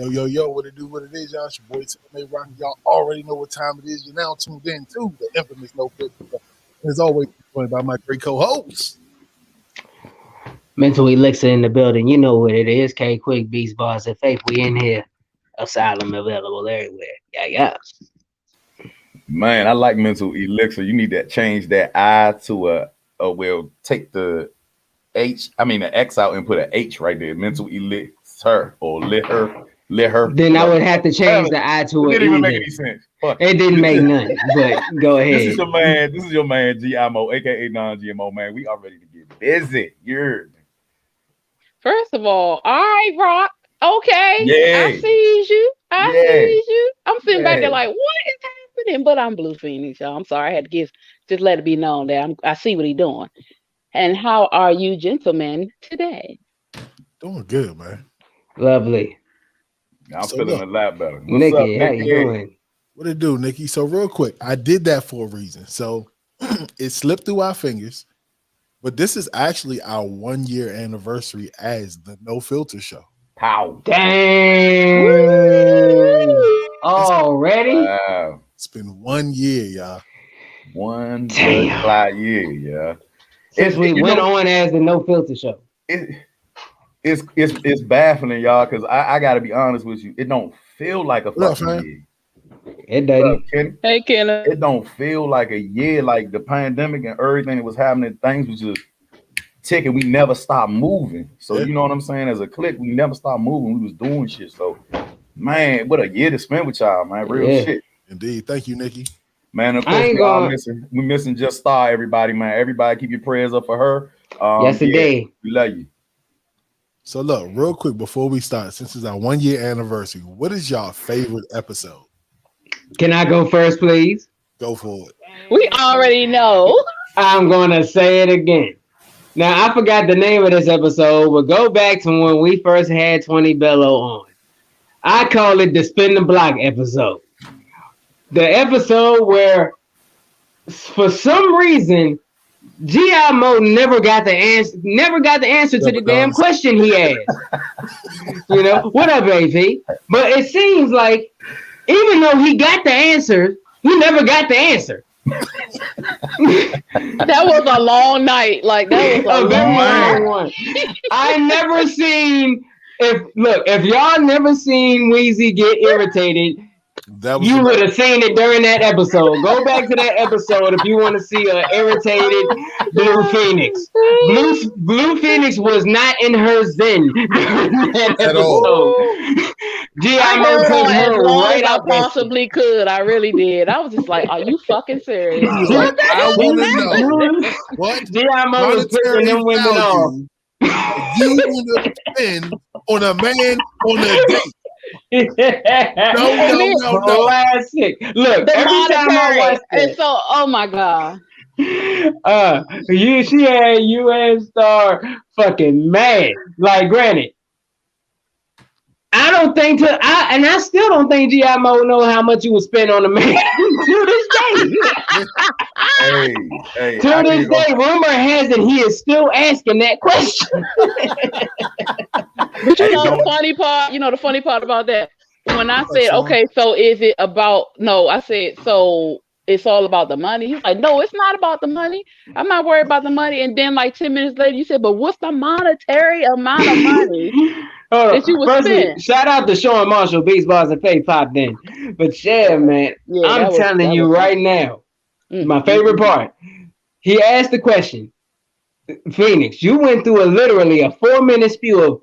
Yo, what it do, what it is, y'all. It's your boy, May Rocky. Y'all already know what time it is. You're now tuned in to the infamous No Filter. As always, joined by my great co-hosts. Mental Elixir in the building. You know what it is. K Quick, Beats, Bars, and Faith. We in here. Asylum available everywhere. Yeah. Man, I like Mental Elixir. You need to change that I to take the X out and put an H right there. Mental Elixir or let her. Then I would have to change the I to an E. It didn't even make any sense. Fuck. It didn't make none, but go ahead. This is your man, GMO, aka non-GMO, man. We are ready to get busy. First of all right, Rock. Okay. Yeah. I see you. I'm sitting back there like, what is happening? But I'm Blue Phoenix, y'all. I'm sorry. I had to just let it be known that I see what he's doing. And how are you gentlemen today? Doing good, man. Lovely. I'm feeling a lot better. What's Nikki, up, how you doing? What it do, Nikki? So real quick, I did that for a reason. So it slipped through our fingers, but this is actually our 1 year anniversary as the No Filter Show. Pow. Dang. Already? Wow. It's been 1 year, y'all. 1 year, yeah. Since we went on as the No Filter Show. It's baffling, y'all, because I gotta be honest with you. It don't feel like a fucking year. It doesn't. Hey, Kenneth. It don't feel like a year. Like the pandemic and everything that was happening, things was just ticking. We never stopped moving. So you know what I'm saying? As a clique, we never stopped moving. We was doing shit. So, man, what a year to spend with y'all, man. Real shit. Indeed. Thank you, Nikki. Man, of course, we missing Just Star, everybody, man. Everybody keep your prayers up for her. Yesterday. We love you. So look, real quick before we start, since it's our 1 year anniversary, what is y'all favorite episode? Can I go first, please? Go for it. We already know. I'm gonna say it again. Now I forgot the name of this episode, but go back to when we first had 20 Bello on. I call it the Spin the Block episode. The episode where, for some reason, G.I. Mo never got the answer to the damn question he asked. You know, what up, AP? But it seems like even though he got the answer, he never got the answer. That was a long night. Like that was a long one. I never seen if y'all never seen Weezy get irritated. You would have seen it during that episode. Go back to that episode if you want to see an irritated Blue Phoenix. Blue Phoenix was not in her zen during that episode. I heard her as long as I possibly could. I really did. I was just like, "Are you fucking serious?" Like, I want to know what G.I. was picking them women off. You want to spend on a man on a date? No. Classic. Look, every time I watch it, so oh my god. She had UN Star fucking mad. Like, granted, I still don't think G.I. Mo know how much you would spend on a man to this day. To this day, rumor has it he is still asking that question. But you know the funny part about that, when I said, okay, so is it about, I said, so it's all about the money. He's like, no, it's not about the money. I'm not worried about the money. And then like 10 minutes later, you said, but what's the monetary amount of money that you would spend? Shout out to Sean Marshall, Beats, Bars, and Faith popped in. But yeah, man, I'm telling you right now, my favorite part, he asked the question, Phoenix, you went through literally a 4-minute spew of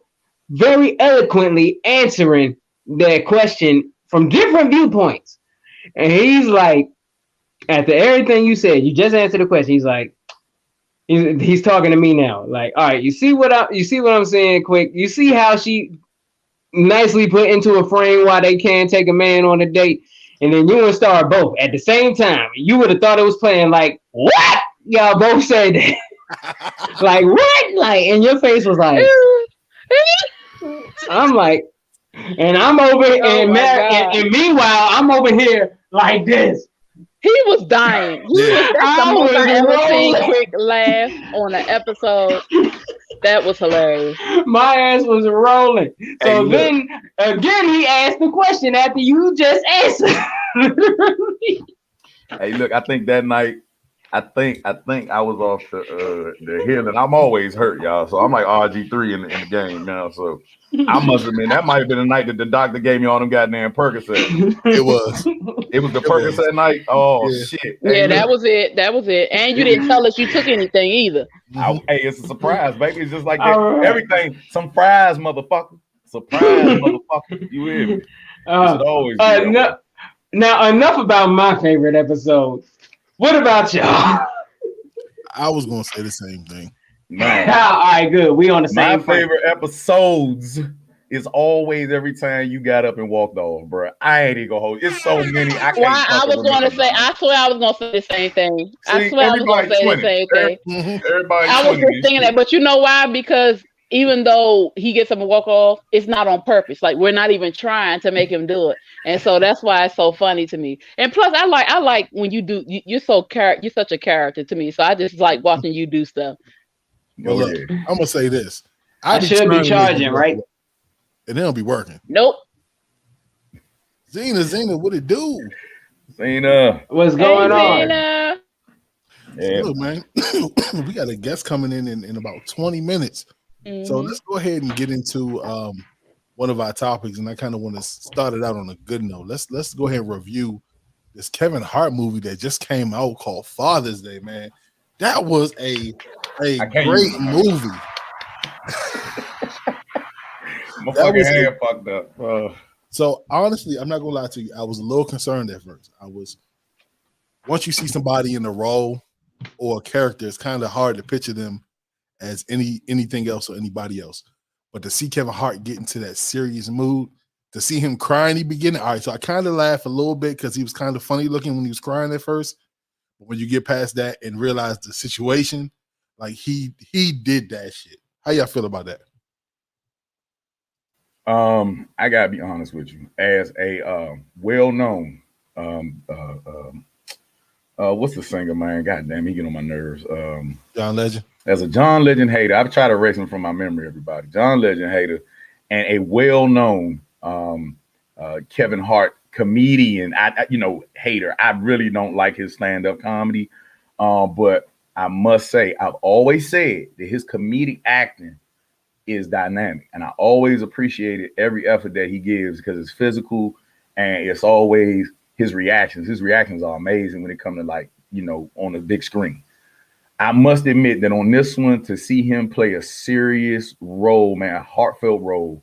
very eloquently answering that question from different viewpoints. And he's like, after everything you said, you just answered the question. He's like, he's talking to me now. Like, all right, you see what I'm saying, Quick? You see how she nicely put into a frame why they can't take a man on a date, and then you and Star both at the same time. You would have thought it was playing like, what? Y'all both said that. Like, what? Like, and your face was like, I'm like, and I'm over and meanwhile, I'm over here like this. He was dying. That's the most I ever seen Quick laugh on an episode. That was hilarious. My ass was rolling. So then again, he asked the question after you just answered. Hey, look, I think that night, I think I was off the hill, and I'm always hurt, y'all. So I'm like RG3 in the game now. So I must admit that might have been the night that the doctor gave me all them goddamn Percocet. It was the Percocet night. Oh shit! Yeah, hey, that was it. That was it. And you didn't tell us you took anything either. Hey, it's a surprise, baby. It's just like everything. Some fries, motherfucker. Surprise, motherfucker. You hear me? Always now enough about my favorite episodes. What about y'all? I was gonna say the same thing. Man. All right, good. We on the same. My favorite episodes is always every time you got up and walked off, bro. I ain't even gonna hold. It's so many. I was gonna say. I swear I was gonna say the same thing. I swear I was gonna say the same thing. Everybody. I was just thinking that, but you know why? Because even though he gets up and walk off, it's not on purpose. Like we're not even trying to make him do it, and so that's why it's so funny to me. And plus, I like when you do. You're you're such a character to me. So I just like watching you do stuff. Well, look, I'm gonna say this. I should be charging, right? And they don't be working. Nope. Zena, what it do? Zena, what's going on? Zena. Yeah. Look, man, we got a guest coming in about 20 minutes. Mm-hmm. So let's go ahead and get into one of our topics, and I kind of want to start it out on a good note. Let's go ahead and review this Kevin Hart movie that just came out called Father's Day, man. That was a great movie. My fucking hand fucked up. So honestly, I'm not gonna lie to you. I was a little concerned at first. Once you see somebody in a role or a character, it's kind of hard to picture them as anything else or anybody else. But to see Kevin Hart get into that serious mood, to see him cry in the beginning, all right. So I kind of laughed a little bit because he was kind of funny looking when he was crying at first. But when you get past that and realize the situation, like he did that shit. How y'all feel about that? I gotta be honest with you. As a well-known, what's the singer, man? God damn, he get on my nerves. John Legend. As a John Legend hater, I've tried to erase him from my memory. Everybody, John Legend hater, and a well-known Kevin Hart comedian. Hater. I really don't like his stand-up comedy, but I must say, I've always said that his comedic acting is dynamic, and I always appreciated every effort that he gives because it's physical and it's always his reactions. His reactions are amazing when it comes to on a big screen. I must admit that on this one, to see him play a serious role, man, a heartfelt role,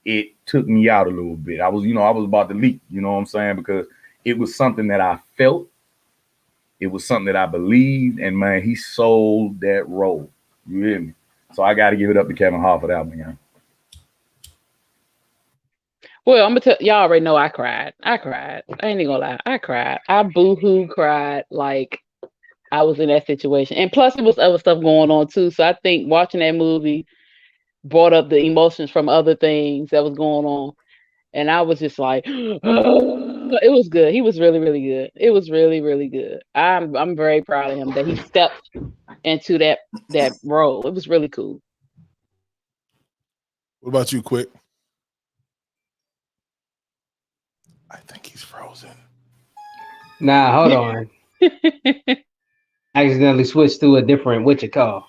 it took me out a little bit. I was about to leap, you know what I'm saying? Because it was something that I felt, it was something that I believed, and man, he sold that role. You hear me? So I got to give it up to Kevin Hart for that one, yeah. Well, I'm gonna tell y'all already know I cried. I ain't even gonna lie. I cried. I boo-hoo cried like I was in that situation. And plus it was other stuff going on too. So I think watching that movie brought up the emotions from other things that was going on. And I was just like, oh, it was good. He was really, really good. It was really, really good. I'm very proud of him that he stepped into that role. It was really cool. What about you, Quick? I think he's frozen. Nah, hold on. I accidentally switched to a different what you call.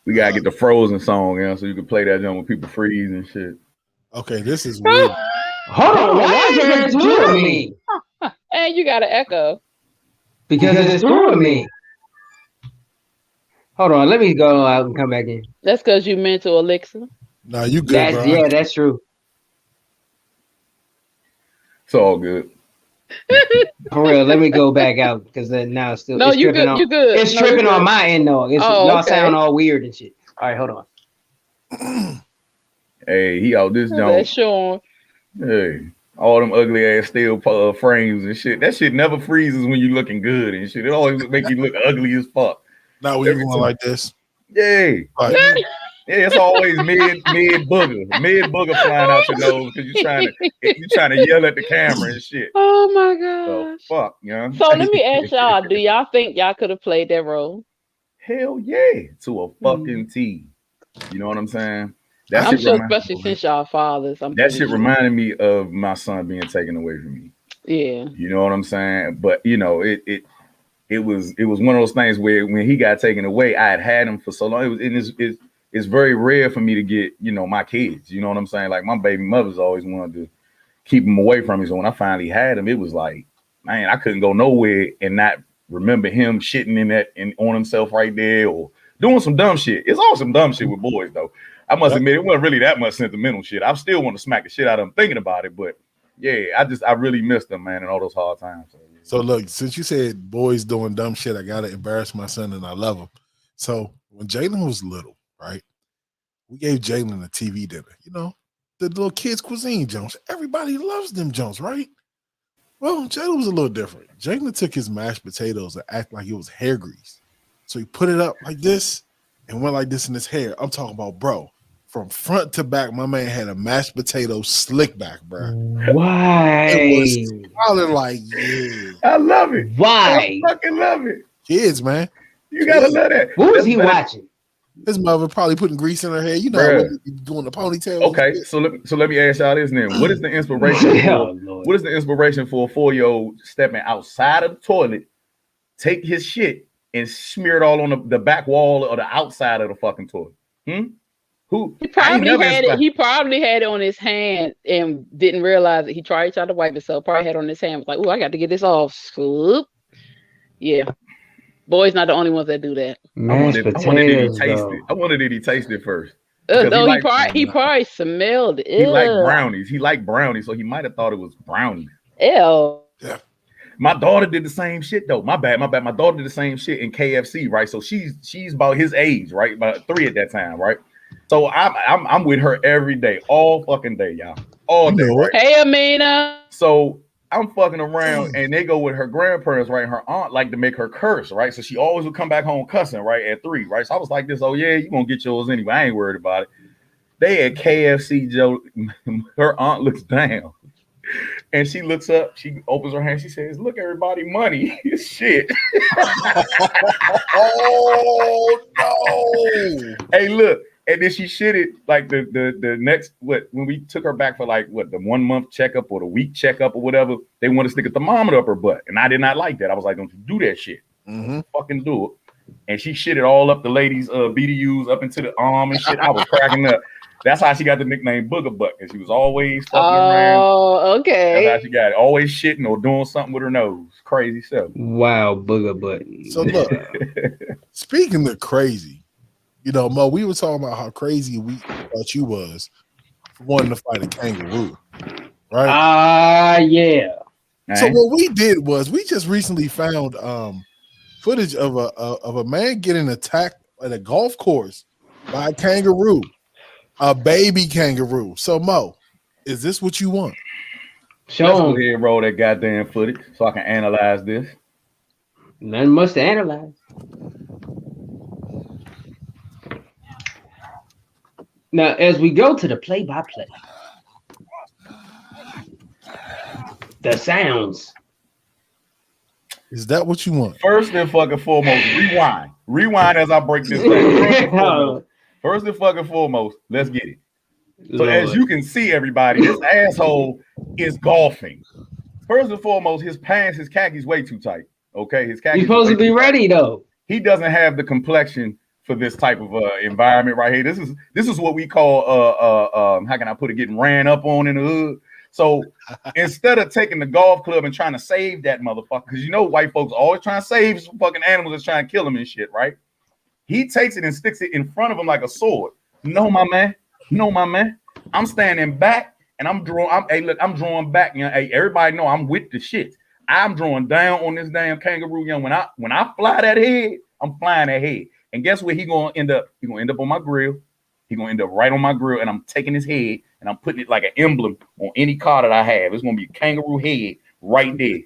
We gotta get the Frozen song, so you can play that when people freeze and shit. Okay, this is weird. Hold on, why is it through me? And you got an echo. Because it's through me. Hold on, let me go out and come back in. That's because you mental elixir. Nah, you good, bro. Yeah, that's true. It's all good. For real, let me go back out because now it's still. No, you good. You good. It's tripping on my end though. Y'all sound all weird and shit. All right, hold on. Hey, he out this joint. That's Sean. Hey, all them ugly ass steel frames and shit. That shit never freezes when you looking good and shit. It always make you look ugly as fuck. Not when you're going like this. Yay. Right. Yeah, it's always mid booger flying out your nose because you're trying to yell at the camera and shit. Oh my god. So fuck, yeah. So let me ask y'all, do y'all think y'all could have played that role? Hell yeah, to a fucking T. You know what I'm saying? I'm sure, especially since y'all fathers. That shit reminded me of my son being taken away from me. Yeah. You know what I'm saying? But you know, it was one of those things where when he got taken away, I had him for so long. It's very rare for me to get, you know, my kids. You know what I'm saying? Like my baby mother's always wanted to keep him away from me. So when I finally had him, it was like, man, I couldn't go nowhere and not remember him shitting on himself right there or doing some dumb shit. It's all some dumb shit with boys though. I must admit, it wasn't really that much sentimental shit. I still want to smack the shit out of him thinking about it, but yeah, I really missed him, man, in all those hard times. So look, since you said boys doing dumb shit, I gotta embarrass my son, and I love him. So when Jalen was little, right, we gave Jalen a TV dinner. You know, the little kids' cuisine Jones. Everybody loves them Jones, right? Well, Jalen was a little different. Jalen took his mashed potatoes and acted like it was hair grease. So he put it up like this and went like this in his hair. I'm talking about, bro, from front to back, my man had a mashed potato slick back, bro. Why? It was smiling like, yeah. I love it. Why? I fucking love it. Kids, man. You gotta love that. What was he watching? His mother probably putting grease in her hair. You know, doing the ponytail. Okay, so let me ask y'all this then. What is the inspiration? What is the inspiration for a 4-year-old stepping outside of the toilet, take his shit and smear it all on the back wall or the outside of the fucking toilet? Who? He probably had it on his hand and didn't realize it. He tried to wipe it, so probably had it on his hand. Was like, "Oh, I got to get this off." Swoop. Yeah. Boys not the only ones that do that. I wanted it he tasted first. No, he probably smelled it. He liked brownies. So he might have thought it was brownies. Ew. Yeah. My daughter did the same shit though. My bad. My daughter did the same shit in KFC, right? So she's about his age, right? About 3 at that time, right? So I'm with her every day, all fucking day, y'all. All day. Right? Hey, Amina. So I'm fucking around and they go with her grandparents, right? Her aunt like to make her curse, right? So she always would come back home cussing, right? At 3, right? So I was like this, oh yeah, you gonna get yours anyway. I ain't worried about it. They at KFC, Joe. Her aunt looks down and she looks up, she opens her hand, she says, "Look, everybody, money." Shit. Oh no. Hey, look. And then she shitted like the next when we took her back for like the 1 month checkup or the week checkup or whatever, they want to stick a thermometer up her butt. And I did not like that. I was like, don't you do that shit. Fucking do it. And she shitted all up the lady's BDUs up into the arm and shit. I was cracking up. That's how she got the nickname Booger Butt, because she was always fucking around. Oh, okay. That's how she got it. Always shitting or doing something with her nose. Crazy stuff. Wow, Booger Butt. So look, speaking of crazy, you know, Mo, we were talking about how crazy we thought you was for wanting to fight a kangaroo, right? Yeah. So what we did was we just recently found footage of a man getting attacked at a golf course by a kangaroo, a baby kangaroo. So Mo, is this what you want? Let's go ahead and roll that goddamn footage so I can analyze this. Nothing much to analyze. Now, as we go to the play-by-play, the sounds. Is that what you want? First and fucking foremost, rewind. Rewind as I break this down. First and fucking foremost, let's get it. So as you can see, everybody, this asshole is golfing. First and foremost, his pants, his khakis way too tight. Okay, his khakis. He's supposed to be ready though. He doesn't have the complexion for this type of environment right here. This is what we call how can I put it, getting ran up on in the hood. So instead of taking the golf club and trying to save that motherfucker, because you know white folks always trying to save some fucking animals that's trying to kill them and shit, right? He takes it and sticks it in front of him like a sword. No, my man. No, my man. I'm standing back and I'm drawing back. You know, hey, everybody know I'm with the shit. I'm drawing down on this damn kangaroo, young. When I fly that head, I'm flying that head. And guess where he gonna end up? He gonna end up on my grill. He gonna end up right on my grill, and I'm taking his head and I'm putting it like an emblem on any car that I have. It's gonna be a kangaroo head right there.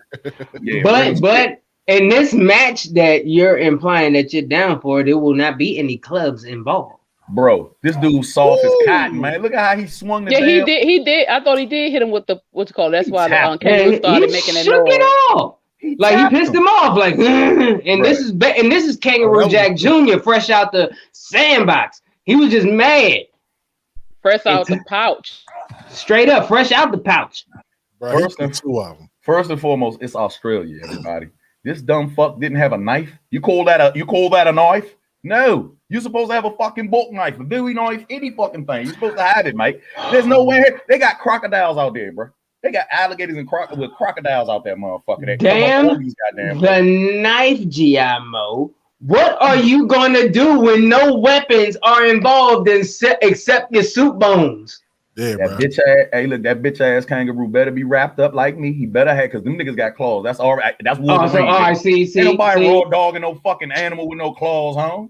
Yeah, but in this match that you're implying that you're down for, there will not be any clubs involved. Bro, this dude soft as cotton, man. Look at how he swung the he did. I thought he did hit him with the what's it called? That's why the kangaroo started making that shook noise. It off. He pissed him off, like, and this is Kangaroo Jack Jr. fresh out the sandbox. He was just mad. Fresh out the pouch. Straight up, fresh out the pouch. Bro, first and foremost, it's Australia, everybody. This dumb fuck didn't have a knife. You call that a knife? No. You're supposed to have a fucking book knife, a Dewey knife, any fucking thing. You're supposed to have it, mate. There's no way. They got crocodiles out there, bro. They got alligators and crocodiles out there, motherfucker. Damn the knife, GMO. What are you gonna do when no weapons are involved except your soup bones? Yeah, that bro. Bitch ass. Hey, look, that bitch ass kangaroo better be wrapped up like me. He better have, because them niggas got claws. That's all right. That's Wolverine. All right, see. Ain't nobody raw dog and no fucking animal with no claws, huh?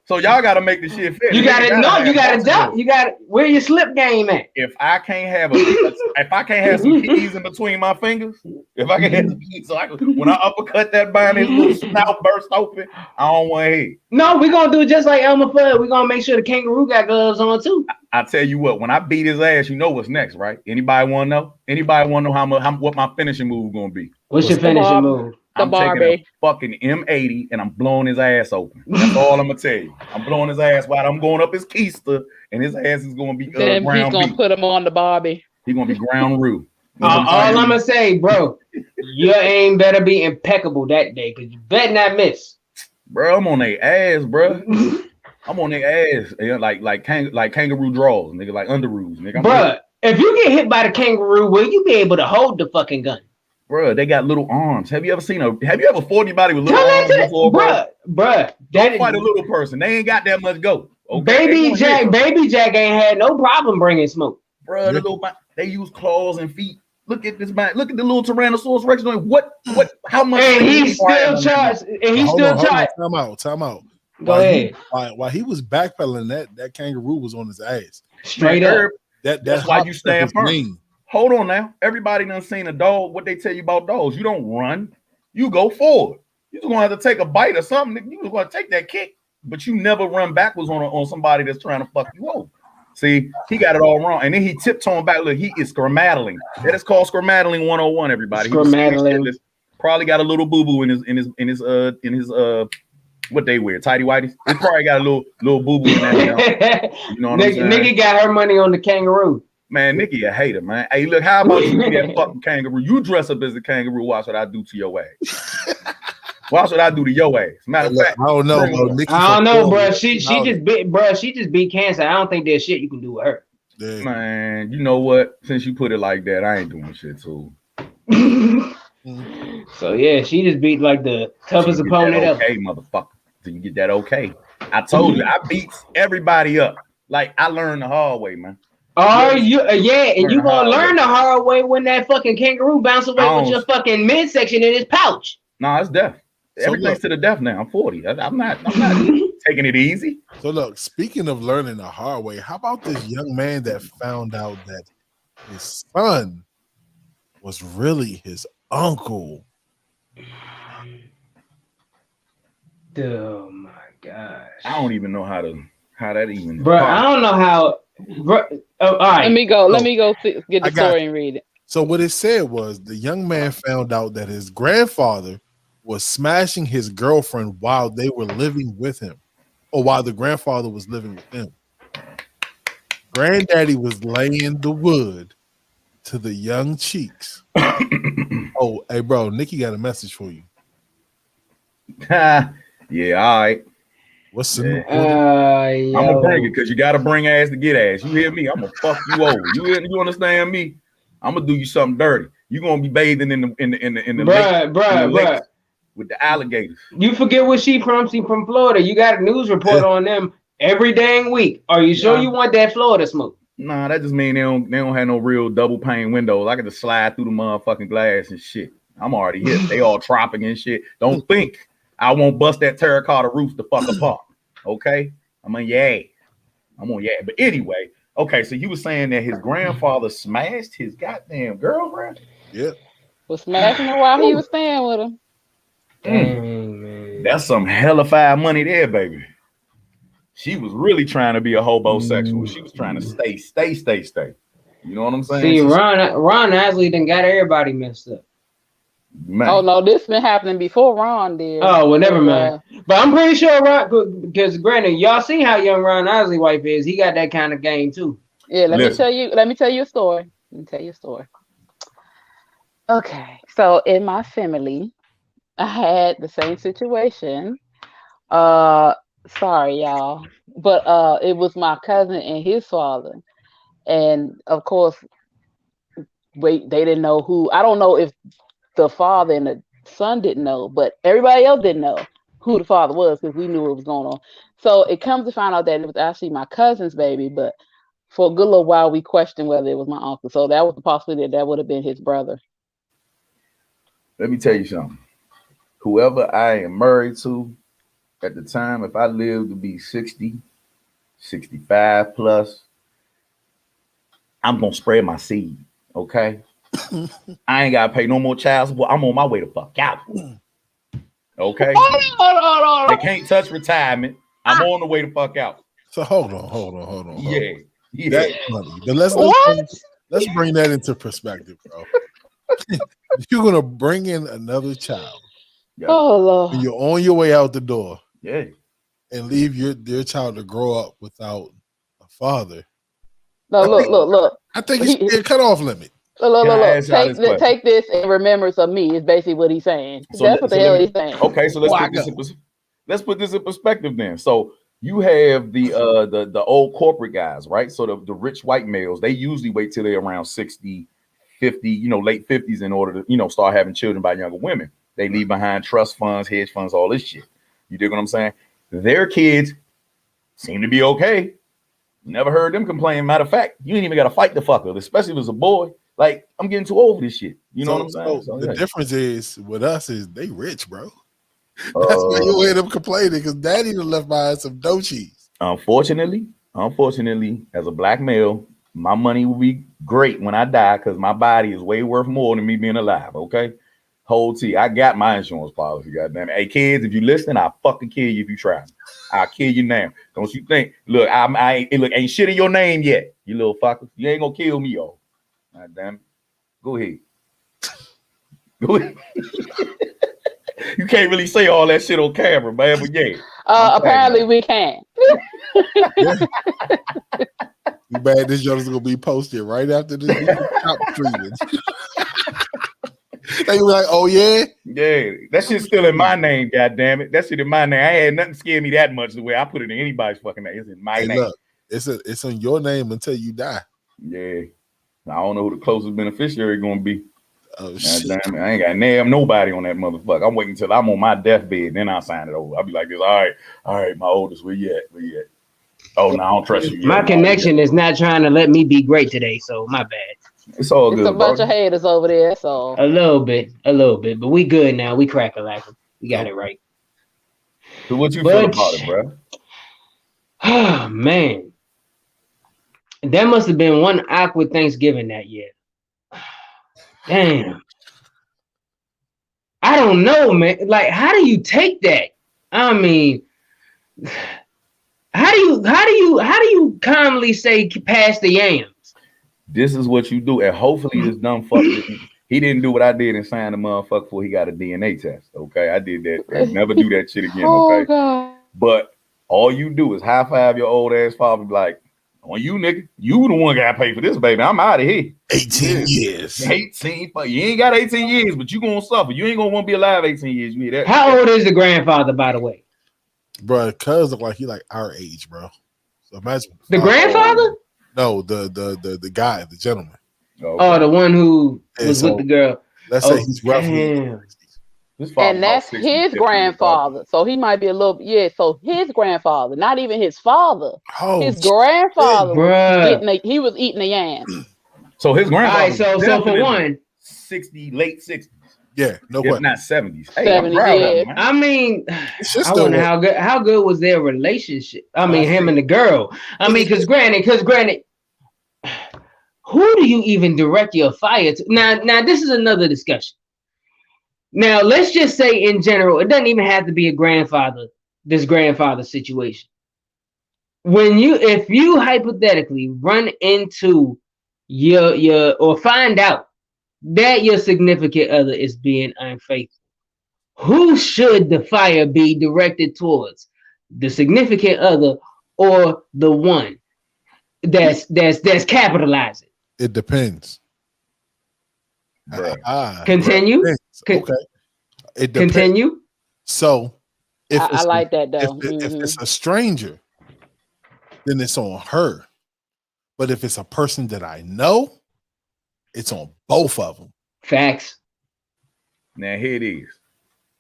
So y'all gotta make the shit fit. You gotta where your slip game at? If I can't have some keys in between my fingers, if I can have some keys, so when I uppercut that bind, his little snout burst open, I don't want to hit. No, we're gonna do it just like Elmer Fudd. We're gonna make sure the kangaroo got gloves on too. I tell you what, when I beat his ass, you know what's next, right? Anybody want to know? Anybody want to know what my finishing move gonna be? What's your finishing move? I'm taking a fucking M80 and I'm blowing his ass open. That's all I'm gonna tell you. I'm blowing his ass wide. I'm going up his keister, and his ass is gonna be then he's gonna put him on the Barbie. He's gonna be ground root. All I'm gonna say, bro, your aim better be impeccable that day, because you better not miss. Bro, I'm on their ass, bro. I'm on their ass, like kangaroo draws, nigga, like underoos, nigga. Bro, if you get hit by the kangaroo, will you be able to hold the fucking gun? Bro, they got little arms. Have you ever fought anybody with little arms before, bro? Don't fight a little person. They ain't got that much go. Okay? Baby Jack ain't had no problem bringing smoke. Bro, they use claws and feet. Look at this man. Look at the little Tyrannosaurus Rex doing what? How much? And he's still charged. Time out. Go ahead. While he was backpedaling, that kangaroo was on his ass. Straight up. That's why you stand firm. Hold on now. Everybody done seen a dog. What they tell you about dogs? You don't run. You go forward. You're just gonna have to take a bite or something. You're gonna take that kick, but you never run backwards on somebody that's trying to fuck you over. See, he got it all wrong. And then he tiptoeing back. Look, he is skermattling. That is called skermattling 101, everybody. Skermattling. Probably got a little boo-boo in his what they wear, tidy whities. It probably got a little boo-boo in that. You know what I'm saying? Nigga got her money on the kangaroo. Man, Nikki a hater, man. Hey, look, how about you be that fucking kangaroo? You dress up as a kangaroo. Watch what I do to your ass. Watch what I do to your ass. Matter of fact, I don't know, bro. I don't know, bro. She just beat cancer. I don't think there's shit you can do with her. Yeah. Man, you know what? Since you put it like that, I ain't doing shit too. So yeah, she just beat like the toughest opponent ever. Okay, motherfucker. So you get that okay? I told you, I beats everybody up. Like I learned the hard way, man. Oh, and you gonna learn the hard way when that fucking kangaroo bounce away with your fucking midsection in his pouch. Nah, it's death. Everything's to the death now. I'm 40. I'm not taking it easy. So look, speaking of learning the hard way, how about this young man that found out that his son was really his uncle? Oh my gosh. I don't even know how that even. Bro, I don't know how. Bro, all right. Let me go get the story and read it. So what it said was the young man found out that his grandfather was smashing his girlfriend while they were living with him, or while the grandfather was living with him. Granddaddy was laying the wood to the young cheeks. Oh, hey, bro, Nikki got a message for you. Yeah, all right. What's the I'm gonna bring it because you gotta bring ass to get ass. You hear me? I'm gonna fuck you over. You understand me? I'm gonna do you something dirty. You gonna be bathing in the lake with the alligators. You forget what she from? She from Florida. You got a news report on them every dang week. Are you sure you want that Florida smoke? Nah, that just mean they don't have no real double pane windows. I can just slide through the motherfucking glass and shit. I'm already hit. They all tropping and shit. Don't think I won't bust that terracotta roof the fuck apart. Okay? I'm on yeah. But anyway, okay, so you were saying that his grandfather smashed his goddamn girlfriend? Yeah. Was smashing her while he was staying with him. Dang, man. That's some hellified money there, baby. She was really trying to be a hobosexual. She was trying to stay. You know what I'm saying? See, Ron Isley done got everybody messed up. Man. Oh no, this been happening before Ron did. Oh well, never mind. But I'm pretty sure Ron, because granted, y'all see how young Ron Isley wife is. He got that kind of game too. Yeah, let me tell you a story. Okay, so in my family, I had the same situation. Sorry, y'all, but it was my cousin and his father, and of course, they didn't know who. I don't know if the father and the son didn't know, but everybody else didn't know who the father was because we knew what was going on. So it comes to find out that it was actually my cousin's baby, but for a good little while we questioned whether it was my uncle. So that was the possibility that would have been his brother. Let me tell you something. Whoever I am married to at the time, if I live to be 60, 65 plus, I'm going to spread my seed, okay? I ain't got to pay no more child support. I'm on my way to fuck out. Okay? Hold on. They can't touch retirement. I'm on the way to fuck out. So hold on. Yeah. That's funny. But let's bring that into perspective, bro. You're gonna bring in another child. Oh Lord. And you're on your way out the door. Yeah. And leave your child to grow up without a father. No, look. I think it's a cutoff limit. Look. Take this in remembrance of me is basically what he's saying. So that's what the hell he's saying. Okay, so let's put this in perspective then. So you have the old corporate guys, right? So the rich white males, they usually wait till they're around 60, 50, late 50s in order to, start having children by younger women. They leave behind trust funds, hedge funds, all this shit. You dig what I'm saying? Their kids seem to be okay. Never heard them complain. Matter of fact, you ain't even got to fight the fucker, especially if it's a boy. Like, I'm getting too old for this shit. You know what I'm saying? So the difference is with us is they rich, bro. That's why you hear them complaining because daddy done left behind some dough cheese. Unfortunately, as a black male, my money will be great when I die because my body is way worth more than me being alive. Okay, whole T. I got my insurance policy. Goddamn it. Hey kids, if you listen, I'll fucking kill you if you try. I'll kill you now. Don't you think? Look, ain't shit in your name yet, you little fucker. You ain't gonna kill me, yo. God damn it. Go ahead. You can't really say all that shit on camera, man. But yeah. Apparently we can. You bad this joke is gonna be posted right after this top treatment. They be like, oh yeah? Yeah, that shit's still in my name, goddamn it. That shit in my name. I ain't had nothing scare me that much the way I put it in anybody's fucking name. It's in my name. Look, it's on your name until you die. Yeah. I don't know who the closest beneficiary gonna be. Oh shit. Damn it. I ain't got name nobody on that motherfucker. I'm waiting until I'm on my deathbed, then I'll sign it over. I'll be like this. All right, my oldest, where you at? Oh no, I don't trust you. My connection is not trying to let me be great today, so my bad. It's all good. It's a bunch of haters over there, so a little bit, but we good now. We crack a lack. We got it right. So what you feel about it, bro? Oh man, that must have been one awkward Thanksgiving that year. Damn. I don't know, man. Like, how do you take that? I mean, how do you calmly say pass the yams? This is what you do, and hopefully this dumb fuck he didn't do what I did and sign the motherfucker before he got a DNA test. Okay, I did that. I'll never do that shit again. Okay, God. But all you do is high five your old ass father, be like, on you, nigga. You the one got to pay for this, baby. I'm out of here. 18 years. 18. You ain't got 18 years, but you gonna suffer. You ain't gonna want to be alive 18 years. You hear that? How old is the grandfather, by the way? Bro, cuz look like he like our age, bro. So imagine the grandfather? No, the guy, the gentleman. Okay. Oh, the one who was with the girl. Let's say he's roughly. And that's his grandfather. So he might be a little, so his grandfather, not even his father. Oh, his grandfather he was eating the yams. So his grandfather. All right, so for one, 60, late 60s. Yeah, no question. Not 70s. Hey, 70s, yeah. I mean, I wonder how good was their relationship? I mean, him and the girl. I mean, because granted, who do you even direct your fire to? Now, this is another discussion. Now, let's just say in general, it doesn't even have to be this grandfather situation. if you hypothetically run into your or find out that your significant other is being unfaithful, who should the fire be directed towards? The significant other or the one that's capitalizing? It depends. Continue. It depends. Okay. It depends. Continue. So if I like that though. If it's a stranger, then it's on her. But if it's a person that I know, it's on both of them. Facts. Now here it is.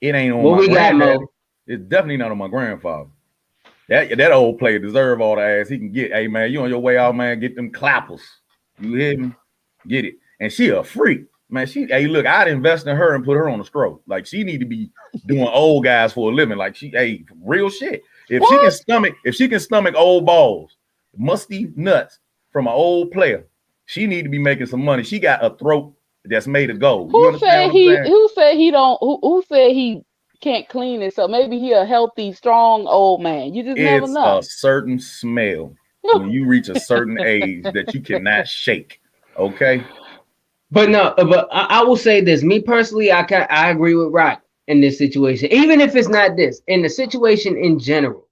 It ain't on what my we got, granddaddy. Mo? It's definitely not on my grandfather. That old player deserve all the ass he can get. Hey man, you on your way out, man? Get them clappers. You hear me? Get it. And she a freak, man. Hey, look, I'd invest in her and put her on a stroke. Like she need to be doing old guys for a living. Like real shit. If she can stomach old balls, musty nuts from an old player, she need to be making some money. She got a throat that's made of gold. Who said he can't clean it? So maybe he a healthy, strong old man. You just never know. It's a certain smell when you reach a certain age that you cannot shake. Okay. But I will say this. Me personally, I agree with Rock in this situation. Even if it's not this, in the situation in general,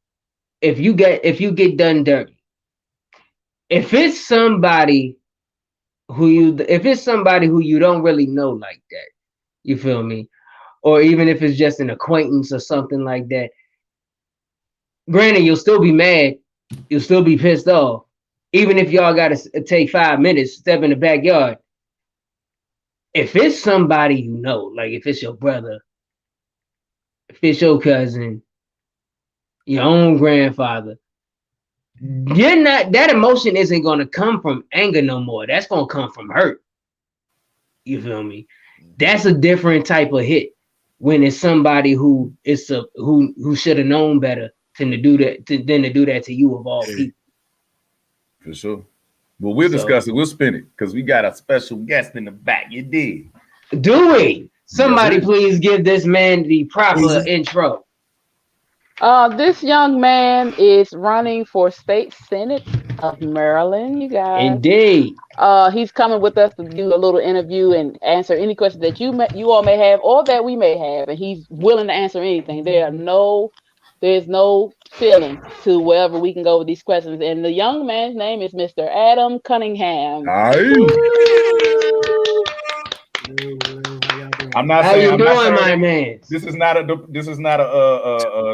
if you get done dirty, if it's somebody who you don't really know like that, you feel me? Or even if it's just an acquaintance or something like that, granted, you'll still be mad, you'll still be pissed off, even if y'all got to take 5 minutes, step in the backyard. If it's somebody you know, like if it's your brother, if it's your cousin, your own grandfather, that emotion isn't going to come from anger no more. That's going to come from hurt. You feel me? That's a different type of hit when it's somebody who should have known better than to do that to you of all people. For sure. Well, we'll discuss it. We'll spin it because we got a special guest in the back. You did. Do we? Somebody please give this man the proper intro. This young man is running for state senate of Maryland, you guys. Indeed. He's coming with us to do a little interview and answer any questions that you all may have or that we may have, and he's willing to answer anything. There's no feeling to wherever we can go with these questions. And the young man's name is Mr. Adam Cunningham. I'm not How saying. you doing, my man? This is not a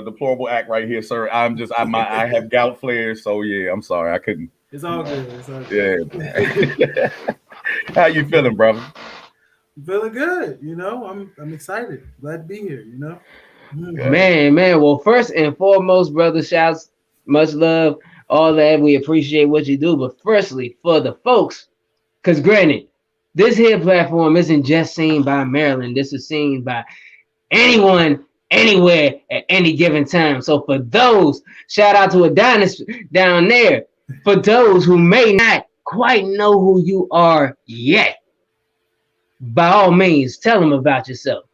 deplorable act right here, sir. I have gout flares, so yeah. I'm sorry, I couldn't. It's all good. Yeah. How you feeling, brother? I'm feeling good. You know, I'm excited. Glad to be here. You know. Man. Well, first and foremost, brother, shouts, much love, all that. We appreciate what you do. But firstly, for the folks, because granted, this here platform isn't just seen by Maryland. This is seen by anyone, anywhere, at any given time. So for those, shout out to Adonis down there. For those who may not quite know who you are yet, by all means, tell them about yourself.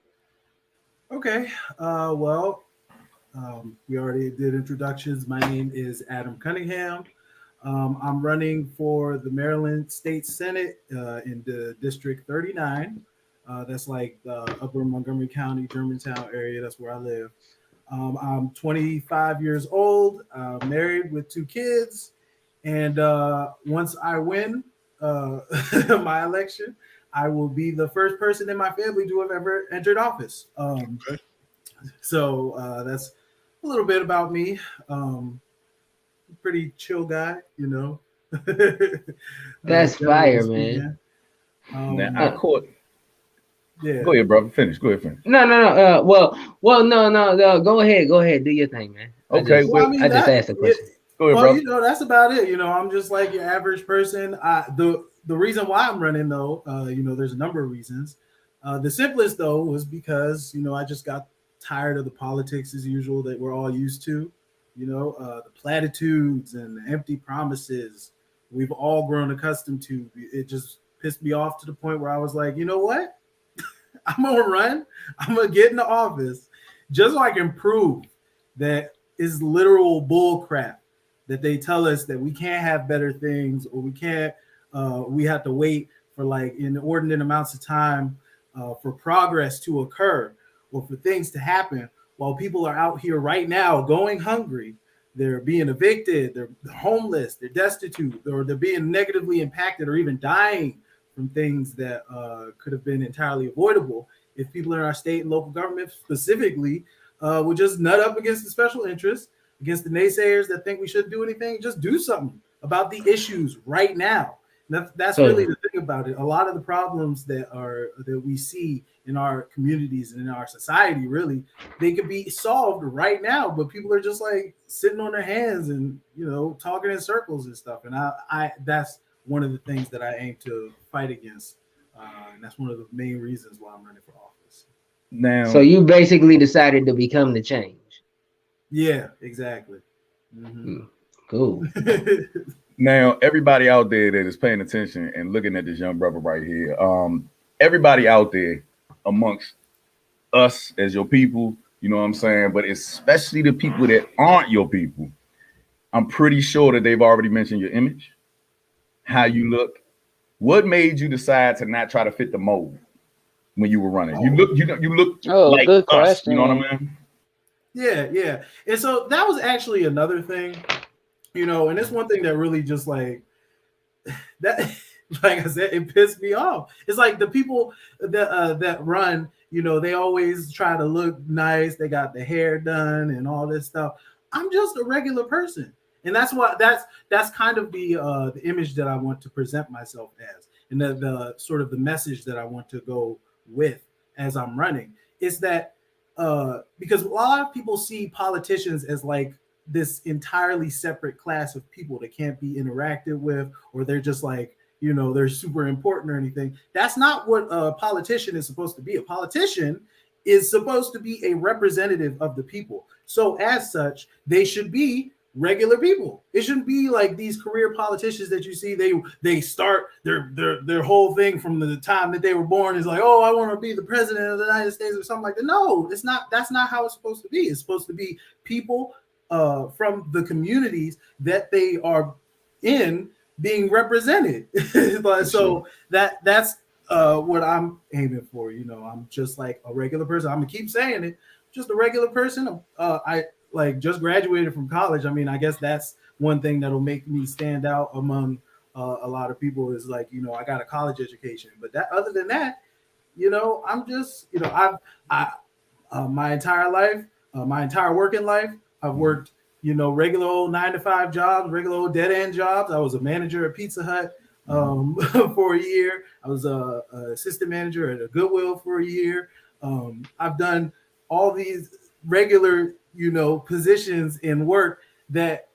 Okay. We already did introductions. My name is Adam Cunningham. I'm running for the Maryland State Senate in the District 39. That's like the upper Montgomery County, Germantown area. That's where I live. I'm 25 years old, married with 2 kids. And once I win my election, I will be the first person in my family to have ever entered office. So that's a little bit about me. Pretty chill guy, you know. That's fire, man. Now, I caught. Yeah. Go ahead, brother. Finish. Go ahead, finish. No. No. Go ahead. Do your thing, man. Okay. I just asked a question. Go ahead, brother. You know, that's about it. You know, I'm just like your average person. The reason why I'm running, though, you know, there's a number of reasons. The simplest, though, was because, you know, I just got tired of the politics as usual that we're all used to. You know, the platitudes and the empty promises we've all grown accustomed to. It just pissed me off to the point where I was like, you know what? I'm going to run. I'm going to get in the office just so I can prove that it's literal bull crap that they tell us that we can't have better things, or we have to wait for like inordinate amounts of time for progress to occur or for things to happen, while people are out here right now going hungry. They're being evicted, they're homeless, they're destitute, or they're being negatively impacted or even dying from things that could have been entirely avoidable if people in our state and local government specifically would just nut up against the special interests, against the naysayers that think we shouldn't do anything, just do something about the issues right now. That's really the thing about it. A lot of the problems that we see in our communities and in our society, really, they could be solved right now, but people are just like sitting on their hands and, you know, talking in circles and stuff. And I that's one of the things that I aim to fight against, and that's one of the main reasons why I'm running for office. Now, so you basically decided to become the change. Yeah, exactly. Mm-hmm. Cool. Now, everybody out there that is paying attention and looking at this young brother right here, everybody out there amongst us as your people, you know what I'm saying, but especially the people that aren't your people, I'm pretty sure that they've already mentioned your image, how you look. What made you decide to not try to fit the mold when you were running? You look like good us, question. you know what I mean? Yeah. And so that was actually another thing, you know, and it's one thing that really just like that, like I said, it pissed me off. It's like the people that run, you know, they always try to look nice. They got the hair done and all this stuff. I'm just a regular person. And that's kind of the image that I want to present myself as, and the sort of the message that I want to go with as I'm running is that because a lot of people see politicians as like this entirely separate class of people that can't be interacted with, or they're just like, you know, they're super important or anything. That's not what a politician is supposed to be. A politician is supposed to be a representative of the people. So as such, they should be regular people. It shouldn't be like these career politicians that you see. They start their whole thing from the time that they were born is like, oh, I want to be the president of the United States or something like that. No, it's not. That's not how it's supposed to be. It's supposed to be people from the communities that they are in being represented. So that's what I'm aiming for. You know, I'm just like a regular person. I'm gonna keep saying it. Just a regular person. I like just graduated from college. I mean, I guess that's one thing that'll make me stand out among a lot of people is like, you know, I got a college education, but that other than that, you know, I'm just, you know, my entire life, my entire working life, I've worked, you know, regular old 9-to-5 jobs, regular old dead end jobs. I was a manager at Pizza Hut for a year. I was a assistant manager at a Goodwill for a year. I've done all these regular, you know, positions in work that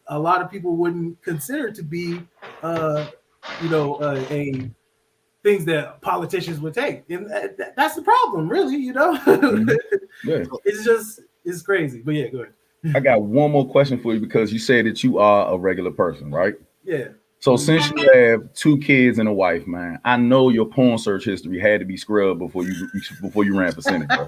a lot of people wouldn't consider to be, you know, a things that politicians would take. And that's the problem, really, you know. Yeah. It's crazy. But yeah, go ahead. I got one more question for you because you said that you are a regular person, right? Yeah. So since you have 2 kids and a wife, man, I know your porn search history had to be scrubbed before you ran for Senate, bro.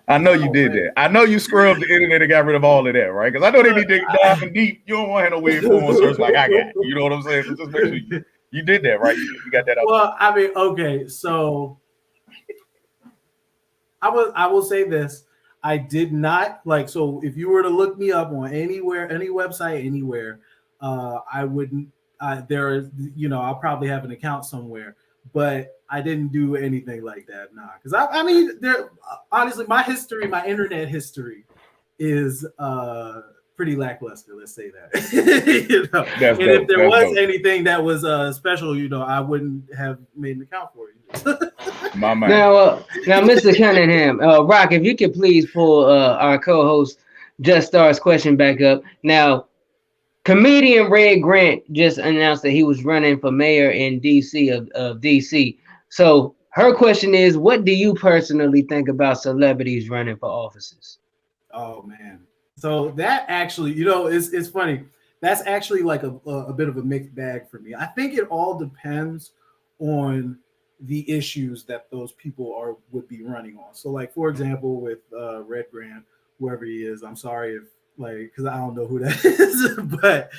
I know you did that. I know you scrubbed the internet and got rid of all of that, right? Because I know they be diving deep. You don't want to have no weird porn search like I got. You know what I'm saying? So just make sure you did that, right? You got that out. Well, I mean, okay, so I will say this. I did not like, so if you were to look me up on anywhere, any website, anywhere, I wouldn't, there is, you know, I'll probably have an account somewhere, but I didn't do anything like that. Nah. Cause I mean, there, honestly, my internet history is, pretty lackluster. Let's say that. You know? And if there was anything that was special, you know, I wouldn't have made an account for you. My man. Now, Mr. Cunningham, Rock, if you could please pull our co-host Just Star's question back up. Now, comedian Red Grant just announced that he was running for mayor in DC of DC. So her question is, what do you personally think about celebrities running for offices? Oh man. So that actually, you know, it's funny. That's actually like a bit of a mixed bag for me. I think it all depends on the issues that those people would be running on. So like, for example, with Red Grant, whoever he is, I'm sorry if like, because I don't know who that is, but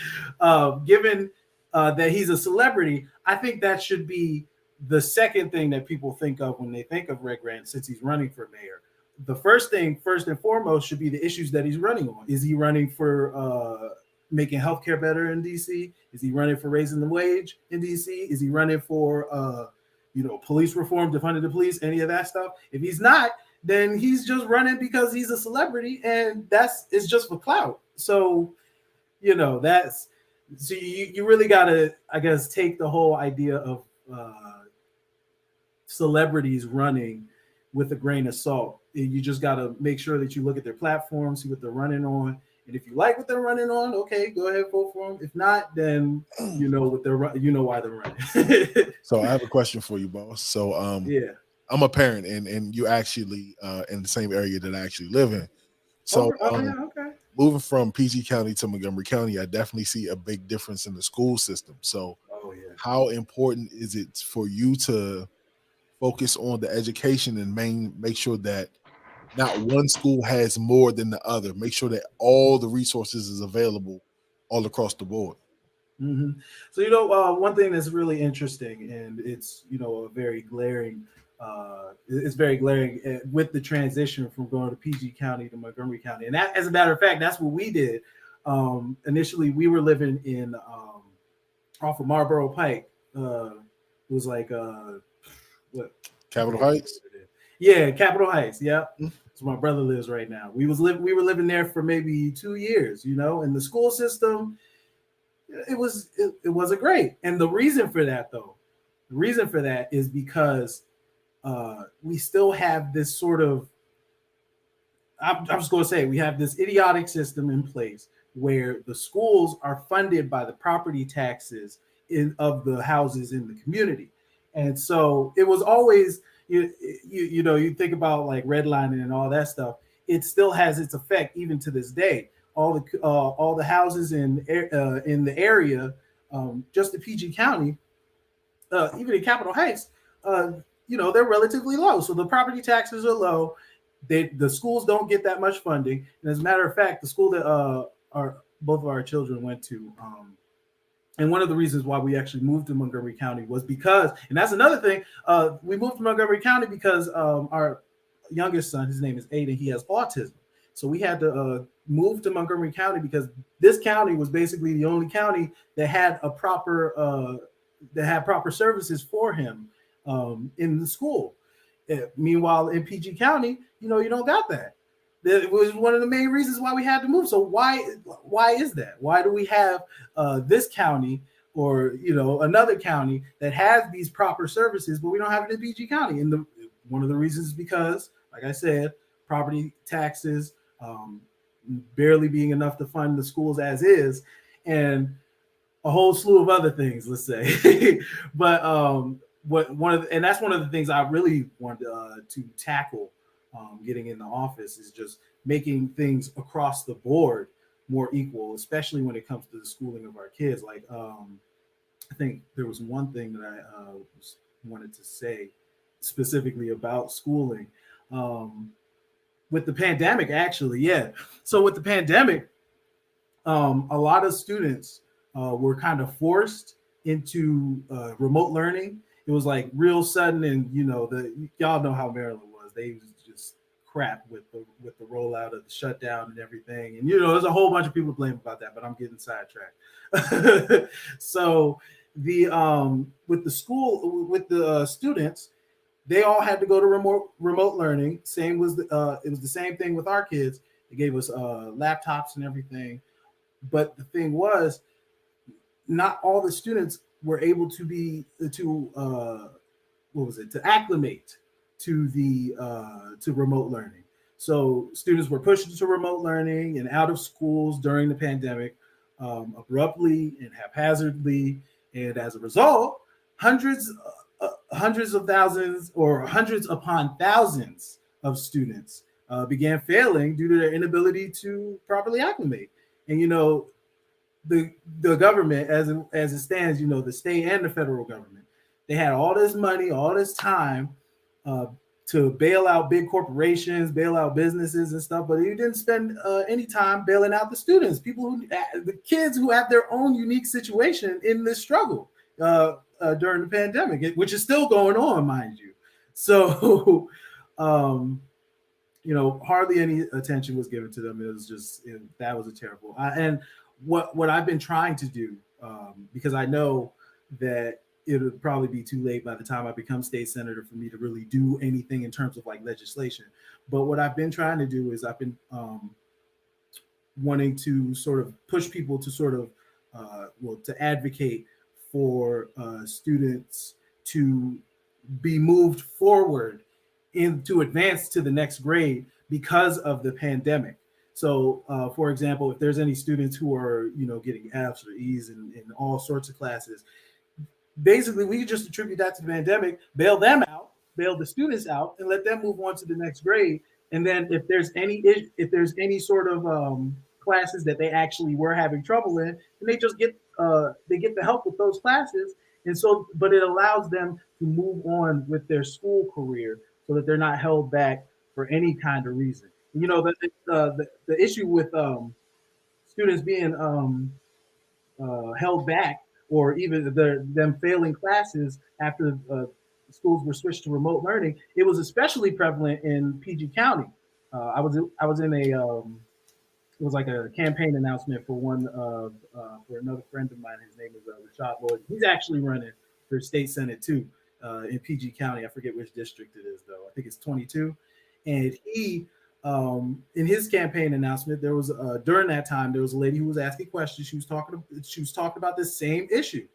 given that he's a celebrity, I think that should be the second thing that people think of when they think of Red Grant, since he's running for mayor. The first thing, first and foremost, should be the issues that he's running on. Is he running for making healthcare better in DC? Is he running for raising the wage in DC? Is he running for police reform, defunding the police, any of that stuff? If he's not, then he's just running because he's a celebrity, and it's just for clout. So, you really gotta, I guess, take the whole idea of celebrities running with a grain of salt. You just gotta make sure that you look at their platform, see what they're running on, and if you like what they're running on, okay, go ahead, vote for them. If not, then you know why they're running. So I have a question for you, boss. So I'm a parent, and you actually in the same area that I actually live in. So moving from PG County to Montgomery County, I definitely see a big difference in the school system. So how important is it for you to focus on the education and make sure that not one school has more than the other? Make sure that all the resources is available all across the board. Mm-hmm. So, one thing that's really interesting, and it's, very glaring with the transition from going to PG County to Montgomery County. And that, as a matter of fact, that's what we did. Initially, we were living in off of Marlboro Pike. It was like what? Capitol Heights? Yeah, Capitol Heights. Yeah. So my brother lives right now. We were living there for maybe 2 years, and the school system, it wasn't great. And the reason for that is because we still have this sort of, I'm just going to say, we have this idiotic system in place where the schools are funded by the property taxes of the houses in the community. And so it was always, you think about like redlining and all that stuff. It still has its effect even to this day. All the houses in the area, just in PG County, even in Capitol Heights, they're relatively low. So the property taxes are low. The schools don't get that much funding. And as a matter of fact, the school that both of our children went to, and one of the reasons why we actually moved to Montgomery County was because, and that's another thing, we moved to Montgomery County because our youngest son, his name is Aiden, he has autism. So we had to move to Montgomery County because this county was basically the only county that had proper services for him in the school. Meanwhile, in PG County, you don't got that. It was one of the main reasons why we had to move. So why is that? Why do we have this county or another county that has these proper services, but we don't have it in PG County? And one of the reasons is because, like I said, property taxes barely being enough to fund the schools as is, and a whole slew of other things, let's say. But that's one of the things I really wanted to tackle. Getting in the office is just making things across the board more equal, especially when it comes to the schooling of our kids. Like, I think there was one thing that I wanted to say specifically about schooling with the pandemic, actually. Yeah. So with the pandemic, a lot of students were kind of forced into remote learning. It was like real sudden, and y'all know how Maryland was. They was just crap with the rollout of the shutdown and everything. And there's a whole bunch of people to blame about that, but I'm getting sidetracked. So with the students, they all had to go to remote learning. It was the same thing with our kids. They gave us laptops and everything. But the thing was, not all the students were able to acclimate to remote learning. So students were pushed into remote learning and out of schools during the pandemic abruptly and haphazardly. And as a result, hundreds of thousands or hundreds upon thousands of students began failing due to their inability to properly acclimate. And the government, as it stands, the state and the federal government, they had all this money, all this time to bail out big corporations, bail out businesses and stuff, but he didn't spend any time bailing out the students, the kids who have their own unique situation in this struggle during the pandemic, which is still going on, mind you. So, hardly any attention was given to them. It was just that was a terrible. And what I've been trying to do, because I know that it would probably be too late by the time I become state senator for me to really do anything in terms of like legislation. But what I've been trying to do is I've been wanting to sort of push people to sort of, to advocate for students to be moved forward to advance to the next grade because of the pandemic. So, for example, if there's any students who are, getting F's or E's in all sorts of classes, basically we could just attribute that to the pandemic, bail them out, bail the students out, and let them move on to the next grade. And then if there's any sort of classes that they actually were having trouble in, and they just get the help with those classes. And so, but it allows them to move on with their school career so that they're not held back for any kind of reason. The issue with students being held back, or even them failing classes after schools were switched to remote learning, it was especially prevalent in PG County. I was in it was like a campaign announcement for for another friend of mine. His name is Rashad Lloyd. He's actually running for state senate too in PG County. I forget which district it is though. I think it's 22. And he, in his campaign announcement, there was during that time there was a lady who was asking questions. She was talking about this same issue,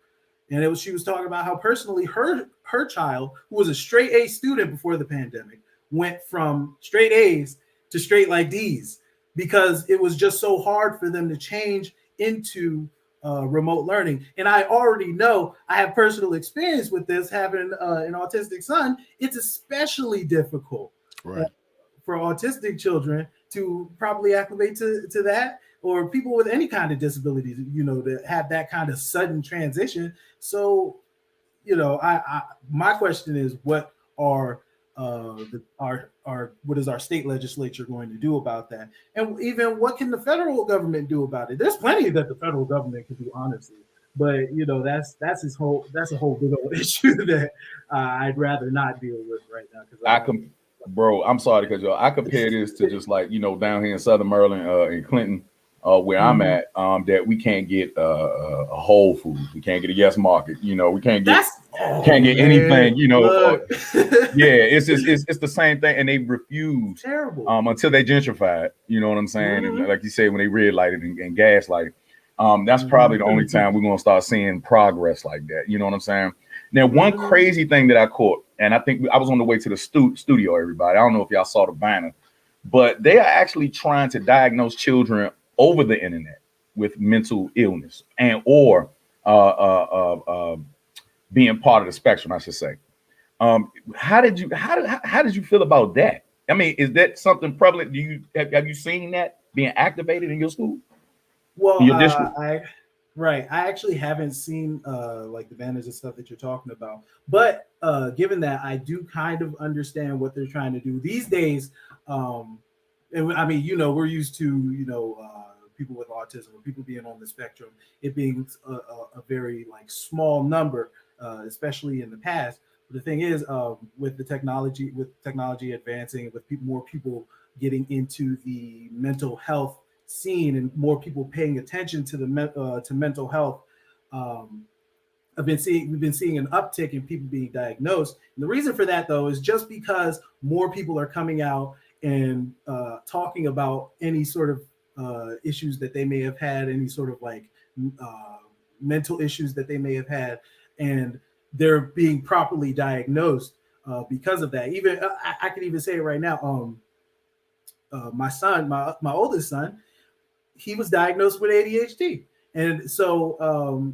and she was talking about how personally her child, who was a straight A student before the pandemic, went from straight A's to straight like D's because it was just so hard for them to change into remote learning. And I already know, I have personal experience with this, having an autistic son. It's especially difficult for autistic children to properly acclimate to that, or people with any kind of disability, to have that kind of sudden transition. So, my question is, what are what is our state legislature going to do about that? And even what can the federal government do about it? There's plenty that the federal government can do, honestly. But that's a whole big old issue that I'd rather not deal with right now. Bro, I'm sorry because I compare this to just like down here in Southern Maryland, in Clinton, where I'm at, that we can't get a Whole Foods, we can't get a Yes Market, we can't get anything, it's the same thing, and they refuse until they gentrify it, you know what I'm saying? And like you say, when they red lighted and gaslighted, that's probably the only time we're gonna start seeing progress like that, you know what I'm saying? Now, one crazy thing that I caught, and I think I was on the way to the studio, everybody. I don't know if y'all saw the banner, but they are actually trying to diagnose children over the internet with mental illness or being part of the spectrum, I should say. How did you feel about that? I mean, is that something prevalent? Have you seen that being activated in your school? Well, I actually haven't seen like the banners and stuff that you're talking about, but given that I do kind of understand what they're trying to do these days, and I mean, we're used to people with autism or people being on the spectrum, it being a very like small number, especially in the past. But the thing is, with technology advancing, with more people getting into the mental health scene and more people paying attention to to mental health, we've been seeing an uptick in people being diagnosed. And the reason for that, though, is just because more people are coming out and talking about any sort of issues that they may have had, any sort of like mental issues that they may have had, and they're being properly diagnosed because of that. Even I can even say it right now. My son, my oldest son, he was diagnosed with ADHD, and so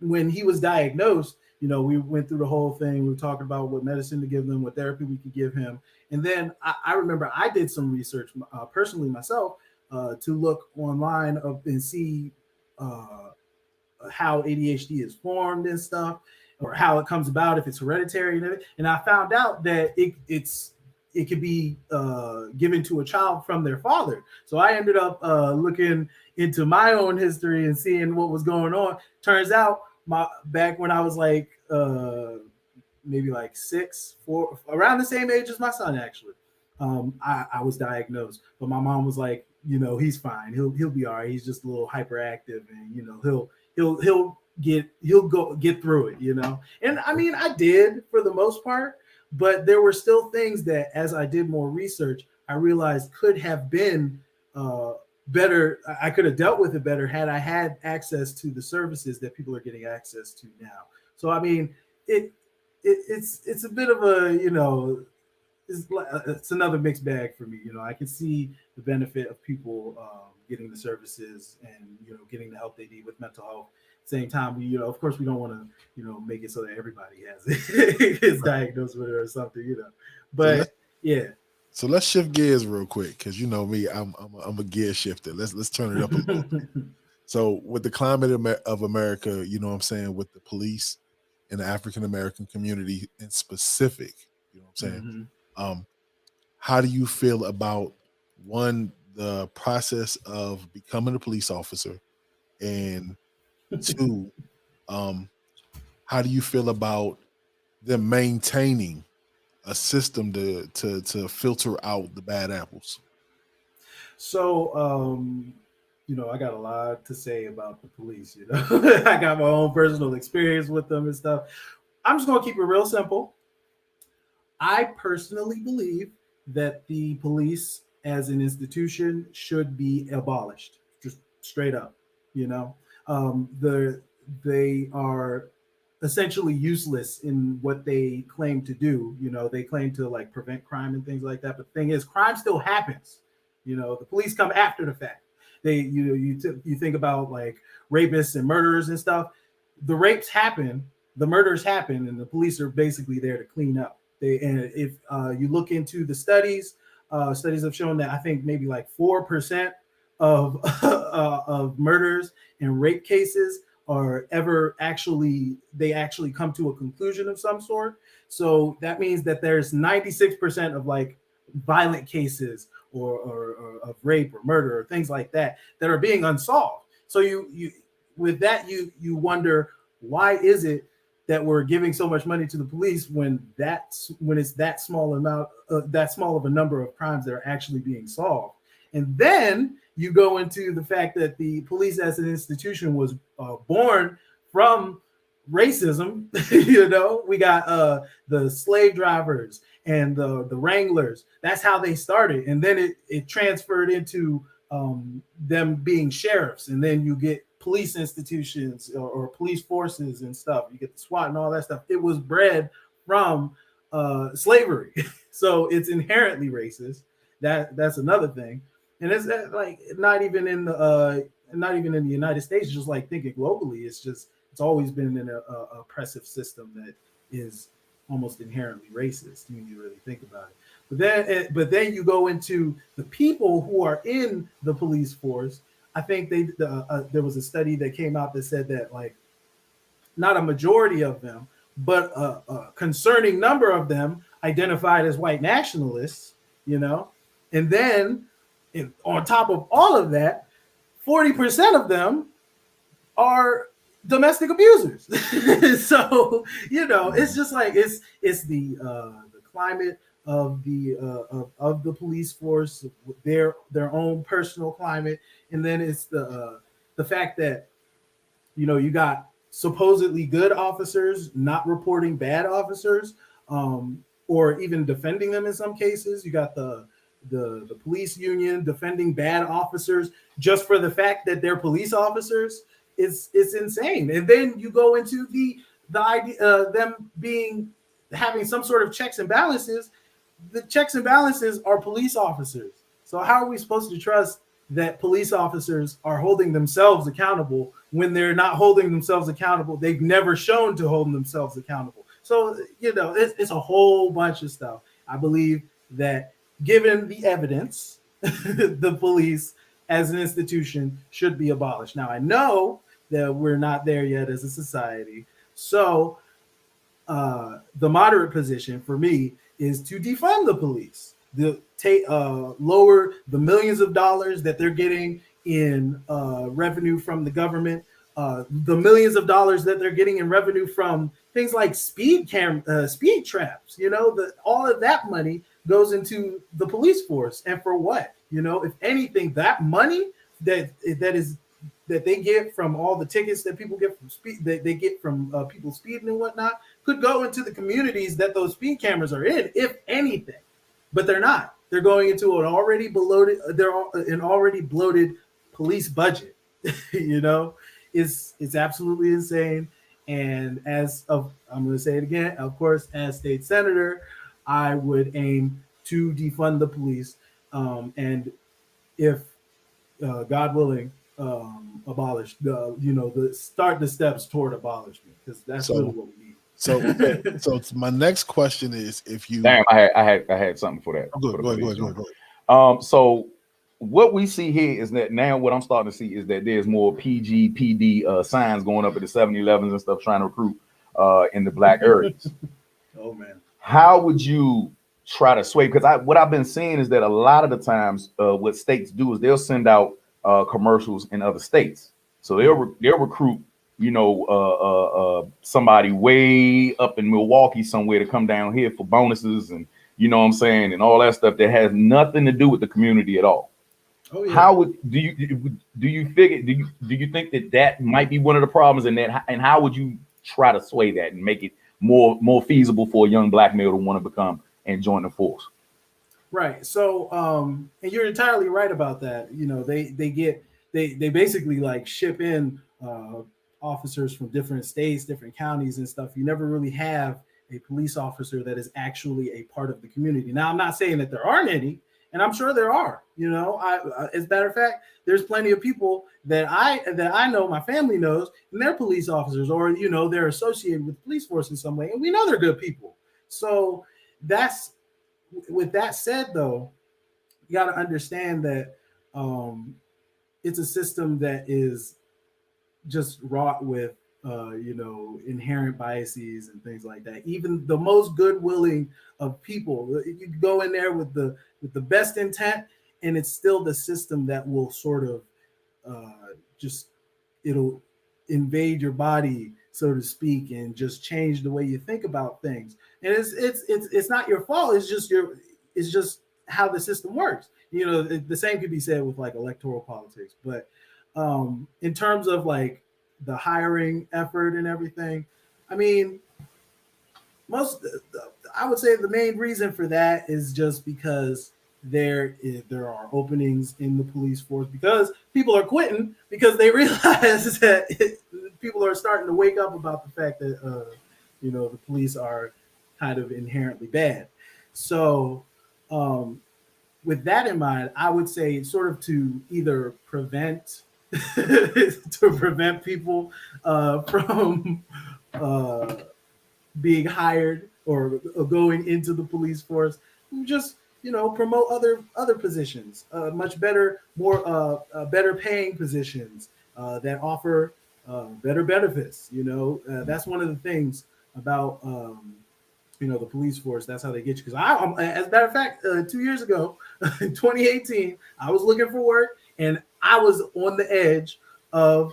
when he was diagnosed, we went through the whole thing. We were talking about what medicine to give them, what therapy we could give him, and then I remember I did some research personally myself to look online and see how ADHD is formed and stuff. or how it comes about, if it's hereditary and everything. And I found out that it could be given to a child from their father. So I ended up looking into my own history and seeing what was going on. Turns out back when I was like maybe like 4, around the same age as my son, actually, I was diagnosed, but my mom was like, he's fine. He'll be all right. He's just a little hyperactive, and he'll get through it, And I mean, I did for the most part, but there were still things that, as I did more research, I realized could have been better. I could have dealt with it better had I had access to the services that people are getting access to now. So I mean, it's a bit of a it's another mixed bag for me. I can see the benefit of people getting the services and getting the help they need with mental health. Same time, of course, we don't want to make it so that everybody has it, is diagnosed with it or something, But yeah. So let's shift gears real quick, because me, I'm a gear shifter. Let's turn it up a little bit. So with the climate of America, what I'm saying, with the police and the African American community in specific, what I'm saying. Mm-hmm. How do you feel about, one, the process of becoming a police officer, and two, how do you feel about them maintaining a system to filter out the bad apples? So, I got a lot to say about the police. I got my own personal experience with them and stuff. I'm just gonna keep it real simple. I personally believe that the police as an institution should be abolished, just straight up. They are essentially useless in what they claim to do. They claim to like prevent crime and things like that. But the thing is, crime still happens. The police come after the fact. You think about like rapists and murderers and stuff. The rapes happen, the murders happen, and the police are basically there to clean up. And if you look into the studies have shown that I think maybe like 4% of murders and rape cases are actually come to a conclusion of some sort. So that means that there's 96% of like violent cases or of rape or murder or things like that are being unsolved. So you with that you wonder, why is it that we're giving so much money to the police when it's that small of a number of crimes that are actually being solved? And then you go into the fact that the police as an institution was born from racism. We got the slave drivers and the wranglers. That's how they started. And then it transferred into them being sheriffs. And then you get police institutions or police forces and stuff. You get the SWAT and all that stuff. It was bred from slavery. So it's inherently racist. That's another thing. And it's like not even in the United States, just like thinking globally. It's always been an oppressive system that is almost inherently racist when you really think about it. But then you go into the people who are in the police force. I think there was a study that came out that said that like not a majority of them, but a concerning number of them identified as white nationalists. And then on top of all of that, 40% of them are domestic abusers. So it's just like it's the climate of the police force, their own personal climate, and then it's the fact that you got supposedly good officers not reporting bad officers, or even defending them in some cases. You got the police union defending bad officers just for the fact that they're police officers. It's insane. And then you go into the idea them having some sort of checks and balances. The checks and balances are police officers. So how are we supposed to trust that police officers are holding themselves accountable when they're not holding themselves accountable? They've never shown to hold themselves accountable. So it's a whole bunch of stuff. I believe that given the evidence, the police as an institution should be abolished. Now, I know that we're not there yet as a society. So The moderate position for me is to defund the police, lower the millions of dollars that they're getting in revenue from the government, the millions of dollars that they're getting in revenue from things like speed traps. You know, all of that money goes into the police force, and for what? You know, if anything, that money that they get from all the tickets that people get from speed, that they get from people speeding and whatnot, could go into the communities that those speed cameras are in, if anything. But they're not. They're going into an already bloated police budget. You know, it's absolutely insane. And I'm going to say it again, of course, as state senator, I would aim to defund the police, and if God willing, abolish start the steps toward abolishment, because that's really what we need. So my next question is, if you I had something for that. Go ahead. So what we see here is that now what I'm starting to see is that there's more PG, PD signs going up at the 7-Elevens and stuff trying to recruit in the black areas. Oh man, how would you try to sway? Because what I've been seeing is that a lot of the times what states do is they'll send out commercials in other states, so they'll recruit somebody way up in Milwaukee somewhere to come down here for bonuses and what I'm saying, and all that stuff that has nothing to do with the community at all. Oh, yeah. How do you think that might be one of the problems, and how would you try to sway that and make it more feasible for a young black male to want to become and join the force? Right. So and you're entirely right about that. You know, they basically like ship in officers from different states, different counties and stuff. You never really have a police officer that is actually a part of the community. Now, I'm not saying that there aren't any, and I'm sure there are. You know, as a matter of fact, there's plenty of people that I know, my family knows, and they're police officers, or they're associated with the police force in some way, and we know they're good people. So with that said, though, you got to understand that it's a system that is just wrought with inherent biases and things like that. Even the most good-willing of people, you go in there with the best intent, and it's still the system that will sort of it'll invade your body, so to speak, and just change the way you think about things. And it's not your fault. It's just how the system works. The same could be said with like electoral politics. But in terms of like the hiring effort and everything, I mean, I would say the main reason for that is just because there are openings in the police force, because people are quitting, because they realize that people are starting to wake up about the fact that the police are kind of inherently bad. So with that in mind, I would say sort of to either prevent people from being hired or going into the police force, just promote other positions, much better, more better paying positions that offer better benefits. That's one of the things about the police force. That's how they get you. Because as a matter of fact, 2 years ago, in 2018, I was looking for work, and I was on the edge of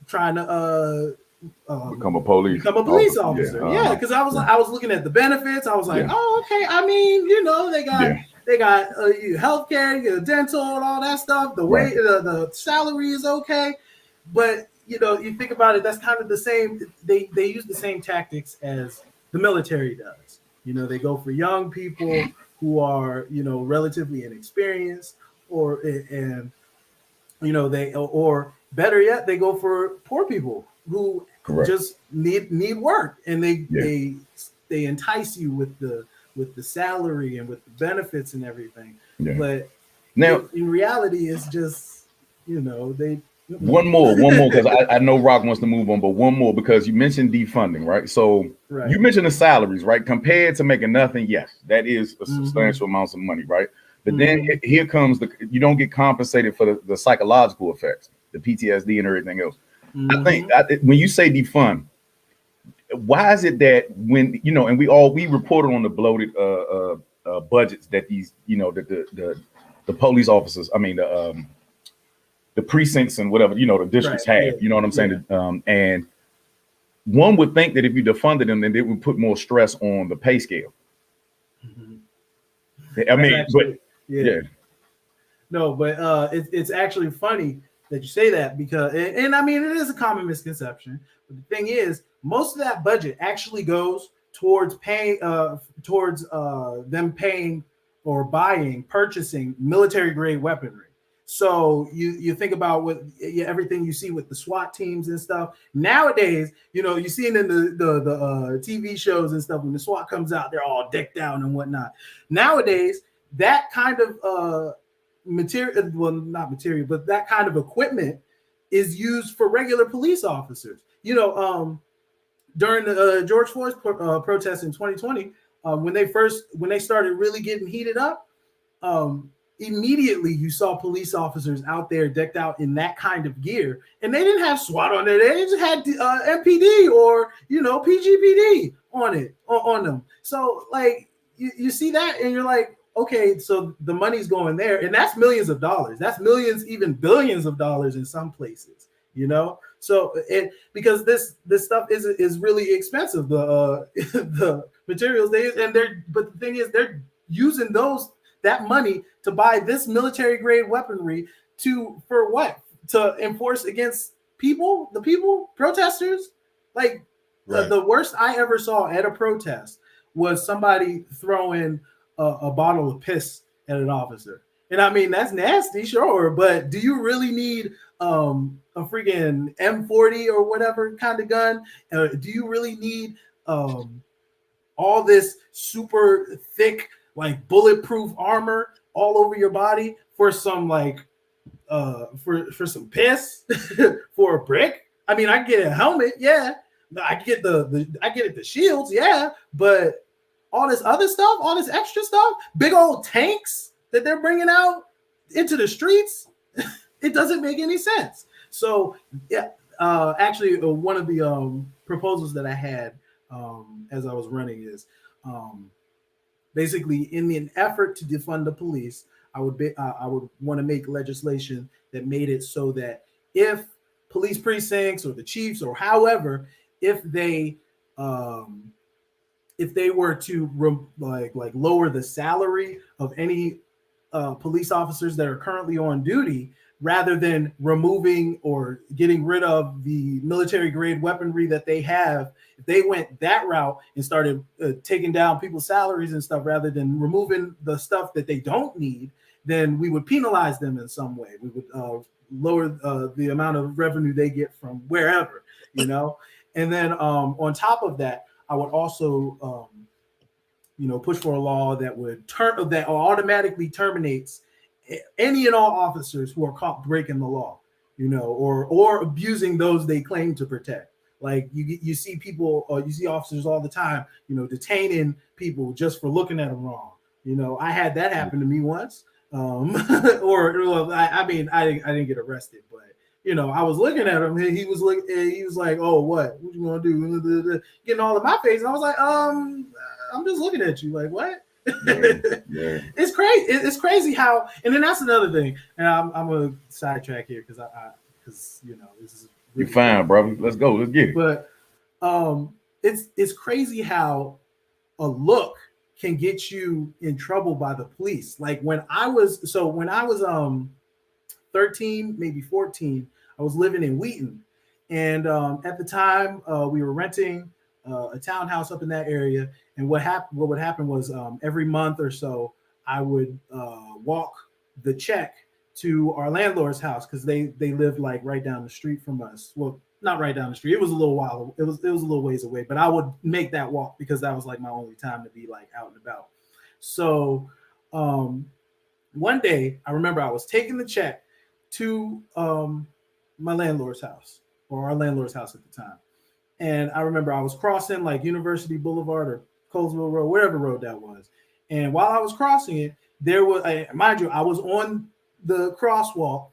trying to become a police officer. Yeah, because I was looking at the benefits. I was like, oh, okay. I mean, they got healthcare, you got dental, and all that stuff. The way the salary is okay, but you think about it, that's kind of the same. They use the same tactics as the military does. They go for young people who are relatively inexperienced, or better yet, they go for poor people who just need work, and they entice you with the salary and with the benefits and everything. Yeah. But now in reality, it's just they. One more, because I know Rock wants to move on, but one more, because you mentioned defunding, right? So you mentioned the salaries, right? Compared to making nothing, yes, that is a substantial amount of money, right? But then here comes you don't get compensated for the psychological effects, the PTSD and everything else. I think when you say defund, why is it that when and we reported on the bloated budgets that these the police officers, I mean the precincts and whatever the districts have, you know what I'm saying? And one would think that if you defunded them, then they would put more stress on the pay scale. I mean, actually, but no, but it's actually funny that you say that because, and I mean, it is a common misconception. But the thing is, most of that budget actually goes towards paying, them paying or purchasing military grade weaponry. So you think about everything you see with the SWAT teams and stuff. Nowadays, you see it in the TV shows and stuff. When the SWAT comes out, they're all decked out and whatnot. Nowadays, that kind of material, well, not material, but that kind of equipment is used for regular police officers. During the George Floyd's protest in 2020, when they started really getting heated up, immediately you saw police officers out there decked out in that kind of gear, and they didn't have SWAT on it. They just had MPD or PGPD on them. So like you see that, and you're like, okay, so the money's going there, and that's millions of dollars. That's millions, even billions of dollars in some places. So because this stuff is really expensive. The materials but the thing is, they're using that money to buy this military grade weaponry for what? To enforce against protesters. Like right. The worst I ever saw at a protest was somebody throwing a bottle of piss at an officer. And I mean, that's nasty, sure, but do you really need a freaking M40 or whatever kind of gun? Do you really need all this super thick, like bulletproof armor all over your body for some for some piss for a brick? I mean, I get a helmet, yeah. I get the shields, yeah, but all this other stuff, all this extra stuff, big old tanks that they're bringing out into the streets, it doesn't make any sense. So yeah, actually one of the proposals that I had as I was running is basically in an effort to defund the police, I would want to make legislation that made it so that if police precincts or the chiefs or however, if they were to lower the salary of any police officers that are currently on duty, rather than removing or getting rid of the military grade weaponry that they have, if they went that route and started taking down people's salaries and stuff, rather than removing the stuff that they don't need, then we would penalize them in some way. We would lower the amount of revenue they get from wherever, And then on top of that, I would also, push for a law that that automatically terminates any and all officers who are caught breaking the law, or abusing those they claim to protect. Like you see people, you see officers all the time, detaining people just for looking at them wrong. I had that happen to me once. I didn't get arrested, but I was looking at him and he was like, oh, what you gonna do? Getting all in my face. And I was like, I'm just looking at you like, what? Yeah. It's crazy. It's crazy how, and then that's another thing. And I'm gonna sidetrack here because this is really, you're fine, bro. Let's go. Let's get it. But it's crazy how a look can get you in trouble by the police. Like when I was 13, maybe 14, I was living in Wheaton, and at the time we were renting a townhouse up in that area. And what would happen was every month or so, I would walk the check to our landlord's house because they lived like right down the street from us. Well, not right down the street. It was a little while. It was a little ways away, but I would make that walk because that was like my only time to be like out and about. So one day I remember I was taking the check to my landlord's house, or our landlord's house at the time. And I remember I was crossing like University Boulevard or Colesville Road, whatever road that was. And while I was crossing it, there was, mind you, I was on the crosswalk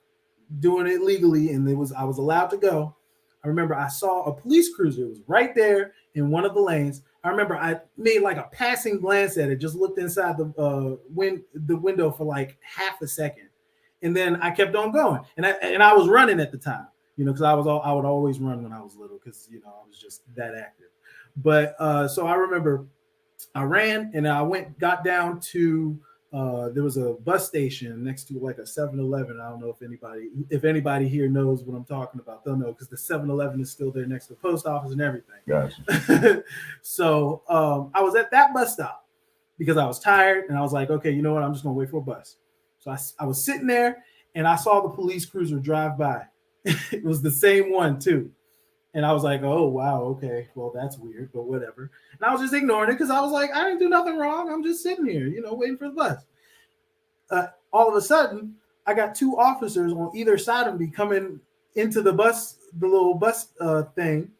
doing it legally, and I was allowed to go. I remember I saw a police cruiser. It was right there in one of the lanes. I remember I made like a passing glance at it, just looked inside the window for like half a second, and then I kept on going. And I was running at the time, you know, because I would always run when I was little, because you know I was just that active. But so I remember I ran and I got down to there was a bus station next to like a 7-Eleven. I don't know if anybody here knows what I'm talking about. They'll know, because the 7-Eleven is still there next to the post office and everything. Gotcha. So I was at that bus stop because I was tired, and I was like, okay, you know what? I'm just gonna wait for a bus. So I was sitting there and I saw the police cruiser drive by. It was the same one too. And I was like, oh, wow, okay, well, that's weird, but whatever. And I was just ignoring it because I was like, I didn't do nothing wrong. I'm just sitting here, you know, waiting for the bus. All of a sudden, I got two officers on either side of me coming into the little bus thing,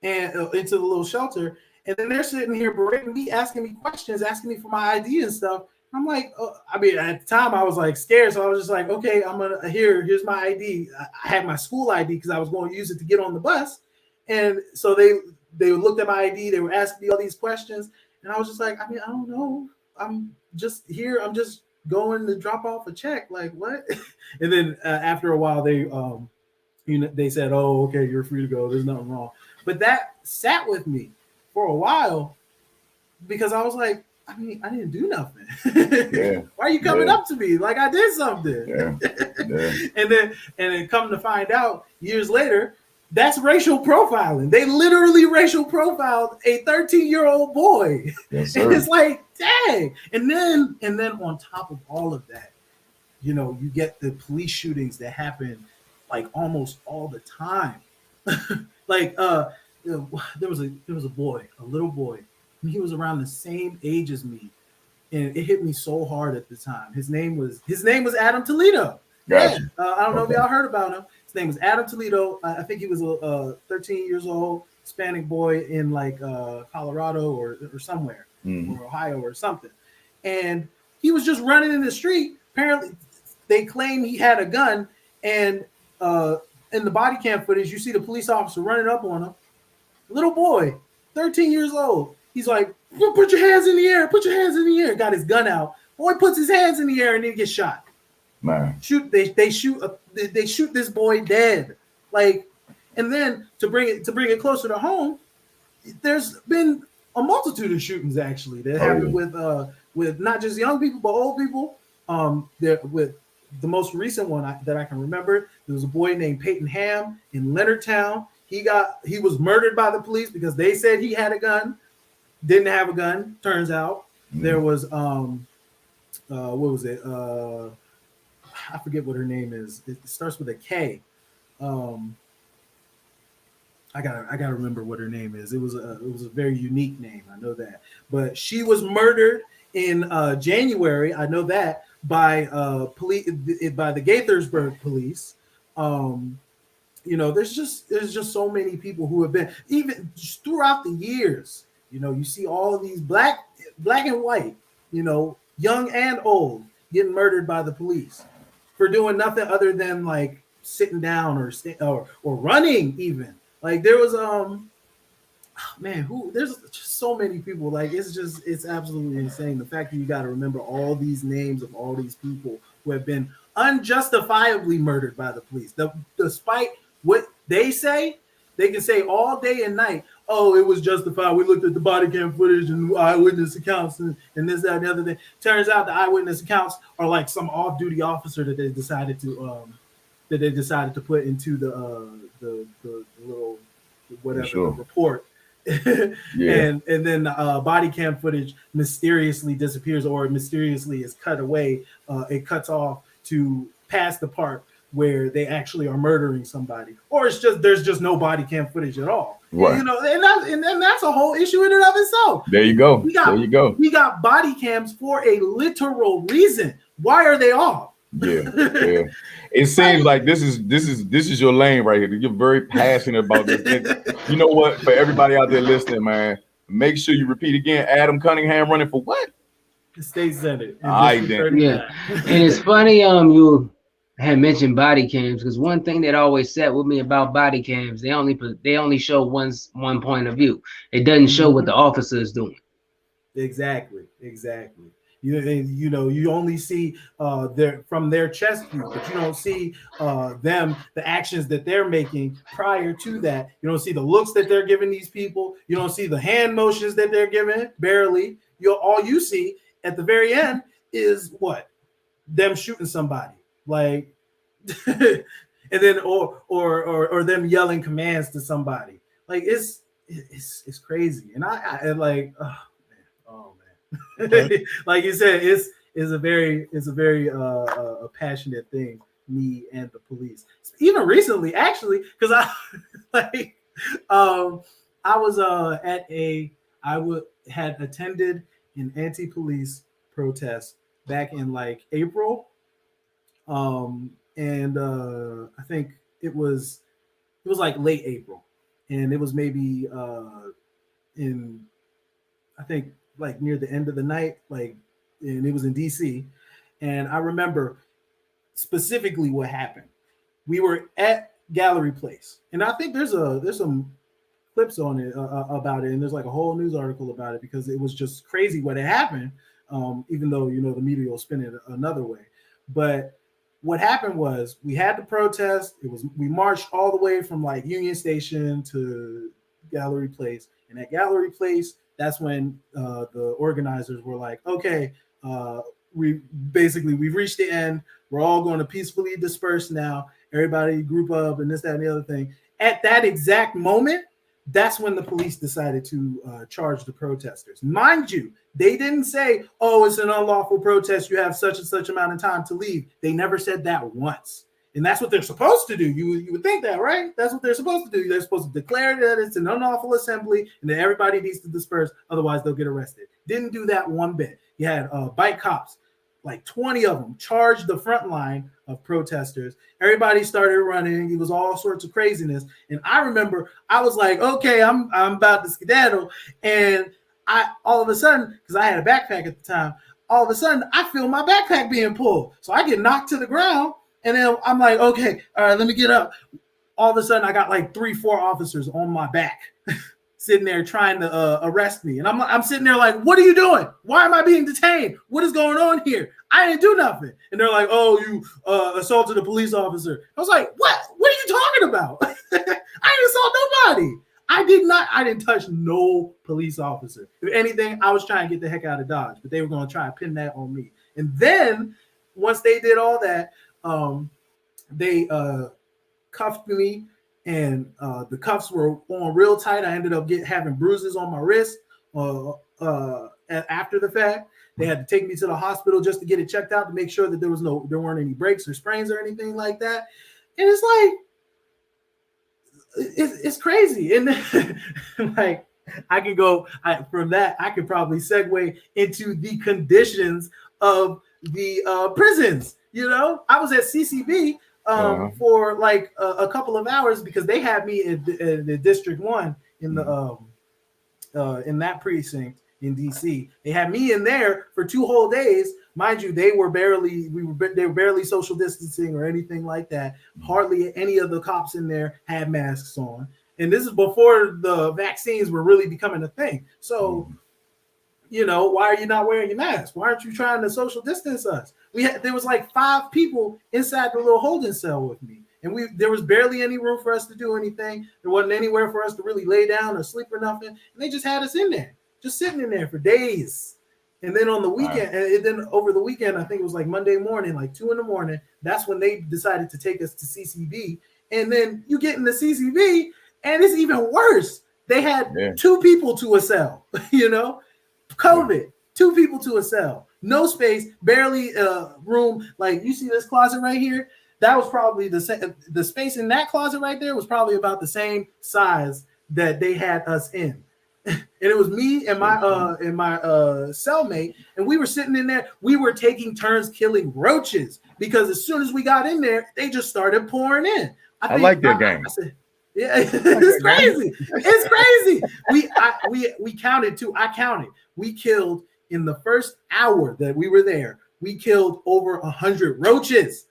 and into the little shelter. And then they're sitting here berating me, asking me questions, asking me for my ID and stuff. I'm like, I mean, at the time I was like scared, so I was just like, okay, I'm gonna here's my ID. I had my school ID because I was going to use it to get on the bus, and so they looked at my ID. They were asking me all these questions, and I was just like, I mean, I don't know. I'm just here. I'm just going to drop off a check. Like what? And then after a while, they said, oh, okay, you're free to go. There's nothing wrong. But that sat with me for a while because I was like, I mean, I didn't do nothing. Yeah. Why are you coming up to me like I did something? Yeah. Yeah. and then come to find out years later, that's racial profiling. They literally racial profiled a 13-year-old boy. Yes, and it's like, dang. And then on top of all of that, you know, you get the police shootings that happen like almost all the time. Like there was a boy, a little boy. He was around the same age as me, and it hit me so hard at the time. His name was Adam Toledo. Gotcha. Yeah, I don't know if y'all heard about him. His name was Adam Toledo. I think he was 13 years old, Hispanic boy in like Colorado or somewhere, or Ohio or something. And he was just running in the street. Apparently, they claim he had a gun, and in the body cam footage, you see the police officer running up on him. Little boy, 13 years old. He's like, put your hands in the air. Put your hands in the air. Got his gun out. Boy puts his hands in the air and then gets shot. Man. They shoot this boy dead. Like, and then to bring it closer to home, there's been a multitude of shootings actually that happened with not just young people but old people. With the most recent one that I can remember, there was a boy named Peyton Ham in Leonardtown. He was murdered by the police because they said he had a gun. Didn't have a gun, turns out. There was what was it? I forget what her name is. It starts with a K. I gotta remember what her name is. It was a very unique name. I know that. But she was murdered in January. I know that by the Gaithersburg police. You know, there's just so many people who have been, even just throughout the years. You know, you see all of these black and white, you know, young and old, getting murdered by the police for doing nothing other than like sitting down or running. Even like there was there's just so many people. Like it's absolutely insane. The fact that you got to remember all these names of all these people who have been unjustifiably murdered by the police. Despite what they say, they can say all day and night, oh, it was justified. We looked at the body cam footage and eyewitness accounts and this, that, and the other thing. Turns out the eyewitness accounts are like some off-duty officer that they decided to put into the little whatever report. Yeah. And then body cam footage mysteriously disappears or mysteriously is cut away. It cuts off to past the part where they actually are murdering somebody, or it's just there's just no body cam footage at all. Right. You know, and that's a whole issue in and of itself. There you go. We got body cams for a literal reason. Why are they off? Yeah. It seems like this is your lane right here. You're very passionate about this. And you know what? For everybody out there listening, man, make sure you repeat again. Adam Cunningham running for what? The state senate. All right, then. Yeah, and it's funny. I had mentioned body cams because one thing that always sat with me about body cams, they only show one point of view. It doesn't show what the officer is doing. Exactly. You only see from their chest view, but you don't see the actions that they're making prior to that. You don't see the looks that they're giving these people. You don't see the hand motions that they're giving. Barely. All you see at the very end is what? Them shooting somebody, like, and then or them yelling commands to somebody. Like it's crazy, and I like, oh man, okay. Like you said, it's a very a passionate thing. Me and the police, even recently, actually, because I like I was had attended an anti-police protest back in like April, and I think it was like late April, and it was maybe in, I think, like near the end of the night, like, and it was in DC, and I remember specifically what happened. We were at Gallery Place, and I think there's some clips on it about it, and there's like a whole news article about it because it was just crazy what had happened. Even though the media will spin it another way, but what happened was we had the protest. We marched all the way from like Union Station to Gallery Place, and at Gallery Place, that's when the organizers were like, okay, we've reached the end. We're all going to peacefully disperse now. Everybody group up and this, that, and the other thing. At that exact moment, that's when the police decided to charge the protesters. Mind you, they didn't say, oh, it's an unlawful protest. You have such and such amount of time to leave. They never said that once. And that's what they're supposed to do. You would think that, right? That's what they're supposed to do. They're supposed to declare that it's an unlawful assembly and that everybody needs to disperse. Otherwise, they'll get arrested. Didn't do that one bit. You had bike cops, like 20 of them, charged the front line of protesters. Everybody started running. It was all sorts of craziness. And I remember I was like, okay, I'm about to skedaddle. And I all of a sudden, because I had a backpack at the time, all of a sudden I feel my backpack being pulled. So I get knocked to the ground. And then I'm like, okay, all right, let me get up. All of a sudden I got like 3-4 officers on my back sitting there trying to arrest me. And I'm sitting there like, what are you doing? Why am I being detained? What is going on here? I didn't do nothing. And they're like, oh, you assaulted a police officer. I was like, what? What are you talking about? I didn't assault nobody. I didn't touch no police officer. If anything, I was trying to get the heck out of Dodge, but they were going to try and pin that on me. And then once they did all that, they cuffed me, and the cuffs were on real tight. I ended up having bruises on my wrist after the fact. They had to take me to the hospital just to get it checked out to make sure that there weren't any breaks or sprains or anything like that. And it's like, it's crazy. And like, I could go from that. I could probably segue into the conditions of the prisons. I was at CCB for like a couple of hours because they had me in the District 1 in the in that precinct in DC. They had me in there for 2 whole days. Mind you, they were barely social distancing or anything like that. Hardly any of the cops in there had masks on. And this is before the vaccines were really becoming a thing. So, why are you not wearing your mask? Why aren't you trying to social distance us? There was like 5 people inside the little holding cell with me. And there was barely any room for us to do anything. There wasn't anywhere for us to really lay down or sleep or nothing. And they just had us in there, just sitting in there for days. And then on the weekend, and then over the weekend, I think it was like Monday morning, like 2 a.m, that's when they decided to take us to CCB. And then you get in the CCB, and it's even worse. They had 2 people to a cell, COVID, 2 people to a cell, no space, barely room. Like, you see this closet right here? That was probably the space in that closet right there was probably about the same size that they had us in. And it was me and my cellmate, and we were sitting in there. We were taking turns killing roaches because as soon as we got in there, they just started pouring in. I like that game. I said, yeah, it's crazy. It's crazy. We counted too. I counted. We killed in the first hour that we were there. We killed over 100 roaches.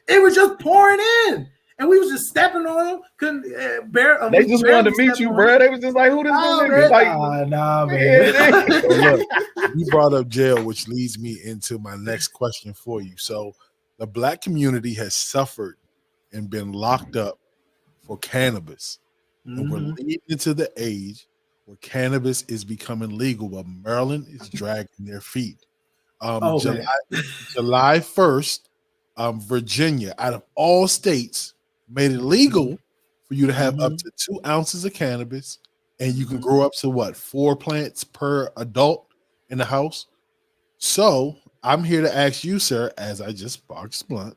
It was just pouring in. And we was just stepping on them. Couldn't bear. They just wanted to meet you, bro. They was just like, "Who this nigga?" Like, nah, man. Look, you brought up jail, which leads me into my next question for you. So, the Black community has suffered and been locked up for cannabis, and we're leading into the age where cannabis is becoming legal, but Maryland is dragging their feet. July 1st, Virginia, out of all states, made it legal for you to have up to 2 ounces of cannabis, and you can grow up to what, 4 plants per adult in the house. So I'm here to ask you, sir, as I just sparked blunt,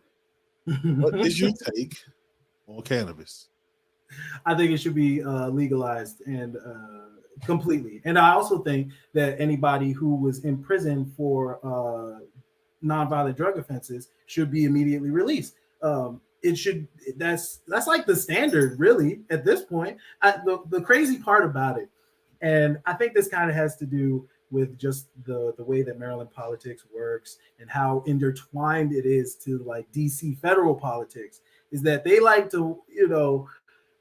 what is your take on cannabis? I think it should be legalized and completely. And I also think that anybody who was in prison for nonviolent drug offenses should be immediately released. It should. That's like the standard, really, at this point. The crazy part about it, and I think this kind of has to do with just the way that Maryland politics works and how intertwined it is to like DC federal politics, is that they like to,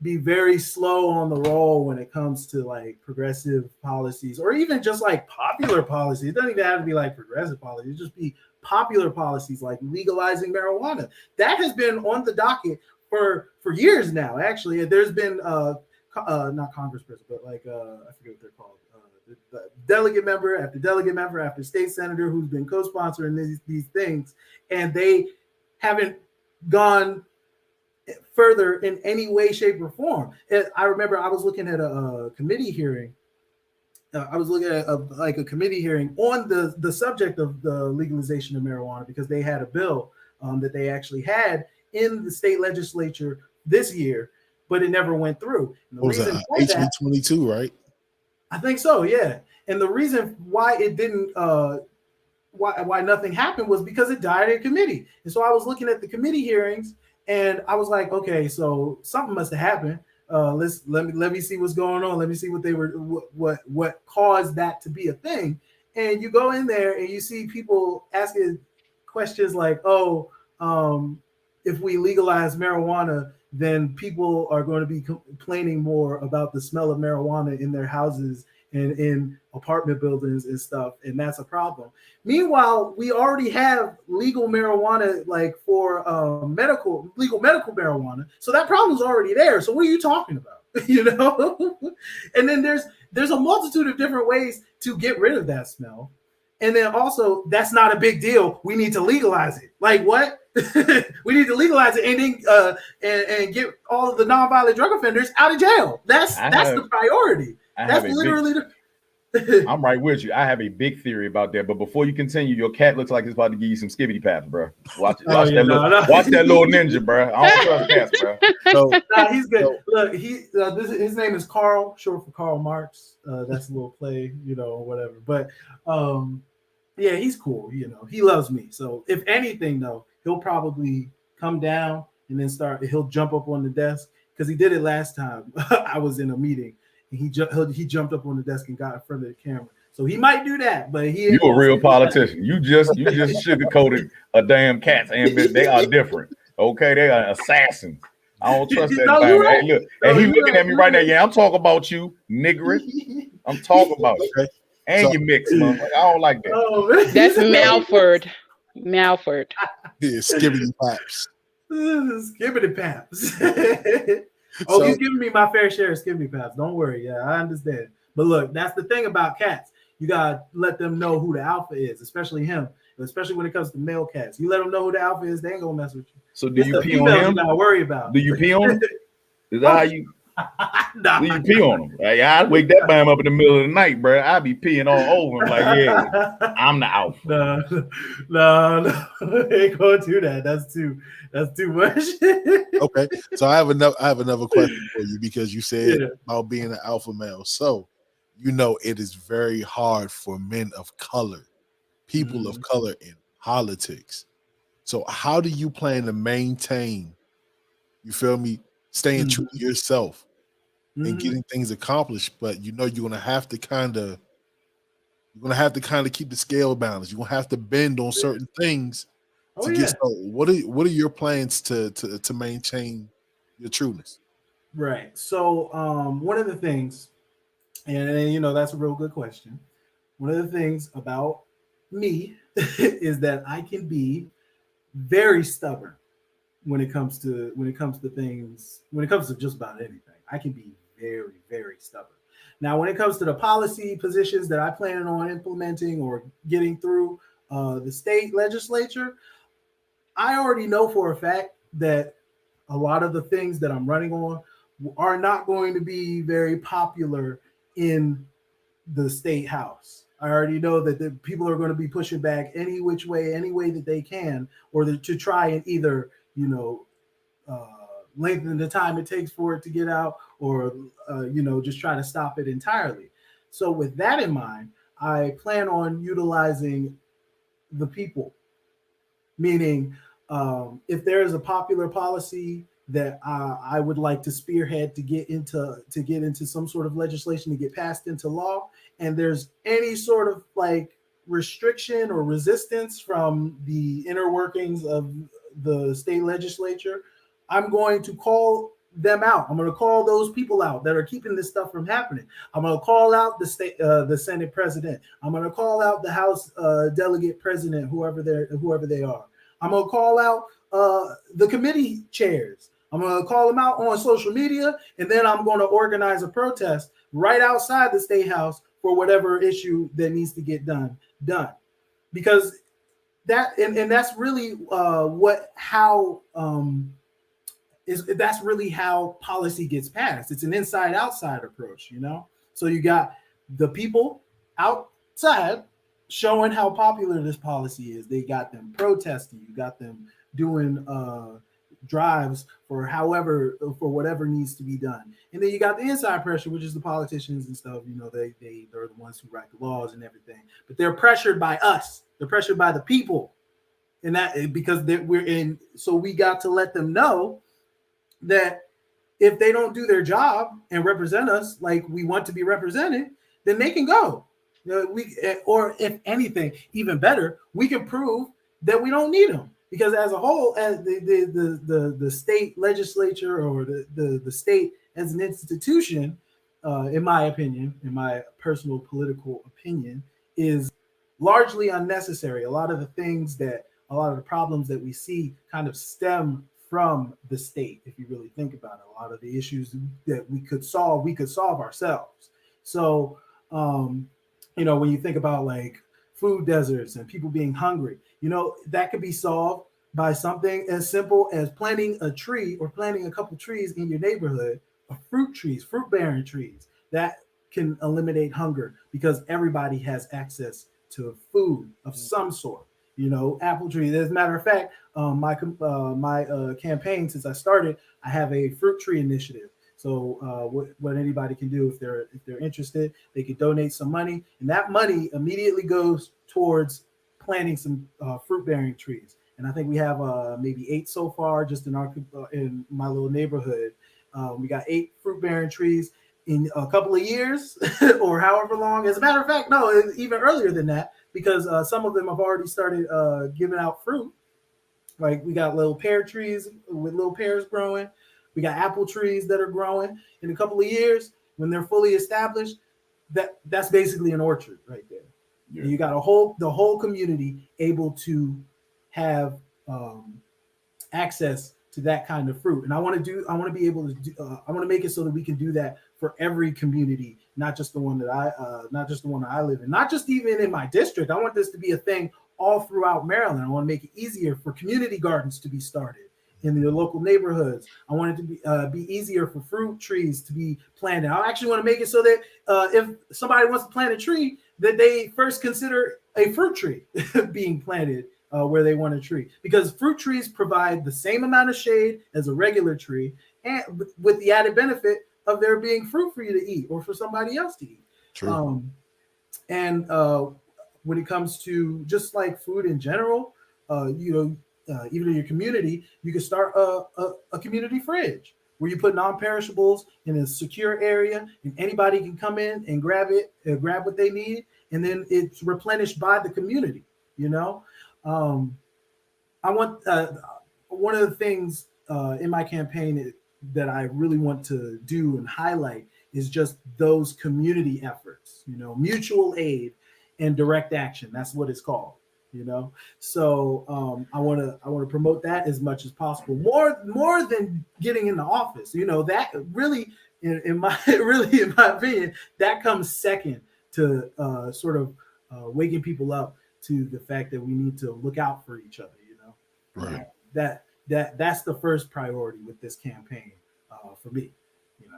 be very slow on the roll when it comes to like progressive policies or even just like popular policies. It doesn't even have to be like progressive policies. It just be popular policies like legalizing marijuana. That has been on the docket for years now. Actually, there's been not congressperson, but like I forget what they're called. The delegate member after state senator who's been co-sponsoring these things, and they haven't gone further in any way, shape, or form. I remember I was looking at a committee hearing. I was looking at a committee hearing on the subject of the legalization of marijuana, because they had a bill that they actually had in the state legislature this year, but it never went through. And the what was reason that? HB 22, right? I think so, yeah. And the reason why it didn't, why nothing happened was because it died in committee. And so I was looking at the committee hearings, and I was like, okay, so something must have happened. Let me see what's going on. Let me see what caused that to be a thing. And you go in there and you see people asking questions like, if we legalize marijuana, then people are going to be complaining more about the smell of marijuana in their houses and in apartment buildings and stuff, and that's a problem. Meanwhile, we already have legal marijuana, like for legal medical marijuana, so that problem's already there. So what are you talking about? And then there's a multitude of different ways to get rid of that smell. And then also, that's not a big deal. We need to legalize it. Like what? We need to legalize it and then and get all of the nonviolent drug offenders out of jail. That's the priority. That's literally I'm right with you. I have a big theory about that. But before you continue, your cat looks like it's about to give you some skibbity paps, bro. Watch that little ninja, bro. I don't trust cats, bro. So he's good. So, look, his name is Carl, short for Karl Marx. That's a little play, whatever. But yeah, he's cool. He loves me. So if anything, though, he'll probably come down and then he'll jump up on the desk, because he did it last time. I was in a meeting. And he jumped up on the desk and got in front of the camera. So he might do that, but you a real politician. You just sugarcoated a damn cat, and they are different. Okay, they are assassins. I don't trust that. Right. Hey, look, and he looking at me right now. Yeah, I'm talking about you, nigger. I'm talking about you. And you mix, man. I don't like that. That's Malford. Yeah, skibbity paps. Skibbity paps. He's giving me my fair share of skibbity paps. Don't worry. Yeah, I understand. But look, that's the thing about cats. You gotta let them know who the alpha is, especially him. Especially when it comes to male cats. You let them know who the alpha is, they ain't gonna mess with you. So do you pee on him? You gotta worry about. Do you pee on him? Is that how you? Do you pee on him? Like, I'd wake that man up in the middle of the night, bro. I'd be peeing all over him. Like, yeah, I'm the alpha. No, ain't gonna do that. That's too much. Okay, so I have another question for you, because you said about being an alpha male. So it is very hard for men of color, people of color in politics. So how do you plan to maintain, you feel me, staying true to yourself and getting things accomplished? But you're gonna have to kind of keep the scale balanced. You're gonna have to bend on certain things Oh, get sold? What are your plans to maintain your trueness? Right. So one of the things, and you know, that's a real good question. One of the things about me is that I can be very stubborn when it comes to things, when it comes to just about anything. I can be very, very stubborn. Now, when it comes to the policy positions that I plan on implementing or getting through the state legislature, I already know for a fact that a lot of the things that I'm running on are not going to be very popular in the state house. I already know that the people are going to be pushing back any which way, any way that they can, or to try and either, you know, lengthen the time it takes for it to get out, or you know, just try to stop it entirely. So with that in mind, I plan on utilizing the people, meaning if there is a popular policy that I would like to spearhead to get into some sort of legislation to get passed into law, and there's any sort of like restriction or resistance from the inner workings of the state legislature, I'm going to call them out. I'm going to call those people out that are keeping this stuff from happening. I'm going to call out the Senate president. I'm going to call out the House delegate president, whoever they are. I'm going to call out the committee chairs. I'm going to call them out on social media, and then I'm going to organize a protest right outside the state house for whatever issue that needs to get done. Because that and that's really that's really how policy gets passed. It's an inside outside approach, you know. So you got the people outside showing how popular this policy is. They got them protesting. You got them doing drives for whatever needs to be done. And then you got the inside pressure, which is the politicians and stuff. You know, they're the ones who write the laws and everything. But they're pressured by us. They're pressured by the people. And that because we're in, so we got to let them know that if they don't do their job and represent us like we want to be represented, then they can go. Or if anything, even better, we can prove that we don't need them. Because as a whole, as the state legislature or the state as an institution, in my opinion, in my personal political opinion, is largely unnecessary. A lot of the problems that we see kind of stem from the state. If you really think about it, a lot of the issues that we could solve ourselves. So, you know, when you think about like food deserts and people being hungry, you know, that could be solved by something as simple as planting a tree or planting a couple trees in your neighborhood, fruit-bearing trees that can eliminate hunger because everybody has access to food of some sort. You know, apple trees. As a matter of fact, my campaign since I started, I have a fruit tree initiative. So what anybody can do if they're interested, they can donate some money, and that money immediately goes towards planting some fruit-bearing trees. And I think we have maybe 8 so far just in my little neighborhood. We got 8 fruit-bearing trees in a couple of years or however long. As a matter of fact, no, even earlier than that, because some of them have already started giving out fruit. Like we got little pear trees with little pears growing. We got apple trees that are growing. In a couple of years, when they're fully established, that's basically an orchard right there. Yeah. You got the whole community able to have access to that kind of fruit. And I want to be able to I want to make it so that we can do that for every community, not just the one that I live in, not just even in my district. I want this to be a thing all throughout Maryland. I want to make it easier for community gardens to be started in the local neighborhoods. I want it to be easier for fruit trees to be planted. I actually want to make it so that if somebody wants to plant a tree, that they first consider a fruit tree being planted where they want a tree, because fruit trees provide the same amount of shade as a regular tree, and with the added benefit of there being fruit for you to eat or for somebody else to eat. True. When it comes to just like food in general, even in your community, you can start a community fridge where you put non-perishables in a secure area, and anybody can come in and grab what they need, and then it's replenished by the community. You know, I'm I want one of the things in my campaign that I really want to do and highlight is just those community efforts, mutual aid and direct action. That's what it's called, So I want to promote that as much as possible, more than getting in the office. That really, in my opinion, that comes second to sort of waking people up to the fact that we need to look out for each other. Right. That's the first priority with this campaign for me.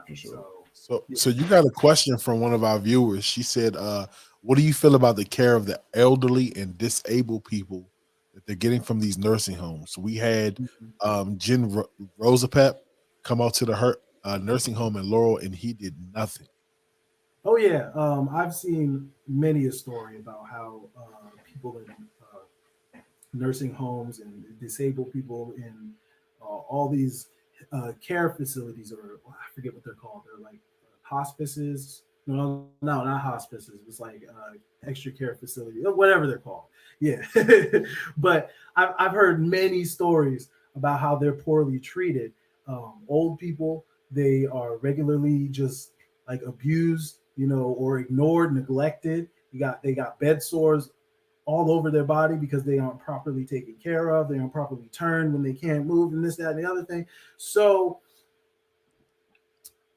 For sure. So you got a question from one of our viewers. She said, what do you feel about the care of the elderly and disabled people that they're getting from these nursing homes? So we had Jen Rosapep come out to the Hurt nursing home in Laurel, and he did nothing. Oh yeah, I've seen many a story about how people in nursing homes and disabled people in all these care facilities, or I forget what they're called. They're like hospices. No, not hospices. It's like extra care facility, whatever they're called. Yeah, but I've heard many stories about how they're poorly treated. Old people, they are regularly just like abused, or ignored, neglected. They got bed sores all over their body because they aren't properly taken care of. They aren't properly turned when they can't move, and this, that, and the other thing. So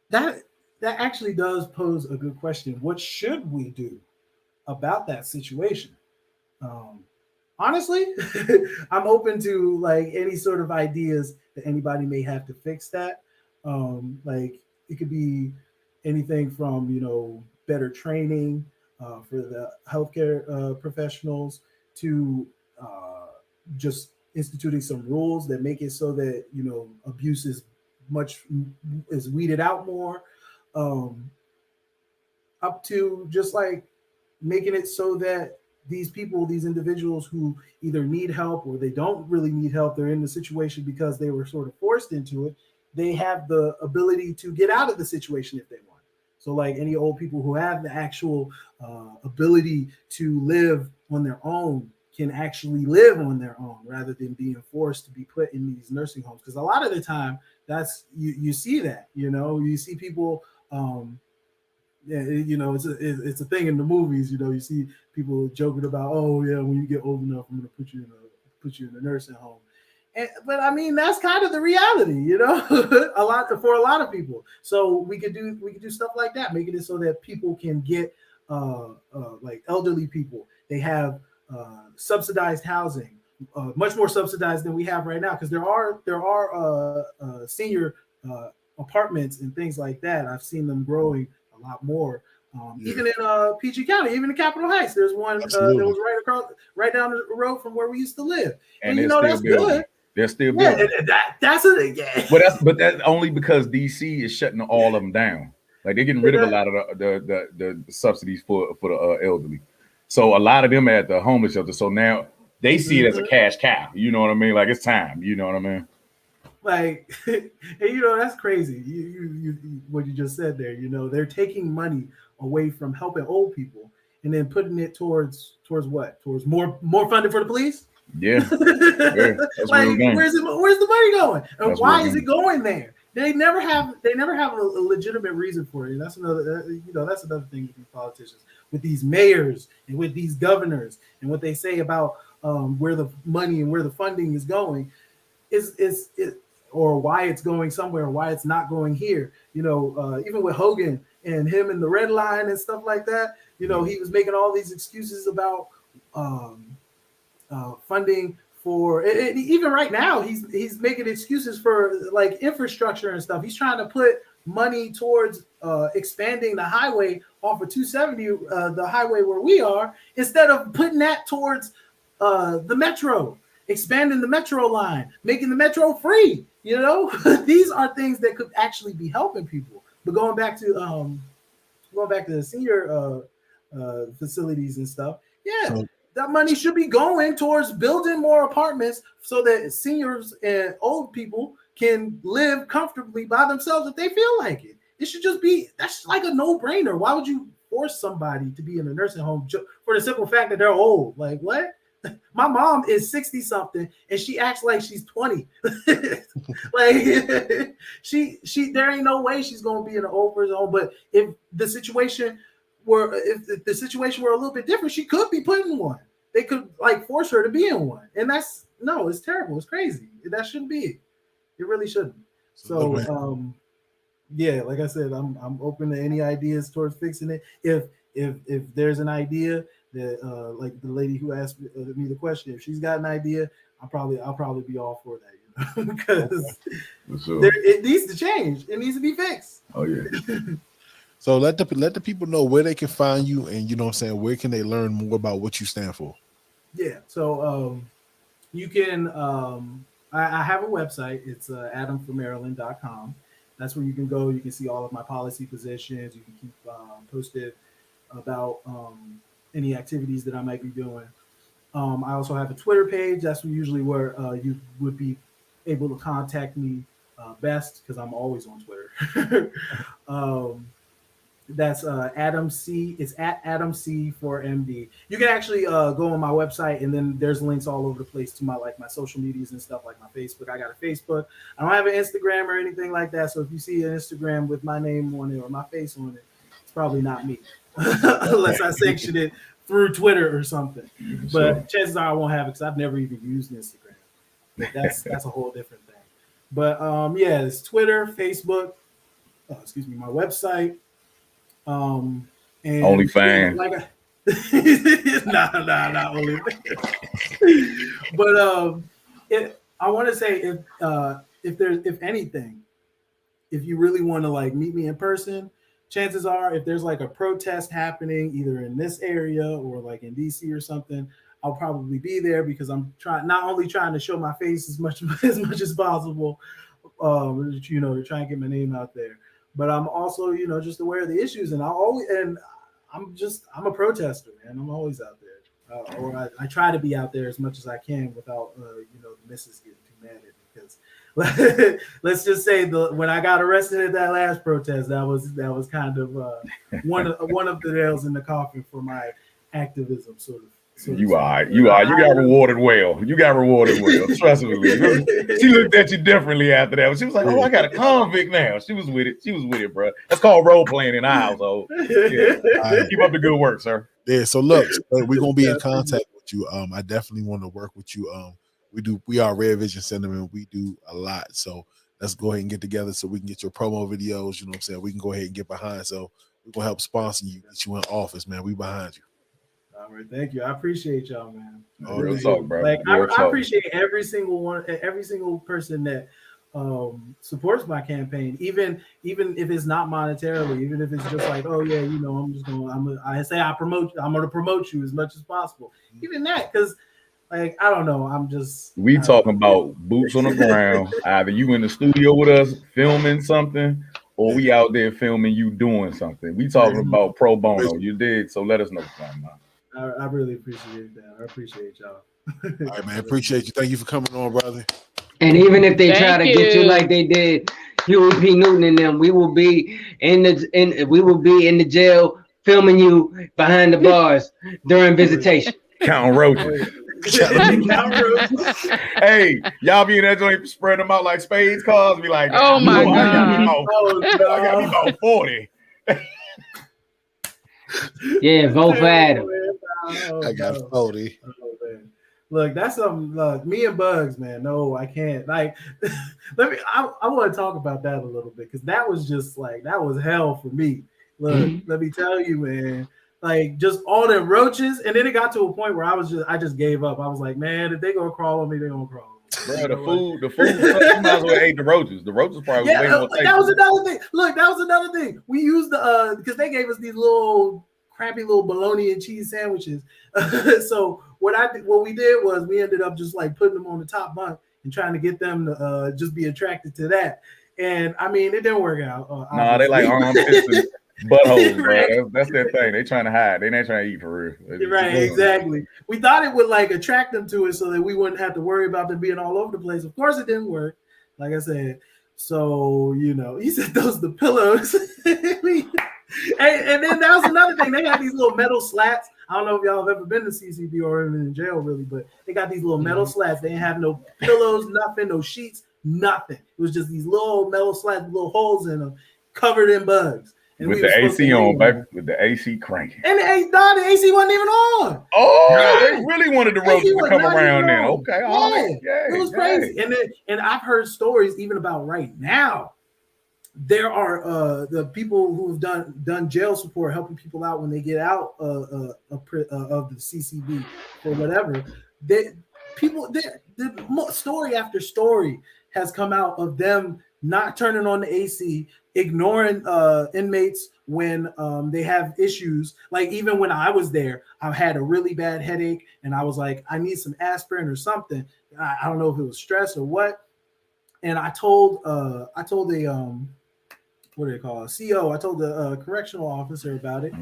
that actually does pose a good question. What should we do about that situation? Honestly, I'm open to like any sort of ideas that anybody may have to fix that. Like it could be anything from better training for the healthcare professionals to just instituting some rules that make it so that abuse is weeded out more, up to just like making it so that these individuals who either need help or they don't really need help, they're in the situation because they were sort of forced into it, they have the ability to get out of the situation if they want. So like any old people who have the actual ability to live on their own can actually live on their own rather than being forced to be put in these nursing homes. Because a lot of the time that's you see that, you see people, it's a thing in the movies, you see people joking about, oh yeah, when you get old enough, I'm going to put you in a nursing home. But I mean, that's kind of the reality, a lot of people. So we could do stuff like that, making it so that people can get like elderly people. They have subsidized housing, much more subsidized than we have right now, because there are senior apartments and things like that. I've seen them growing a lot more. Even in PG County, even in Capitol Heights, there's one that was right down the road from where we used to live. And that's good. They're still building. That's it. Yeah. But that's only because DC is shutting all of them down. Like they're getting rid of a lot of the subsidies for the elderly. So a lot of them are at the homeless shelter. So now they see it as a cash cow. You know what I mean? Like it's time. You know what I mean? Like, and that's crazy. You what you just said there. They're taking money away from helping old people and then putting it towards what? Towards more funding for the police. Yeah. Like where's the money going? And why is it going there? They never have a legitimate reason for it. And that's another thing with these politicians, with these mayors and with these governors and what they say about where the money and where the funding is going is or why it's going somewhere, why it's not going here. Even with Hogan and him and the red line and stuff like that, he was making all these excuses about funding for it. Even right now, he's making excuses for like infrastructure and stuff. He's trying to put money towards expanding the highway off of 270, the highway where we are, instead of putting that towards the metro, expanding the metro line, making the metro free. These are things that could actually be helping people. But going back to the senior facilities and stuff, that money should be going towards building more apartments so that seniors and old people can live comfortably by themselves if they feel like it. It should just be, that's like a no-brainer. Why would you force somebody to be in a nursing home for the simple fact that they're old? Like, what? My mom is 60 something and she acts like she's 20. Like she there ain't no way she's gonna be in an over zone. But if the situation were a little bit different, she could be put in one. They could like force her to be in one. And it's terrible. It's crazy. That shouldn't be it. It really shouldn't. So yeah, like I said, I'm open to any ideas towards fixing it. If there's an idea that like the lady who asked me the question, if she's got an idea, I'll probably be all for that, you know, because it needs to change. It needs to be fixed. Oh yeah. So let the people know where they can find you, and you know what I'm saying, where can they learn more about what you stand for? Yeah. So you can I have a website. It's adamformaryland.com. That's where you can go. You can see all of my policy positions. You can keep posted about any activities that I might be doing. I also have a Twitter page. That's usually where you would be able to contact me best, because I'm always on Twitter. That's Adam C. It's at Adam C for MD. You can actually go on my website, and then there's links all over the place to my social medias and stuff, like my Facebook. I got a Facebook. I don't have an Instagram or anything like that. So if you see an Instagram with my name on it or my face on it, it's probably not me, unless I sanction it through Twitter or something. But chances are I won't have it, because I've never even used Instagram. But that's a whole different thing. But yeah, it's Twitter, Facebook. My website. And OnlyFans. Like not OnlyFans. But I want to say if anything, if you really want to like meet me in person, chances are if there's like a protest happening either in this area or like in DC or something, I'll probably be there, because I'm not only trying to show my face as much as possible, you know, to try and get my name out there, but I'm also, you know, just aware of the issues, and I'm a protester, man. I'm always out there, or I try to be out there as much as I can without, you know, the missus getting too mad at me, because let's just say when I got arrested at that last protest, that was kind of one of the nails in the coffin for my activism, sort of. You got rewarded well. Trust me. She looked at you differently after that. She was like, "Oh, I got a convict now." She was with it, bro. That's called role playing in our household. Yeah. Keep up the good work, sir. Yeah. So look, we're gonna be in contact with you. I definitely want to work with you. We are Rare Vision Sentiment. We do a lot. So let's go ahead and get together so we can get your promo videos. You know what I'm saying? We can go ahead and get behind. So we're gonna help sponsor you, get you in office, man. We behind you. All right, thank you. I appreciate y'all, man. Real talk, bro. Like I appreciate every single person that supports my campaign, even if it's not monetarily, even if it's just like, oh yeah, you know, I'm gonna promote you as much as possible. Even that, because like I don't know, we talking about boots on the ground. Either you in the studio with us filming something, or we out there filming you doing something. We talking about pro bono. You did, so let us know something, man. I really appreciate that. I appreciate y'all. All right, man. Appreciate you. Thank you for coming on, brother. And even if they try to get you like they did Huey P. Newton and them, we will be in the jail filming you behind the bars during visitation. Counting roaches. Hey, y'all be in that joint spreading them out like spades cards. Be like, oh my God. I got me about 40. Yeah, vote for Adam. I got 40. Look, that's something. Look, me and Bugs, man. No, I can't. Like, I want to talk about that a little bit, because that was just like, that was hell for me. Look, let me tell you, man. Like, just all the roaches, and then it got to a point where I just gave up. I was like, man, if they gonna crawl on me, they gonna crawl. Bro, the food. You might as well ate the roaches. The roaches probably way more tasty. That was another thing. Look, that was another thing. We used because they gave us these little crappy little bologna and cheese sandwiches. So what we did was we ended up just like putting them on the top bunk and trying to get them to just be attracted to that. And I mean, it didn't work out. Nah, they like armpits and buttholes, bro. That's their thing. They trying to hide. They ain't trying to eat for real. Right, exactly. We thought it would like attract them to it so that we wouldn't have to worry about them being all over the place. Of course, it didn't work. Like I said. So, you know, he said those the pillows. And then that was another thing. They had these little metal slats I don't know if y'all have ever been to CCB or even in jail, really, but they got these little metal slats. They didn't have no pillows, nothing, no sheets, nothing. It was just these little metal slats, little holes in them, covered in bugs. And with the AC on, baby. With the AC cranking. And the AC wasn't even on. Oh, they really wanted the roaches to come around then. Okay, it was crazy. And I've heard stories even about right now. There are the people who have done jail support, helping people out when they get out of the CCB or whatever. Story after story has come out of them not turning on the AC, ignoring inmates when they have issues. Like even when I was there, I had a really bad headache and I was like, I need some aspirin or something. I don't know if it was stress or what. And I told what do they call it? CO. I told the correctional officer about it.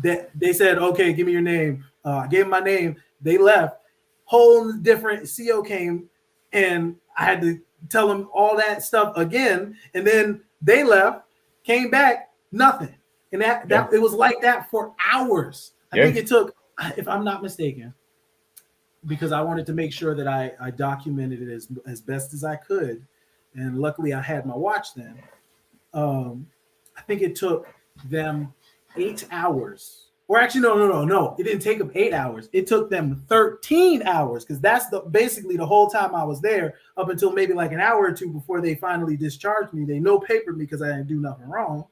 That they said, okay, give me your name. I gave them my name. They left. Whole different CO came, and I had to tell them all that stuff again. And then they left, came back, nothing. And that it was like that for hours. I think it took, if I'm not mistaken, because I wanted to make sure that I documented it as best as I could. And luckily I had my watch then. I think it took them 8 hours, or actually, no. It didn't take them 8 hours. It took them 13 hours because that's basically the whole time I was there up until maybe like an hour or two before they finally discharged me. They no-papered me because I didn't do nothing wrong.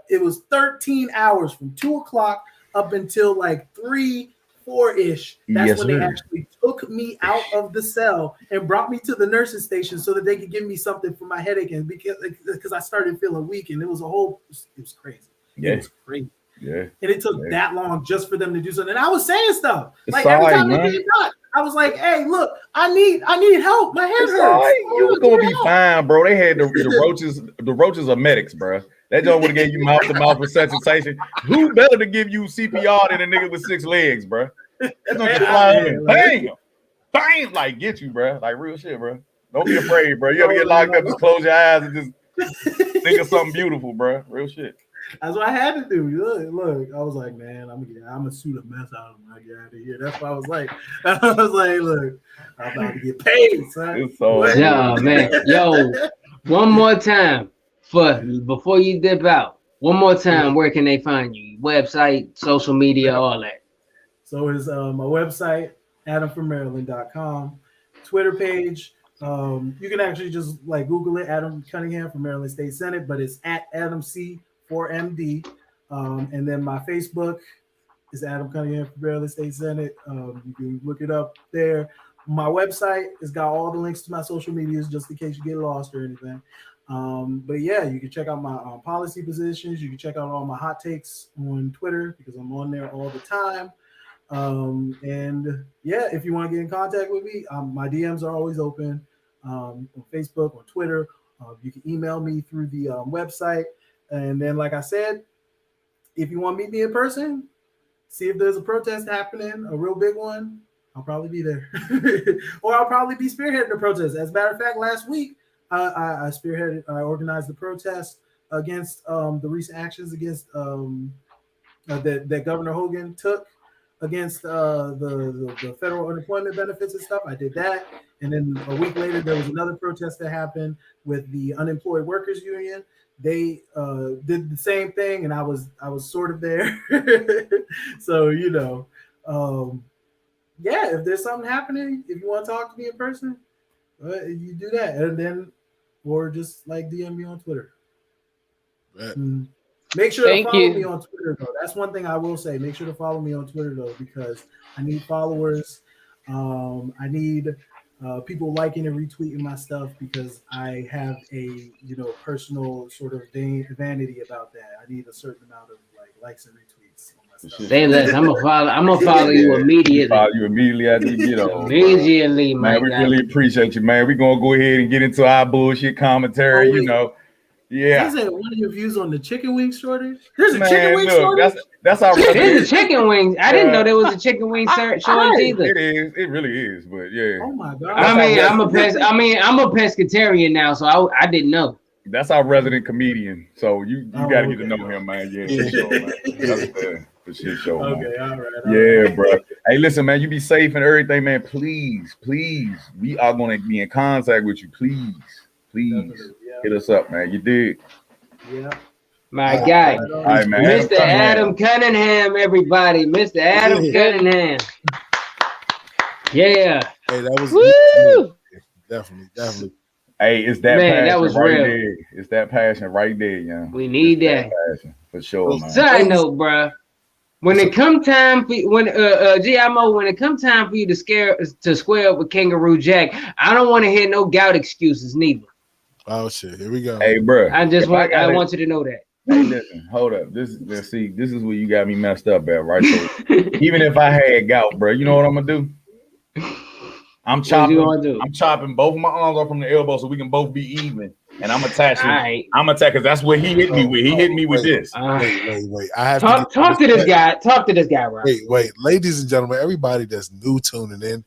It was 13 hours from 2 o'clock up until like 4-ish. That's when they actually took me out of the cell and brought me to the nurse's station so that they could give me something for my headache, and because I started feeling weak, and it was crazy. It was crazy. Yeah. And it took that long just for them to do something. And I was saying stuff like every time they came back, I was like, "Hey, look, I need help. My head hurts." You were gonna be fine, bro. They had the roaches. The roaches are medics, bro. That joint would have gave you mouth-to-mouth resuscitation. Who better to give you CPR than a nigga with 6 legs, bro? That's gonna just fly in, bang, like get you, bro. Like real shit, bro. Don't be afraid, bro. You ever get locked up, just close your eyes and just think of something beautiful, bro. Real shit. That's what I had to do. Look. I was like, man, I'm gonna shoot a mess out of them when I get out of here. That's what I was like. Look, I'm about to get paid, son. Yeah, man. Yo, one more time. Before you dip out, one more time, where can they find you? Website, social media, all that. So it's my website, adamfrommaryland.com, Twitter page. You can actually just like Google it, Adam Cunningham from Maryland State Senate, but it's at Adam C4MD. And then my Facebook is Adam Cunningham from Maryland State Senate. You can look it up there. My website has got all the links to my social medias just in case you get lost or anything. But yeah, you can check out my policy positions. You can check out all my hot takes on Twitter because I'm on there all the time. And yeah, if you want to get in contact with me, my DMs are always open on Facebook, on Twitter. You can email me through the website. And then, like I said, if you want to meet me in person, see if there's a protest happening, a real big one, I'll probably be there. Or I'll probably be spearheading the protest. As a matter of fact, last week, I organized the protest against the recent actions against that Governor Hogan took against the federal unemployment benefits and stuff. I did that. And then a week later, there was another protest that happened with the Unemployed Workers Union. They did the same thing, and I was sort of there. So, yeah, if there's something happening, if you want to talk to me in person, you do that. And then, or just like DM me on Twitter. Make sure to follow me on Twitter, though. That's one thing I will say. Make sure to follow me on Twitter, though, because I need followers. I need people liking and retweeting my stuff because I have a personal sort of vanity about that. I need a certain amount of likes and retweets on my stuff. Say less. I'm gonna follow you immediately. Follow you immediately after you get on. Immediately, man. We really appreciate you, man. We're gonna go ahead and get into our bullshit commentary. Yeah. Is that one of your views on the chicken wing shortage? There's a chicken wing shortage. That's our. There's a chicken wings. I didn't know there was a chicken wing shortage either. It is. It really is. But yeah. Oh my god. I'm a pescatarian now, so I didn't know. That's our resident comedian. So you got to get to know him, man. Yeah, for sure, man. For shit show, man. Okay, all right. Yeah, bro. Hey, listen, man, you be safe and everything, man. Please, we are gonna be in contact with you. Please, hit us up, man. You dig? Yeah. My guy, all right, man. Mr. Adam Cunningham, everybody. Mr. Adam Cunningham. Yeah. Hey, that was definitely. Hey, it's that man, passion that was right real. there. It's that passion right there, yeah. We need that passion for sure, man. Side note, bro. When it come time for GMO, when it come time for you to square up with Kangaroo Jack, I don't want to hear no gout excuses neither. Oh shit, here we go. Hey, bro. I want you to know that. Hey, listen, hold up. This is where you got me messed up at, right? So even if I had gout, bro, you know what I'm gonna do? I'm chopping both of my arms off from the elbow so we can both be even. And I'm attaching. Right. I'm attacking because that's what he hit me with. He hit me with this. Wait. I have to talk to this guy. Talk to this guy, right? Wait, ladies and gentlemen, everybody that's new tuning in,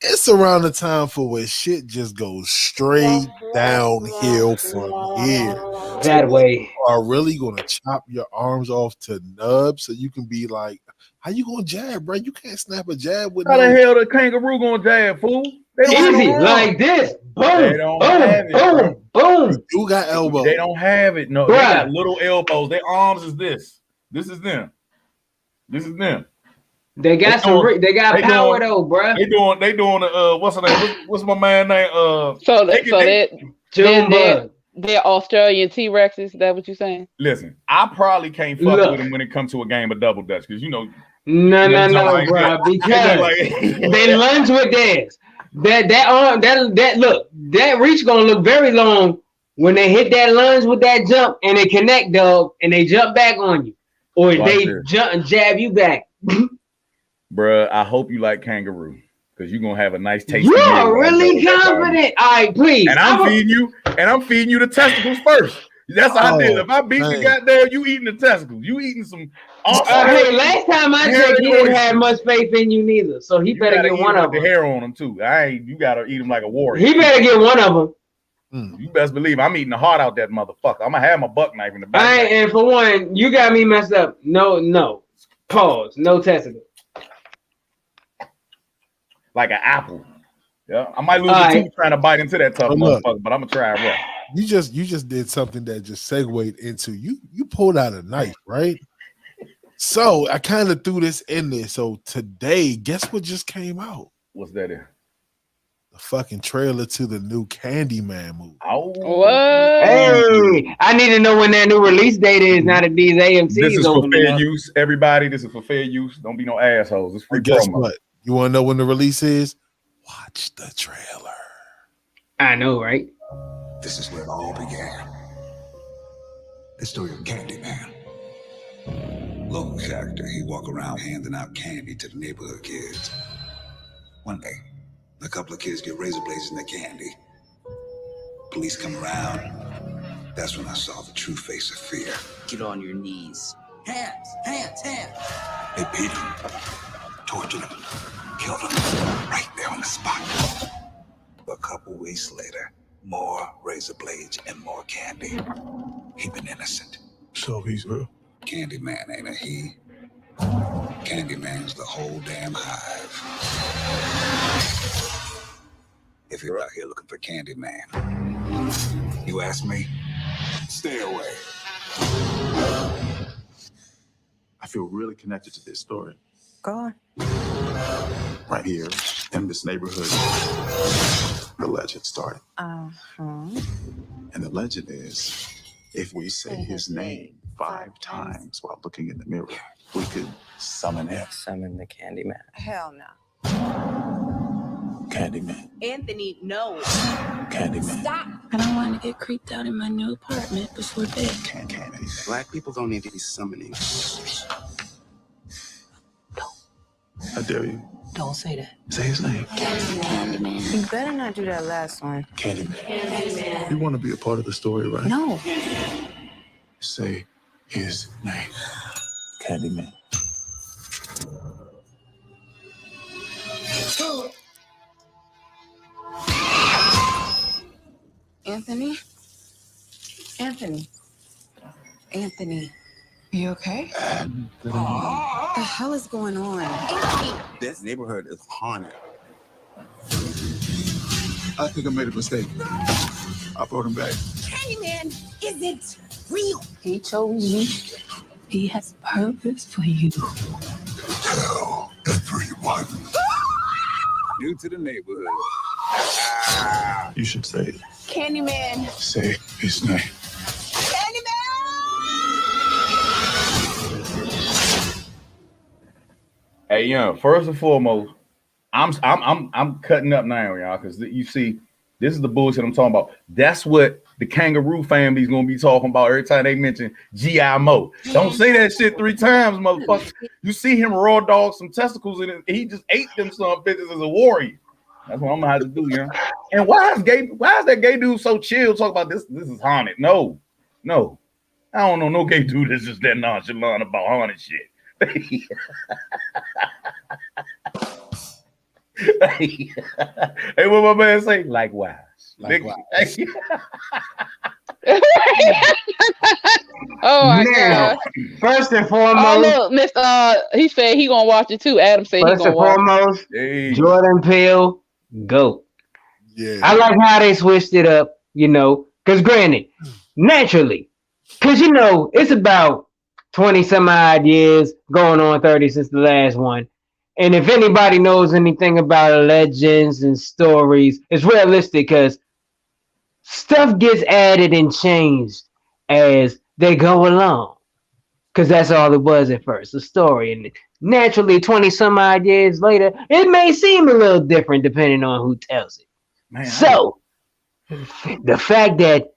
it's around the time for where shit just goes straight downhill from here. That way. You are really gonna chop your arms off to nubs so you can be like, how you gonna jab, bro? You can't snap a jab with how the hell the kangaroo gonna jab, fool? Easy, like this. Boom, they don't have it, boom. You got elbows. They don't have it. No, bruh. They got little elbows. Their arms is this. This is them. This is them. They got power though, bro. They doing what's her name? What's my man name? They're Australian T-Rexes. Is that what you're saying? Listen, I probably can't fuck with them when it comes to a game of double dutch because you know. No, bro. Because they lunge with theirs. That reach gonna look very long when they hit that lunge with that jump and they connect, dog, and they jump back on you, or they jump and jab you back. Bruh, I hope you like kangaroo because you're gonna have a nice taste. You are really confident. All right, please. And I'm feeding you the testicles first. That's how I did. If I beat the goddamn, you eating the testicles. You eating some. Hey, last time I checked, he didn't have much faith in you neither. So he better get one of them. The hair on him too. You gotta eat him like a warrior. He better get one of them. You best believe I'm eating the heart out that motherfucker. I'm gonna have my buck knife in the back. And for one, you got me messed up. No. Pause. No testicles. Like an apple. Yeah, I might lose a tooth trying to bite into that tough motherfucker, but I'm gonna try it rough. You just did something that just segued into you pulled out a knife, right? So I kind of threw this in there. So today, guess what just came out? What's that in? The fucking trailer to the new Candyman movie. Oh, what? Hey, I need to know when that new release date is. Now that these AMC's this is for fair use, everybody. This is for fair use. Don't be no assholes. It's free. Guess what? You want to know when the release is? Watch the trailer. I know, right? This is where it all began. The story of Candyman. Local character, he walk around handing out candy to the neighborhood kids. One day, a couple of kids get razor blades in their candy. Police come around. That's when I saw the true face of fear. Get on your knees. Hands. They beat him, tortured him, killed him right there on the spot. A couple weeks later, more razor blades and more candy. He been innocent. So he's real. Candyman ain't a he. Candyman's the whole damn hive. If you're out here looking for Candyman, you ask me, stay away. I feel really connected to this story. Go on. Right here in this neighborhood, the legend started. And the legend is, if we say his name 5 times while looking in the mirror, we could summon him. Summon the Candyman. Hell no. Candyman. Anthony, no. Candyman. Stop. I don't want to get creeped out in my new apartment before bed. Candy. Black people don't need to be summoning. I dare you. Don't say that. Say his name. Candyman. You better not do that last one. Candyman. You want to be a part of the story, right? No. Say his name. Candyman. Anthony. You okay? What the hell is going on? This neighborhood is haunted. I think I made a mistake. I brought him back. Candyman isn't real. He chose you. He has purpose for you. Tell everyone. New to the neighborhood. You should say it. Candyman. Say his name. Hey, young. First and foremost, I'm cutting up now, y'all, because you see, this is the bullshit I'm talking about. That's what the Kangaroo family's gonna be talking about every time they mention G.I. Mo. Don't say that shit 3 times, motherfucker. You see him raw dog some testicles in it. He just ate them some bitches as a warrior. That's what I'm gonna have to do, young. And why is that gay dude so chill talking about this? This is haunted. No. I don't know no gay dude that's just that nonchalant about haunted shit. Hey, what my man say? Likewise. Oh my God! First and foremost, oh look, Miss. He said he gonna watch it too. Adam said he gonna watch foremost, it. Jordan Peele, GOAT. Yeah, I like how they switched it up. Because granted, naturally, because it's about 20 some odd years, going on 30 since the last one. And if anybody knows anything about legends and stories, it's realistic because stuff gets added and changed as they go along. Because that's all it was at first, a story. And naturally, 20 some odd years later, it may seem a little different depending on who tells it. Man, so, the fact that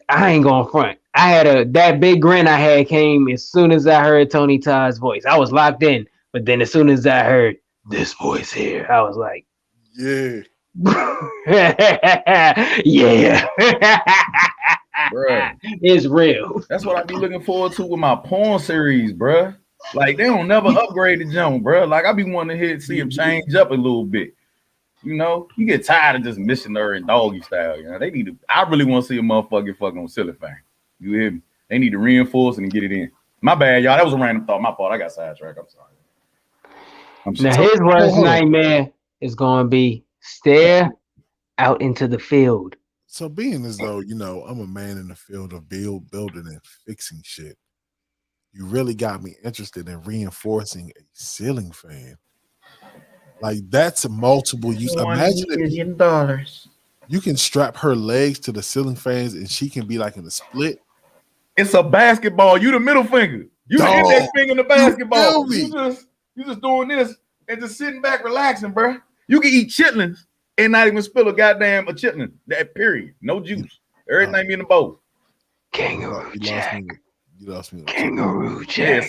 I ain't going front. I had that big grin I had came as soon as I heard Tony Todd's voice. I was locked in, but then as soon as I heard this voice here, I was like, yeah. Yeah. Bruh. It's real. That's what I be looking forward to with my porn series, bruh. Like, they don't never upgrade the jump, bruh. Like, I be wanting to see him change up a little bit. You get tired of just missionary and doggy style. They need to. I really want to see a motherfucker fucking on silly thing. You hear me? They need to reinforce it and get it in. My bad, y'all. That was a random thought. My fault. I got sidetracked. I'm sorry. Now his worst nightmare is going to be stare out into the field. So being as though, I'm a man in the field of building and fixing shit, you really got me interested in reinforcing a ceiling fan. Like, that's a multiple use. Imagine $1 million. You can strap her legs to the ceiling fans and she can be like in a split. It's a basketball. You the middle finger. You hit that finger in the basketball. You just doing this and just sitting back relaxing, bro. You can eat chitlins and not even spill a chitlin. That period. No juice. Everything be in the bowl. Kangaroo Jack. You lost me. Kangaroo Jack. Yeah,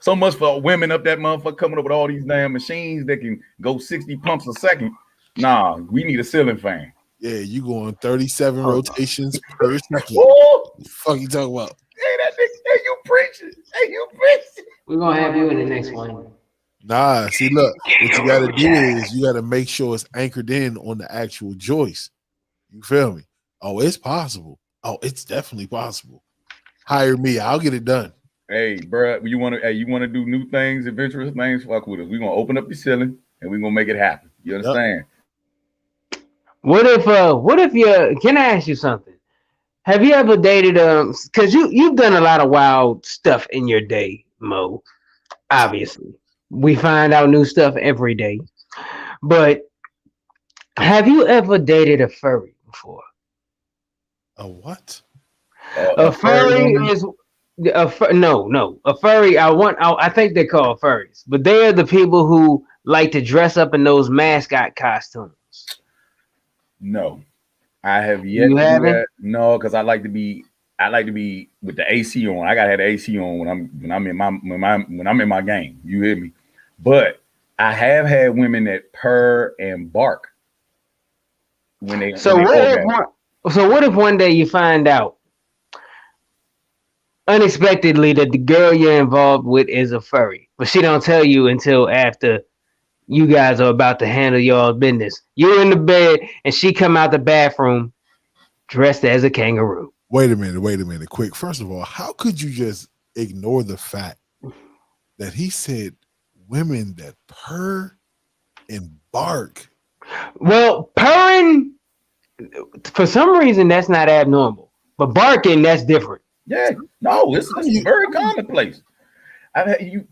so much for women up that motherfucker coming up with all these damn machines that can go 60 pumps a second. Nah, we need a ceiling fan. Yeah, you going 37 rotations per second. What the fuck you talking about? Hey, that nigga, hey, you preaching. We're going to have you in the next one. Nah, see, look, what you got to do is you got to make sure it's anchored in on the actual joist. You feel me? Oh, it's possible. Oh, it's definitely possible. Hire me. I'll get it done. Hey, bro, you want to do new things, adventurous things? Fuck with us. We're going to open up the ceiling and we're going to make it happen. You understand? Yep. What if you, can I ask you something? Have you ever dated, because you've done a lot of wild stuff in your day, Mo, obviously. We find out new stuff every day. But have you ever dated a furry before? A what? A furry is a furry. I think they're called furries, but they are the people who like to dress up in those mascot costumes. No, I have yet to do that. No, because I like to be with the AC on. I gotta have the AC on when I'm in my game. You hear me? But I have had women that purr and bark when they. So what if one day you find out unexpectedly that the girl you're involved with is a furry, but she don't tell you until after you guys are about to handle y'all's business. You're in the bed and she come out the bathroom dressed as a kangaroo. Wait a minute, quick. First of all, how could you just ignore the fact that he said women that purr and bark? Well, purring, for some reason, that's not abnormal. But barking, that's different. Yeah, no, it's very commonplace. You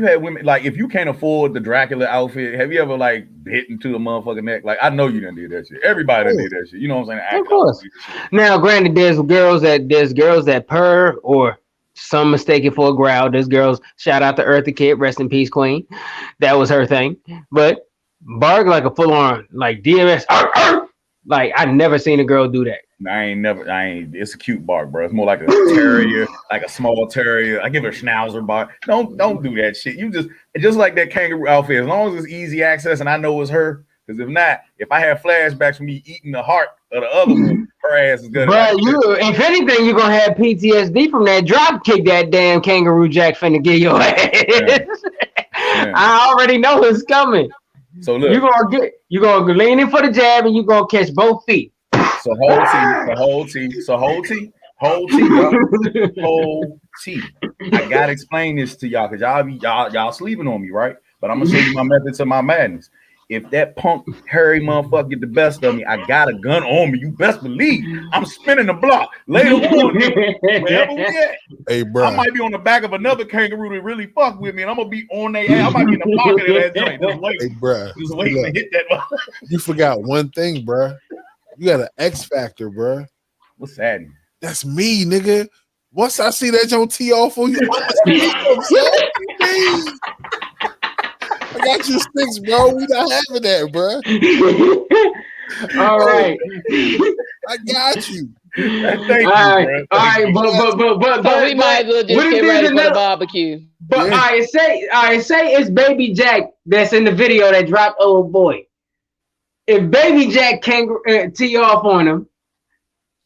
had women, like, if you can't afford the Dracula outfit, have you ever like bit into a motherfucking neck? Like, I know you done did that shit. Everybody done did that shit. You know what I'm saying? Of course. Now, granted, there's girls that purr, or some mistake it for a growl. There's girls. Shout out to Eartha Kitt, rest in peace, Queen. That was her thing. But bark like a full on like DMS. Like, I never seen a girl do that. It's a cute bark, bro. It's more like a terrier, like a small terrier. I give her a schnauzer bark. Don't do that shit. You just like that kangaroo outfit. As long as it's easy access and I know it's her. Because if not, if I have flashbacks from me eating the heart of the other one, her ass is good. Bro, if anything, you're gonna have PTSD from that drop kick that damn Kangaroo Jack finna get your ass. Yeah. I already know it's coming. So look, you're gonna lean in for the jab and you're gonna catch both feet. So whole T. I gotta explain this to y'all because y'all sleeping on me, right? But I'm gonna show you my method to my madness. If that punk hairy motherfucker get the best of me, I got a gun on me. You best believe I'm spinning the block. Later on, wherever we at. Hey, bro. I might be on the back of another kangaroo that really fuck with me, and I'm gonna be on their ass. I might be in the pocket of that joint. Just waiting. Hey, bro. Just waiting to hit that. You forgot one thing, bro. You got an X factor, bro. What's that? That's me, nigga. Once I see that joint tee off on you, I got your sticks, bro. We not having that, bro. All right. I got you. All right, but we might as well just get ready for the barbecue. But I say it's Baby Jack that's in the video that dropped Old Boy. If Baby Jack can tee off on him,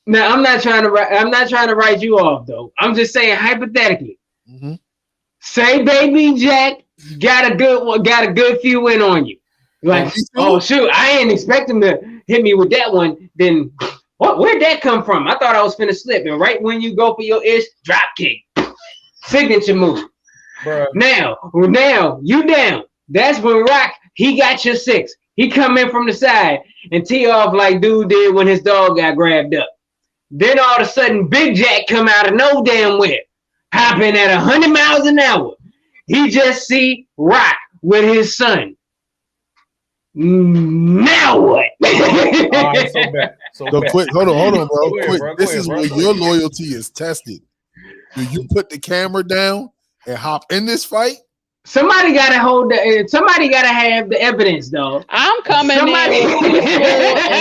now I'm not trying to write you off though. I'm just saying hypothetically. Mm-hmm. Say Baby Jack got a good few in on you. Like, oh shoot, I ain't expect him to hit me with that one. Then where'd that come from? I thought I was finna slip. And right when you go for your ish, drop kick. Signature move. Bruh. Now you down. That's when Rock, he got your 6. He come in from the side and tee off like dude did when his dog got grabbed up. Then all of a sudden, Big Jack come out of no damn where, hopping at 100 miles an hour. He just see Rock with his son. Now what? So quick, hold on, bro. This is where your loyalty is tested. Do you put the camera down and hop in this fight? Somebody gotta somebody gotta have the evidence, though. I'm coming in and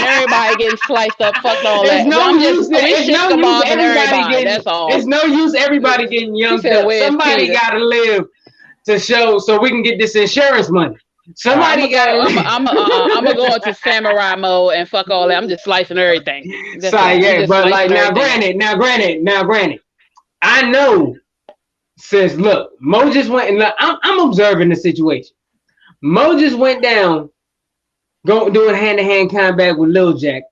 everybody getting sliced up. Fuck all that. That's all. It's no use everybody getting young. Somebody gotta live to show so we can get this insurance money. Somebody I'm gonna go into samurai mode and fuck all that. I'm just slicing everything. But like now, granted, I know. Says, look, Mo just went, and I'm observing the situation. Mo just went down, doing hand-to-hand combat with Lil Jack.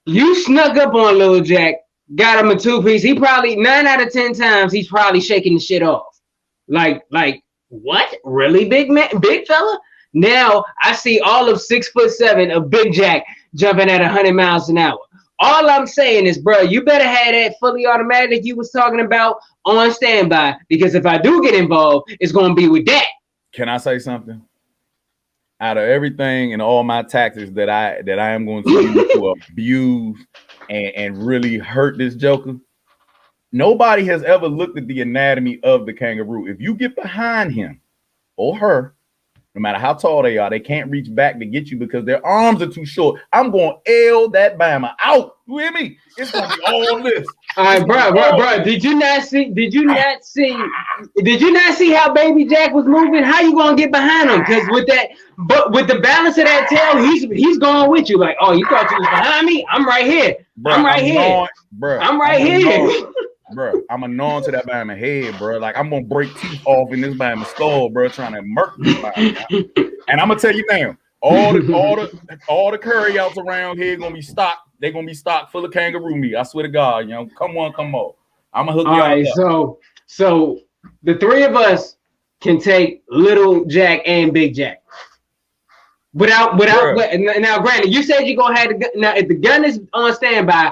You snuck up on Lil Jack, got him a 2-piece. He probably 9 out of 10 times he's probably shaking the shit off. Like what? Really, big fella? Now I see all of 6'7" of Big Jack jumping at 100 miles an hour. All I'm saying is, bro, you better have that fully automatic you was talking about on standby, because if I do get involved, it's going to be with that. Can I say something? Out of everything and all my tactics that I am going to use to abuse and really hurt this joker, nobody has ever looked at the anatomy of the kangaroo. If you get behind him or her, no matter how tall they are, they can't reach back to get you because their arms are too short. I'm going to L that Bama out. You hear me? It's going to be all this. All right, bro. Did you not see how Baby Jack was moving? How you going to get behind him? Because with the balance of that tail, he's going with you. Like, oh, you thought you was behind me? I'm right here. Bro, I'm right here. Bro, I'm annoying to that Bama head, bro. Like, I'm gonna break teeth off in this Bama skull, bro, trying to murk this Bama. And I'm gonna tell you now, all the curry outs around here gonna be stocked They're gonna be stocked full of kangaroo meat. I swear to God, you know. Come on. I'm gonna hook All y'all right, up. So the three of us can take Little Jack and Big Jack. Without now, granted, you said you're gonna have the gun. Now, if the gun is on standby,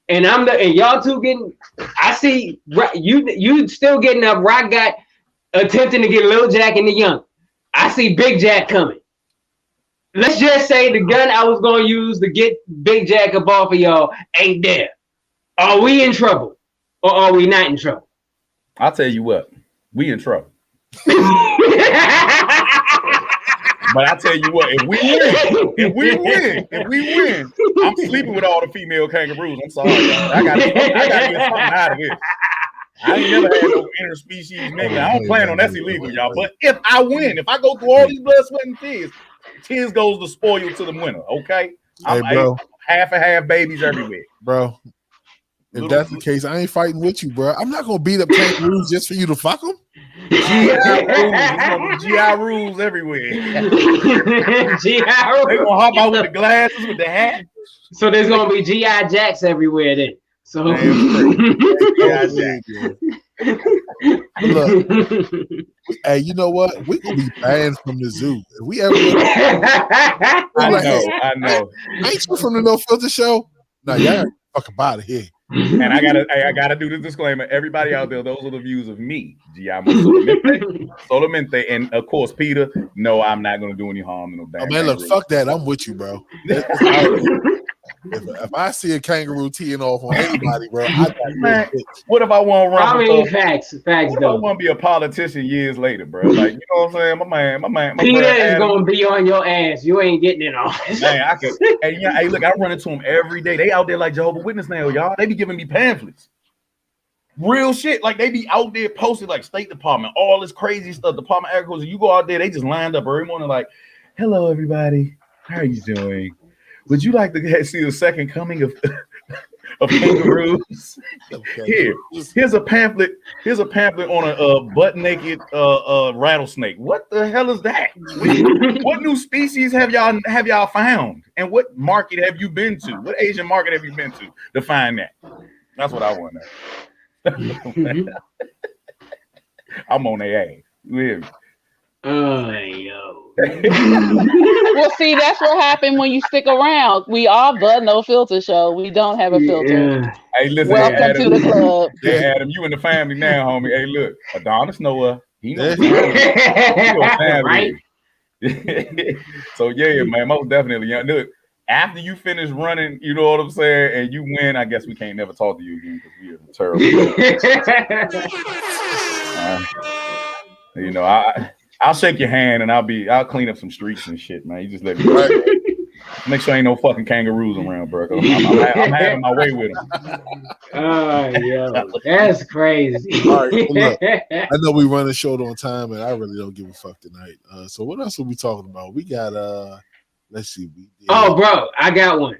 and y'all two getting, I see you still getting up. Rock got attempting to get Little Jack and the Young. I see Big Jack coming. Let's just say the gun I was gonna use to get Big Jack up off of y'all ain't there. Are we in trouble, or are we not in trouble? I'll tell you what, we in trouble. But I tell you what, if we win, I'm sleeping with all the female kangaroos. I'm sorry, y'all. I gotta get something out of this. I ain't never had no interspecies mingling. I don't plan on that's illegal, y'all. But if I win, if I go through all these blood, sweat, and tears goes the spoil to the winner. Okay, bro, half and half babies everywhere, bro. If that's the case, I ain't fighting with you, bro. I'm not gonna beat up kangaroos just for you to fuck them. GI rules everywhere. GI rules. They gonna hop out with the glasses, with the hat. So there's gonna be GI Jacks everywhere then. So Look, hey, you know what? We can be banned from the zoo. If we ever, I know. Ain't you from the No Filter show? No, y'all fucking out of here. And I gotta do the disclaimer. Everybody out there, those are the views of me, Solamente, and of course Peter. No, I'm not gonna do any harm to no damn. Oh man, look, fuck that. I'm with you, bro. If I see a kangaroo teeing off on anybody, bro, man, what if I want to run? I mean, facts. What if I want to be a politician years later, bro? Like, you know what I'm saying? My man. Peter is gonna be on your ass. You ain't getting it off. Man, I could. Hey, look, I run into them every day. They out there like Jehovah's Witness now, y'all. They be giving me pamphlets. Real shit. Like, they be out there posted like State Department, all this crazy stuff. Department of Agriculture. You go out there, they just lined up every morning like, "Hello, everybody. How are you doing? Would you like to see the second coming of kangaroos? Here's a pamphlet. Here's a pamphlet on a butt naked rattlesnake. What the hell is that? What new species have y'all found? And what market have you been to? What Asian market have you been to find that? That's what I want to know. I'm on their ass. You hear me? Oh, yo. Well, see, that's what happened when you stick around. We are the No Filter show. We don't have a filter. Yeah. Hey, listen, welcome Adam, to the club. Hey, Adam, you in the family now, homie. Hey, look, Adonis Noah. He knows. Right? So yeah, man, most definitely. Yeah, look, after you finish running, you know what I'm saying, and you win, I guess we can't never talk to you again because we are terrible. You know, I'll shake your hand and I'll clean up some streets and shit, man. You just let me make sure ain't no fucking kangaroos around, bro. I'm having my way with them. Oh, yo, that's crazy. All right, well, look, I know we run the show on time, and I really don't give a fuck tonight. So what else are we talking about? We got let's see. Oh, bro, I got one.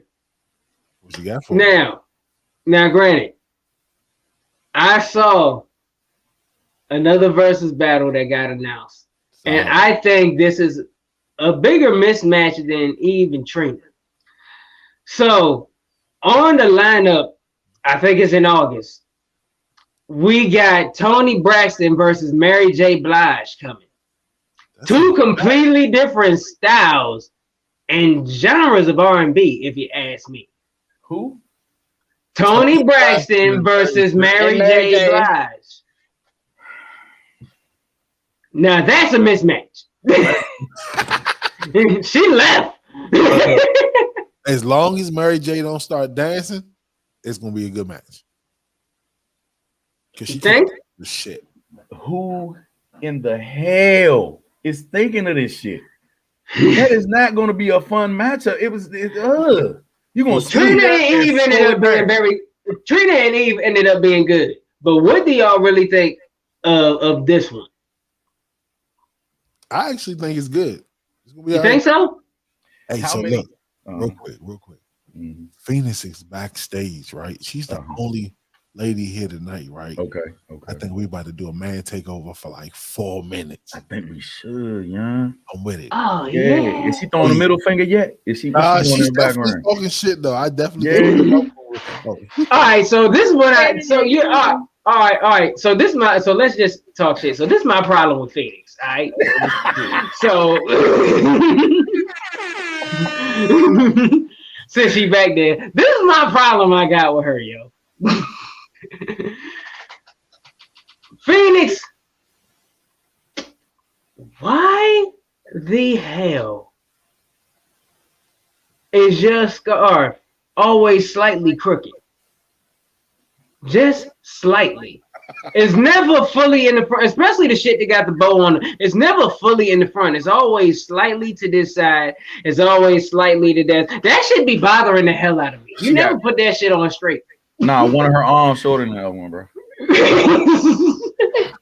What you got for now? Granted, I saw another versus battle that got announced. And I think this is a bigger mismatch than Eve and Trina. So on the lineup, I think it's in August, we got Toni Braxton versus Mary J. Blige coming. Two completely different styles and genres of R&B, if you ask me. Who? Toni Braxton versus Mary J. Blige. Now that's a mismatch. She left. As long as Mary J don't start dancing, it's gonna be a good match. Cause she think the shit. Who in the hell is thinking of this shit? That is not gonna be a fun matchup. You're gonna Trina and Eve ended up being Trina and Eve ended up being good. But what do y'all really think of this one? I actually think it's good. It's gonna be you think so? Hey, so look, real quick. Mm-hmm. Phoenix is backstage, right? She's the only lady here tonight, right? Okay. I think we about to do a man takeover for like 4 minutes. I think we should, yeah. I'm with it. Oh yeah. Is she throwing the middle finger yet? Is she? She's definitely talking shit though. I definitely. All right, so this is what I. So you all right. So this my. So let's just talk shit. So this is my problem with Phoenix. All right. So since she back there, this is my problem I got with her, yo. Phoenix, why the hell is your scarf always slightly crooked? Just slightly. It's never fully in the front, especially the shit that got the bow on it. It's never fully in the front. It's always slightly to this side. It's always slightly to that. That should be bothering the hell out of me. You never put that shit on straight. Nah, one of her arms shorter than the other one, bro.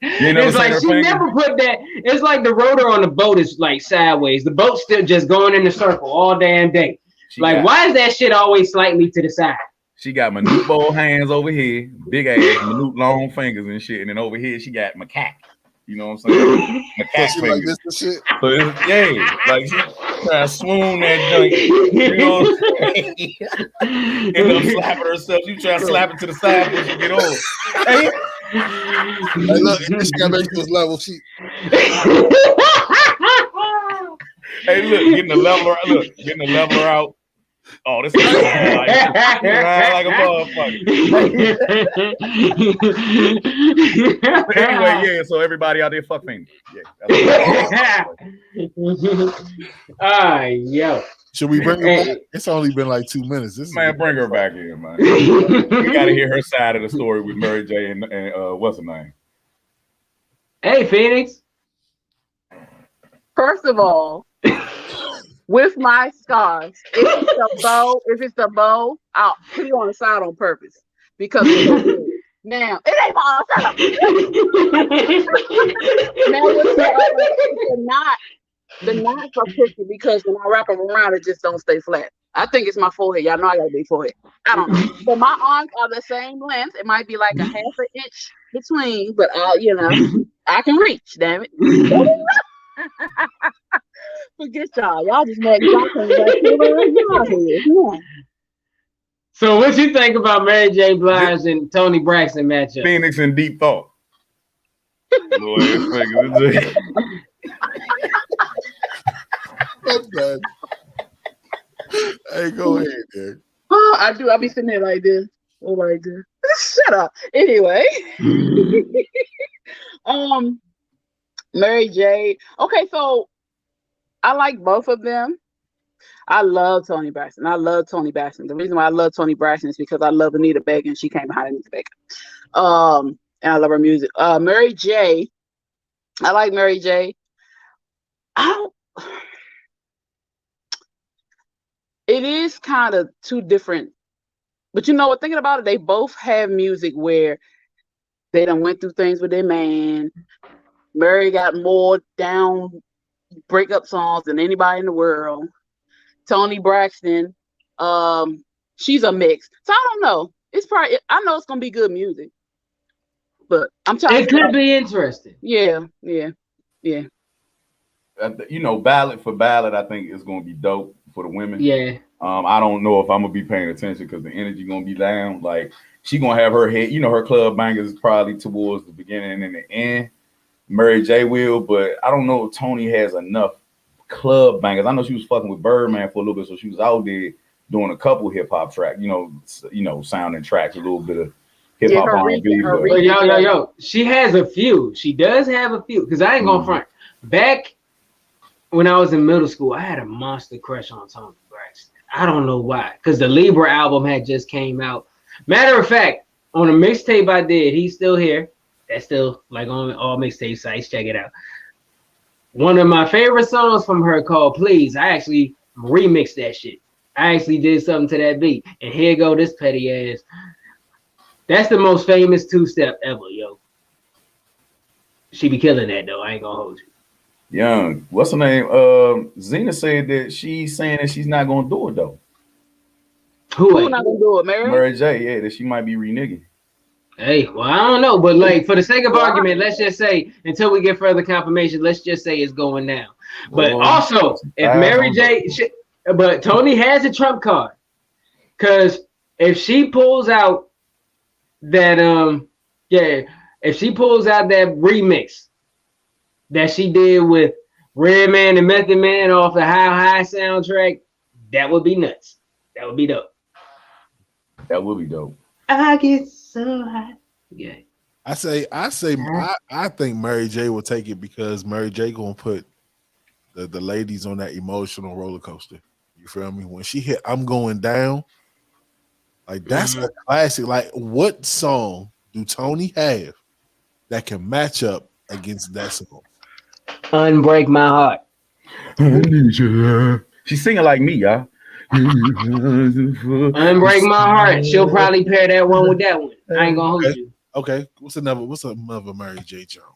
It's like she never put that. It's like the rotor on the boat is like sideways. The boat's still just going in a circle all damn day. Why is that shit always slightly to the side? She got minute bowl hands over here, big ass, minute long fingers and shit, and then over here she got macaque. You know what I'm saying? Macaque fingers. Like this and shit. So like she trying to swoon that joint. You know what I'm saying? End up slapping herself. She trying to slap it to the side when she get old. Hey, look, she got to make this level. Hey, look, getting the leveler out. Oh, this is like a motherfucker. Anyway, yeah. So everybody out there, fuck me. Yeah. Yo. Should we bring her back? It's only been like 2 minutes. Bring her back in, man. We got to hear her side of the story with Mary J. and what's her name? Hey, Phoenix. First of all, with my scarves, if it's the bow, I'll put it on the side on purpose because now it ain't my setup. Now the knots are crooked because when I wrap them around, it just don't stay flat. I think it's my forehead. Y'all know I got a big forehead. I don't know, but my arms are the same length. It might be like a half an inch between, but I can reach. Damn it. Forget y'all. Y'all just mad. So what you think about Mary J. Blige and Tony Braxton matchup? Phoenix and Deep Thought. I'm done. Hey, go ahead, dude. Oh, I do. I be sitting there like this. Oh my god. Shut up. Anyway. Mary J. Okay, so I like both of them. I love Tony Braxton. The reason why I love Tony Braxton is because I love Anita Baker and she came behind Anita Baker. And I love her music. Mary J. I like Mary J. It is kind of two different, but you know what? Thinking about it, they both have music where they done went through things with their man. Mary got more down breakup songs than anybody in the world. Tony Braxton, she's a mix. So I don't know. It's probably, I know it's gonna be good music, but I'm telling you, it could be interesting. Yeah. Ballad for ballad, I think is gonna be dope for the women. Yeah. I don't know if I'm gonna be paying attention because the energy gonna be down. Like she gonna have her head, her club bangers probably towards the beginning and the end. Mary J will, but I don't know if Tony has enough club bangers. I know she was fucking with Birdman for a little bit, so she was out there doing a couple hip hop tracks, sounding tracks, a little bit of hip hop R&B. But yo, she has a few. She does have a few. Because I ain't gonna front. Back when I was in middle school, I had a monster crush on Tony Braxton. I don't know why. Because the Libra album had just came out. Matter of fact, on a mixtape I did, He's Still Here. That's still like on all mixtape sites. Check it out. One of my favorite songs from her called Please. I actually remixed that shit. I actually did something to that beat. And here go this petty ass. That's the most famous two-step ever, yo. She be killing that though. I ain't gonna hold you. Young, what's her name? Zena said that she's saying that she's not gonna do it though. Who not gonna do it, Mary? Mary J, yeah, that she might be reneging. Hey, well, I don't know, but like for the sake of argument, let's just say until we get further confirmation, let's just say it's going down. But also, if Mary J, but Tony has a trump card, because if she pulls out that if she pulls out that remix that she did with Redman and Method Man off the How High soundtrack, that would be nuts. That would be dope. That would be dope. I get so high. Yeah. I think Mary J will take it because Mary J gonna put the ladies on that emotional roller coaster. You feel me? When she hit I'm Going Down, like that's a classic. Like, what song do Tony have that can match up against that song? Unbreak My Heart. She's singing like me, y'all. Unbreak My Heart. She'll probably pair that one with that one. I ain't gonna hold you. Okay. What's another Mary J. Jones?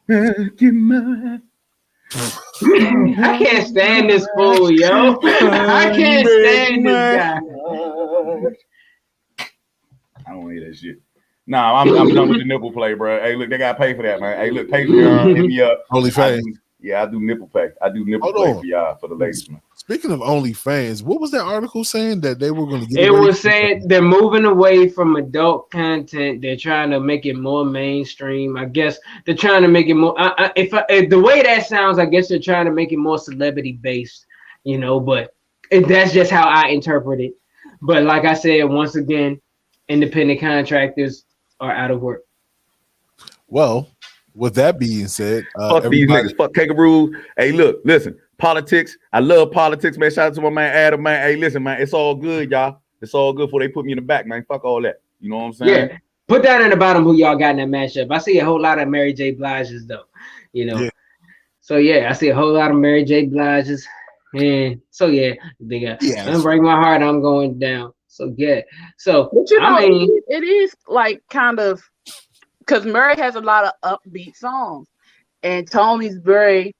I can't stand this fool, yo. I can't stand this guy. I don't hear that shit. Nah, I'm done with the nipple play, bro. Hey, look, they gotta pay for that, man. Hey, look, Patreon, hit me up. OnlyFans. Yeah, I do nipple pay. I do nipple play for y'all, for the ladies, man. Speaking of OnlyFans, what was that article saying that they were going to get? It was saying they're moving away from adult content. They're trying to make it more mainstream. I guess they're trying to make it more. If the way that sounds, I guess they're trying to make it more celebrity based, you know. But that's just how I interpret it. But like I said, once again, independent contractors are out of work. Well, with that being said, fuck these niggas, fuck Kangaroo. Hey, look, listen. Politics. I love politics, man. Shout out to my man Adam, man. Hey, listen, man. It's all good, y'all. It's all good before they put me in the back, man. Fuck all that. You know what I'm saying? Yeah. Put that in the bottom who y'all got in that matchup. I see a whole lot of Mary J. Blige's though. You know. Yeah. So yeah, I see a whole lot of Mary J. Blige's. And so yeah, they got Unbreak My Heart, I'm Going Down. So yeah. So but you know, I mean, it is like kind of because Mary has a lot of upbeat songs, and Tony's very,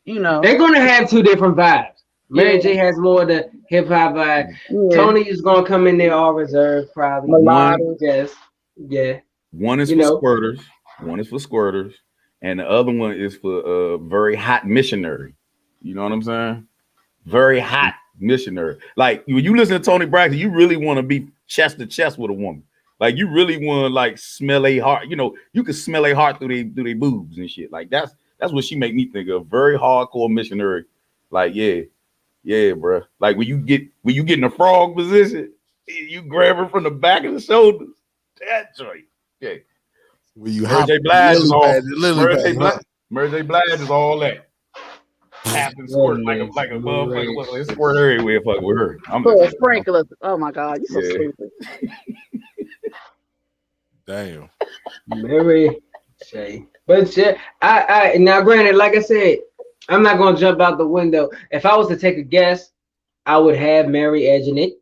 you know, they're gonna have two different vibes. Mary J has more of the hip hop vibe. Yeah. Tony is gonna come in there all reserved, probably. Yes, yeah. One is for squirters. One is for squirters, and the other one is for very hot missionary. You know what I'm saying? Very hot missionary. Like when you listen to Tony Braxton, you really want to be chest to chest with a woman. Like you really want to like smell a heart. You know, you can smell a heart through their boobs and shit. Like that's what she make me think of. Very hardcore missionary. Like yeah, bro. Like when you get in a frog position, you grab her from the back of the shoulders. That joint. Yeah. When you Mary J. Blige is all Mary J. Blige is all that. Tap and squirt like a motherfucker. It's squirt everywhere. Fuck with her. I'm sprinklers. Oh my God, you so stupid. Damn. Mary J. But yeah, I now granted, like I said, I'm not gonna jump out the window. If I was to take a guess, I would have Mary edging it.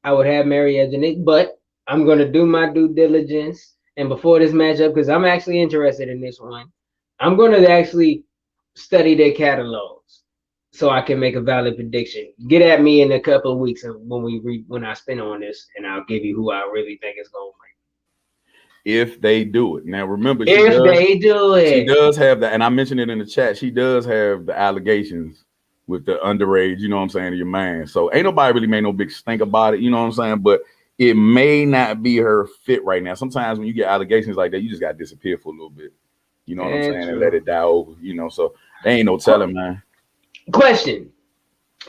But I'm gonna do my due diligence. And before this matchup, because I'm actually interested in this one, I'm gonna actually study their catalogs so I can make a valid prediction. Get at me in a couple of weeks when I spin on this, and I'll give you who I really think is gonna win. If they do it. Now remember, they do it. She does have that, and I mentioned it in the chat. She does have the allegations with the underage, you know what I'm saying, to your man. So ain't nobody really made no big stink about it, you know what I'm saying? But it may not be her fit right now. Sometimes when you get allegations like that, you just gotta disappear for a little bit. You know what I'm saying? And let it die over, you know. So there ain't no telling, man. Question.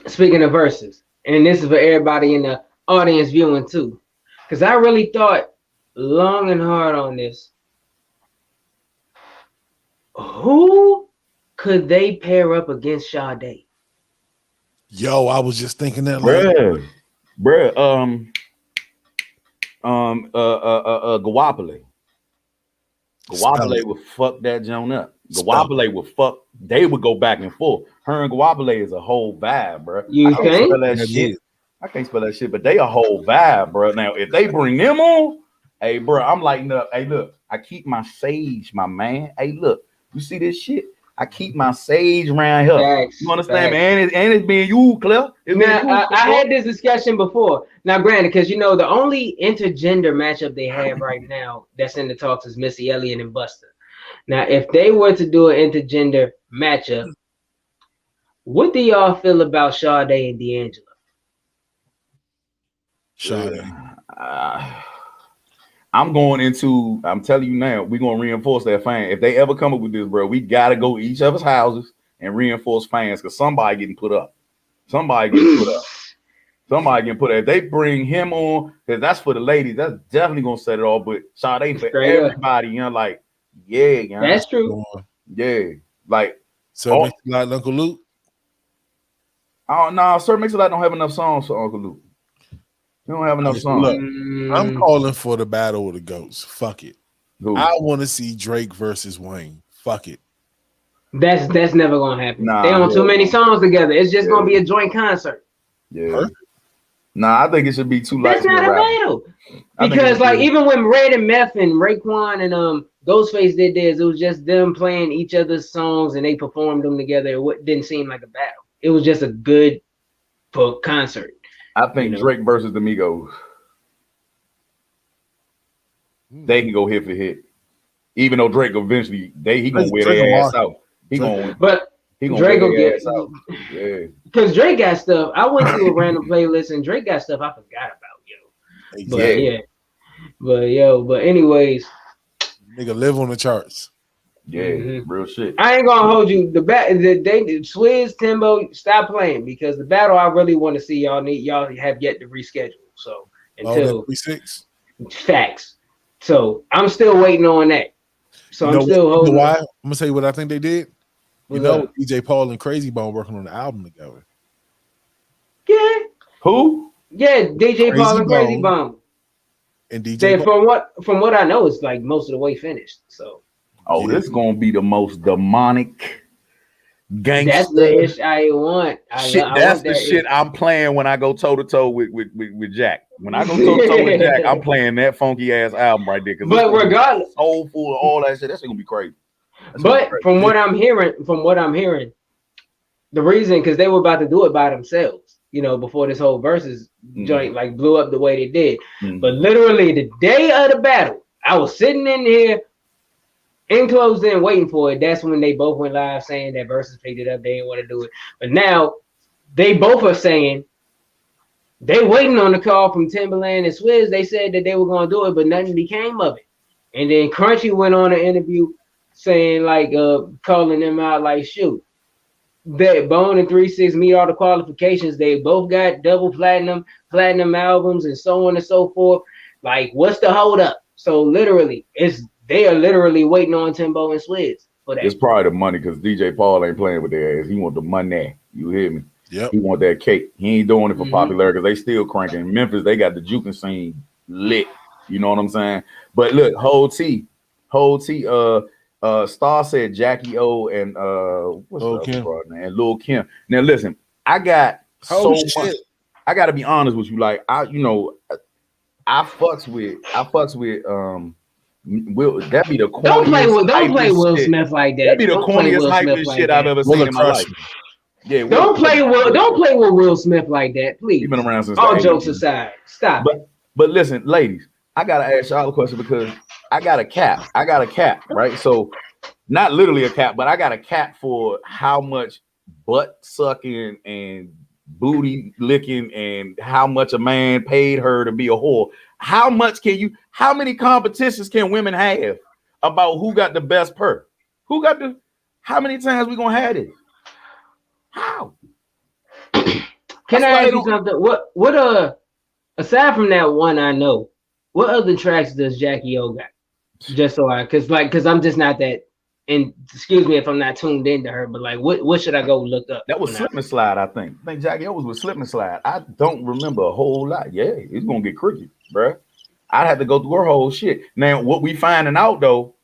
Speaking of verses, and this is for everybody in the audience viewing too. Because I really thought long and hard on this. Who could they pair up against Sade? Yo, I was just thinking that. Guapole. Guapole would fuck that joint up. Guapole would fuck. They would go back and forth. Her and Guapole is a whole vibe, bro. You think? I can't spell that shit, but they a whole vibe, bro. Now, if they bring them on, hey, bro, I'm lighting up. Hey, look, I keep my sage, my man. Hey, look, you see this shit? I keep my sage around here. Facts, You understand, facts. man? And it's being you, Cliff. Now, I had this discussion before. Now, granted, because you know the only intergender matchup they have right now that's in the talks is Missy Elliott and Busta. Now, if they were to do an intergender matchup, what do y'all feel about Sade and D'Angelo? Sade. I'm telling you now, we're going to reinforce that fan. If they ever come up with this, bro, we got to go to each other's houses and reinforce fans because somebody getting put up. Somebody getting put up. If they bring him on, because that's for the ladies, that's definitely going to set it off. But Sade for Straight everybody, you know, like, yeah, you know, that's true. Yeah, like. So Mix a Lot, Uncle Luke? Oh, no, Sir Mix-a-Lot don't have enough songs for Uncle Luke. You don't have enough songs. Look, I'm calling for the battle of the goats. Fuck it. Who? I want to see Drake versus Wayne. Fuck it. That's never gonna happen. Nah, they on too many songs together. It's just gonna be a joint concert. Yeah. Nah, I think it should be too light. That's not a battle. Because like even when Red and Meth and Raekwon and Ghostface did theirs, it was just them playing each other's songs and they performed them together. It didn't seem like a battle. It was just a good concert. I think Drake versus the Migos. They can go hit for hit. Even though Drake eventually he gonna wear their ass out. He gonna Drake will get ass out. Yeah. Because Drake got stuff. I went to a random playlist and Drake got stuff I forgot about, Exactly. But anyways. Nigga live on the charts. Yeah, real shit. I ain't gonna hold you. Swizz, Timbo, stop playing because the battle I really want to see y'all have yet to reschedule. So until 36 facts. So I'm still waiting on that. So I'm still holding. You know why? I'm gonna tell you what I think they did. You know, DJ Paul and Crazy Bone working on the album together. Yeah. Who? Yeah, DJ Paul and Crazy Bone. And DJ from what I know, it's like most of the way finished. So. Oh, this is gonna be the most demonic gangster. That's the ish I want. That's the shit I'm playing when I go toe to toe with Jack. When I go toe to toe with Jack, I'm playing that funky ass album right there. But regardless, soulful, all that shit, that's gonna be crazy. But from what I'm hearing, the reason because they were about to do it by themselves, before this whole versus joint like blew up the way they did. But literally the day of the battle, I was sitting in here. Enclosed in waiting for it. That's when they both went live saying that versus picked it up. They didn't want to do it. But now they both are saying they waiting on the call from Timberland and Swizz. They said that they were going to do it, but nothing became of it. And then Crunchy went on an interview saying like calling them out like shoot. That Bone and 3-6 meet all the qualifications. They both got double platinum albums and so on and so forth. Like what's the hold up? So literally they are literally waiting on Timbo and Swizz for that. It's probably the money because DJ Paul ain't playing with their ass. He want the money. You hear me? Yep. He want that cake. He ain't doing it for popularity because they still cranking. In Memphis, they got the juking scene lit. You know what I'm saying? But look, Whole T, Star said Jackie O and what's Lil the Kim. other brother, man? Lil Kim. Now listen, I got much. I gotta be honest with you. Like I fucks with Will that be the corniest? Don't play Will Smith like that. That be the corniest hypest shit I've ever seen in my life. Yeah, don't play with Will Smith like that, please. He's been around since all jokes aside. Stop. But listen, ladies, I gotta ask y'all a question because I got a cap. Right? So not literally a cap, but I got a cap for how much butt sucking and booty licking and how much a man paid her to be a whore. How many competitions can women have about who got the best perk? How many times we gonna have this? How? Can I ask you something? What aside from that one I know, what other tracks does Jackie O got? Just so cause I'm just not that, and excuse me if I'm not tuned into her, but like what should I go look up? That was Slip and Slide, I think. I think Jackie O was with Slip and Slide. I don't remember a whole lot. Yeah, it's gonna get crooked, bruh. I'd have to go through her whole shit. Now, what we finding out though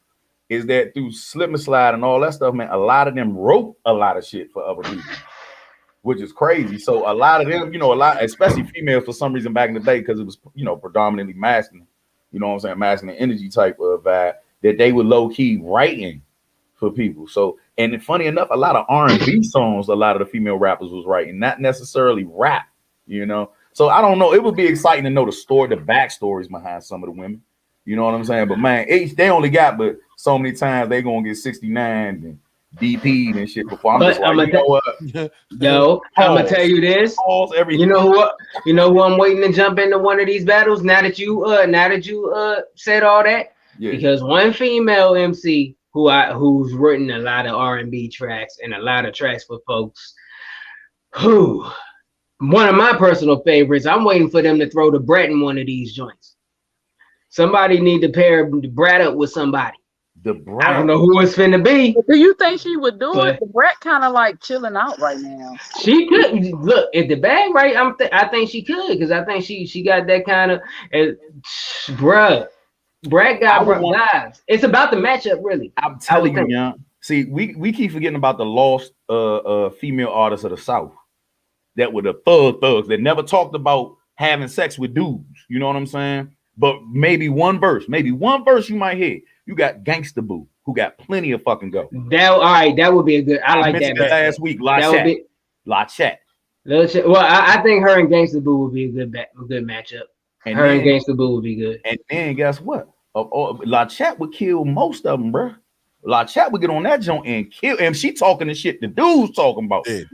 is that through Slip and Slide and all that stuff, man, a lot of them wrote a lot of shit for other people, which is crazy. So a lot of them, especially females for some reason back in the day, because it was, predominantly masculine, masculine energy type of vibe, that they were low key writing for people. So, and funny enough, a lot of R&B songs, a lot of the female rappers was writing, not necessarily rap, you know. So I don't know. It would be exciting to know the backstories behind some of the women. You know what I'm saying? But man, they only got but so many times they gonna get 69 and DP'd and shit before. I'm just like, you know what? Yo, I'm gonna tell you this. You know what? You know who I'm waiting to jump into one of these battles now that you said all that? Yeah. Because one female MC who's written a lot of R&B tracks and a lot of tracks for folks who one of my personal favorites, I'm waiting for them to throw the Brat in one of these joints. Somebody need to pair the Brat up with somebody. The Brat. I don't know who it's finna be. Do you think she would do it? The Brat kind of like chilling out right now. She could look if the bag right. I think she could because I think she got that kind of bruh. Brat got vibes. It's about the matchup, really. I'm telling you, young. See, we keep forgetting about the lost female artists of the South that were the thugs that never talked about having sex with dudes. You know what I'm saying? But maybe one verse you might hear. You got Gangsta Boo, who got plenty of fucking go. That would be a good. I like that. Last week, La Chat. Well, I think her and Gangsta Boo would be a good matchup. And Gangsta Boo would be good. And then guess what? La Chat would kill most of them, bro. La Chat would get on that joint and kill. And she talking the shit the dude's talking about. That's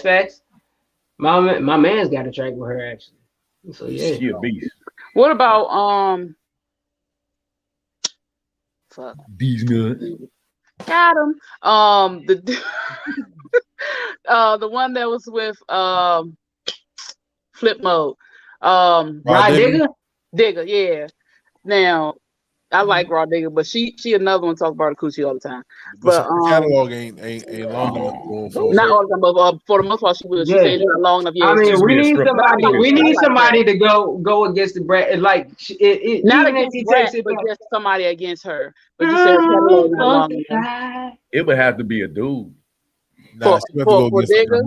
facts. My man's got a track with her actually. So yeah, she a beast. What about fuck these nuts? Got him. The one that was with Flip Mode. Rod Digger, yeah. Now I like Raw Digger, but she another one talk about the coochie all the time. But the catalog ain't long enough. Not all the time, but for the most part, she will. She said it's not long enough. I mean, we need somebody to go against the Brat. Like not against the Brat, but just somebody against her. But you said catalog not long enough. It would have to be a dude. For Digger.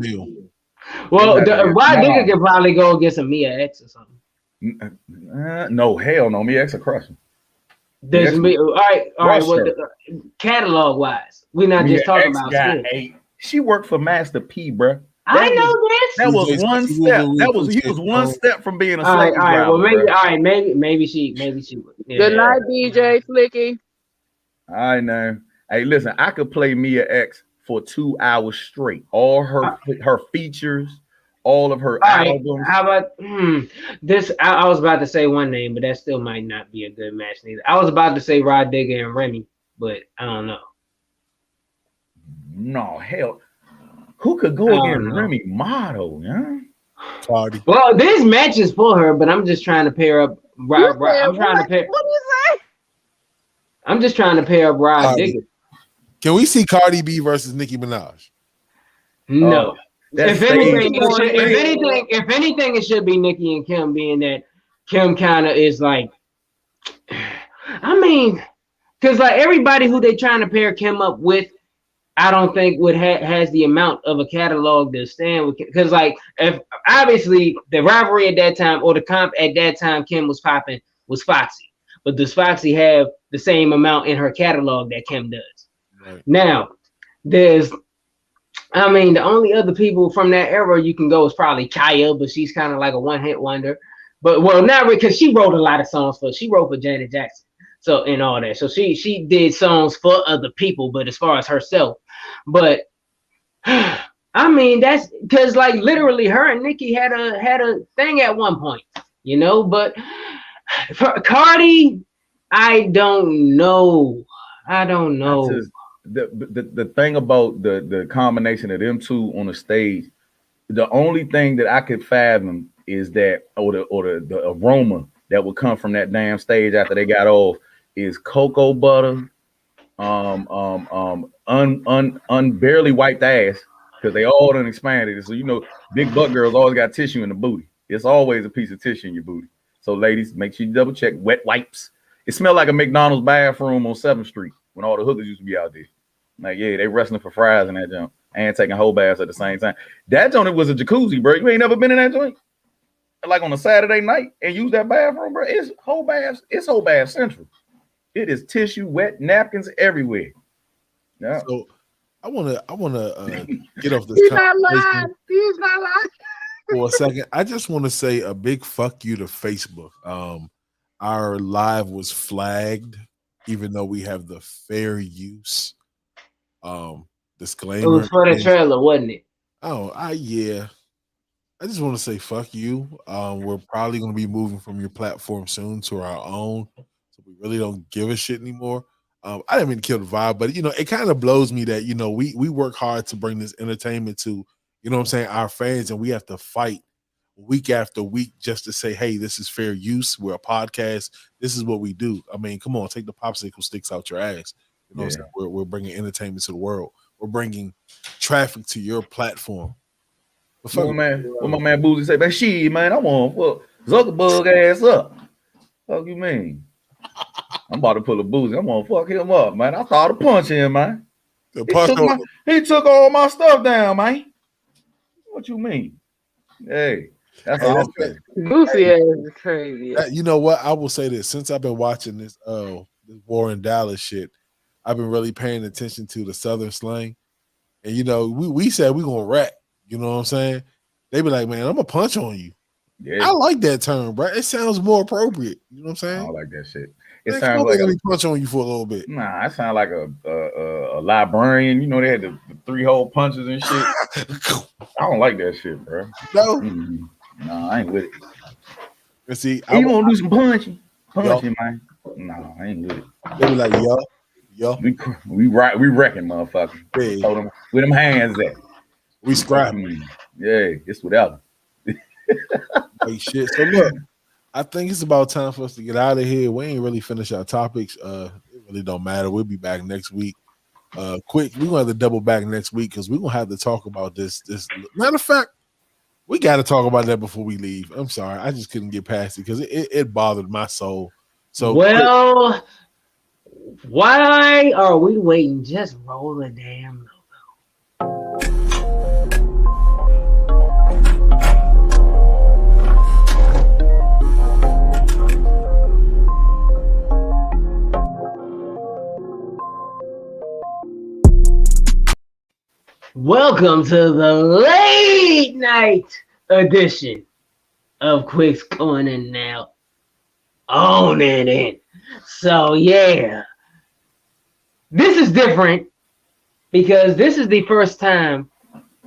Well, Rod Digger could probably go against a Mia X or something. No, hell no. Mia X a crushing. There's me. All right. Well, catalog wise, we're not just talking about skill. She worked for Master P, bro. I know this. That was one step. He was one step from being a slave. All right. Well, maybe she would. Yeah. Good night, DJ Flicky. I know. Hey, listen, I could play Mia X for 2 hours straight. All her features. All of her albums. How about this? I was about to say one name, but that still might not be a good match neither. I was about to say Rod Digger and Remy, but I don't know. No, hell. Who could go against Remy Motto, yeah? Party. Well, there's matches for her, but I'm just trying to pair up I'm trying to pair. What do you say? I'm just trying to pair up Rod Digger. Can we see Cardi B versus Nicki Minaj? No. If anything, it should be Nicki and Kim, being that Kim kind of is like, I mean, because like everybody who they trying to pair Kim up with, I don't think has the amount of a catalog to stand with. Because like, if obviously the rivalry at that time or the comp at that time Kim was popping was Foxy, but does Foxy have the same amount in her catalog that Kim does? Right. Now, the only other people from that era you can go is probably Kaya, but she's kind of like a one-hit wonder. But not really, because she wrote a lot of songs she wrote for Janet Jackson, so and all that. So she did songs for other people, but as far as herself, but I mean that's because like literally her and Nicki had a thing at one point, you know. But for Cardi, I don't know. The thing about the combination of them two on the stage, the only thing that I could fathom is that or the aroma that would come from that damn stage after they got off is cocoa butter, barely wiped ass, because they all done expanded. So you know, big butt girls always got tissue in the booty. It's always a piece of tissue in your booty. So ladies, make sure you double check wet wipes. It smelled like a McDonald's bathroom on 7th Street. When all the hookers used to be out there. Like, yeah, they wrestling for fries in that joint and taking whole baths at the same time. That joint was a jacuzzi, bro. You ain't never been in that joint? Like on a Saturday night and use that bathroom, bro. It's whole bath central. It is tissue, wet napkins everywhere. Yeah. So I wanna get off this He's not conversation lying. He's not lying. for a second. I just want to say a big fuck you to Facebook. Our live was flagged, even though we have the fair use disclaimer. It was for the trailer, wasn't it? Yeah. I just want to say fuck you. We're probably going to be moving from your platform soon to our own, so we really don't give a shit anymore. I didn't mean to kill the vibe, but it kind of blows me that we work hard to bring this entertainment to our fans, and we have to fight week after week just to say, hey, this is fair use. We're a podcast. This is what we do. I mean, come on, take the popsicle sticks out your ass. What I'm saying? We're bringing entertainment to the world. We're bringing traffic to your platform. What my man Boozy say, man, I want to fuck Zuckerberg ass up. Fuck you mean? I'm about to pull a Boozy. I'm gonna fuck him up, man. I thought to punch him, man. He took all my stuff down, man. What you mean? Hey, that's all. Boozy is crazy. You know what? I will say this: since I've been watching this War in Dallas shit, I've been really paying attention to the Southern slang. And we said we're gonna rap. You know what I'm saying? They be like, man, I'm gonna punch on you. Yeah, I like that term, bro. It sounds more appropriate. You know what I'm saying? I don't like that shit. It sounds like a punch on you for a little bit. Nah, it sounds like a librarian. They had the 3-hole punches and shit. I don't like that shit, bro. No, nah, I ain't with it. Let's see, you gonna do some punching, man? No, I ain't with it. They be like, yo, we wrecking, motherfucker. Hey. Where them hands at? We scrapping. Yeah, it's whatever. Hey, shit. So look, I think it's about time for us to get out of here. We ain't really finished our topics. It really don't matter. We'll be back next week. Quick, we're gonna have to double back next week because we're gonna have to talk about this. Matter of fact, we got to talk about that before we leave. I'm sorry, I just couldn't get past it because it bothered my soul. So well, why are we waiting? Just roll the damn logo. Welcome to the late night edition of Quick's Corner now. On it in. So yeah, this is different because this is the first time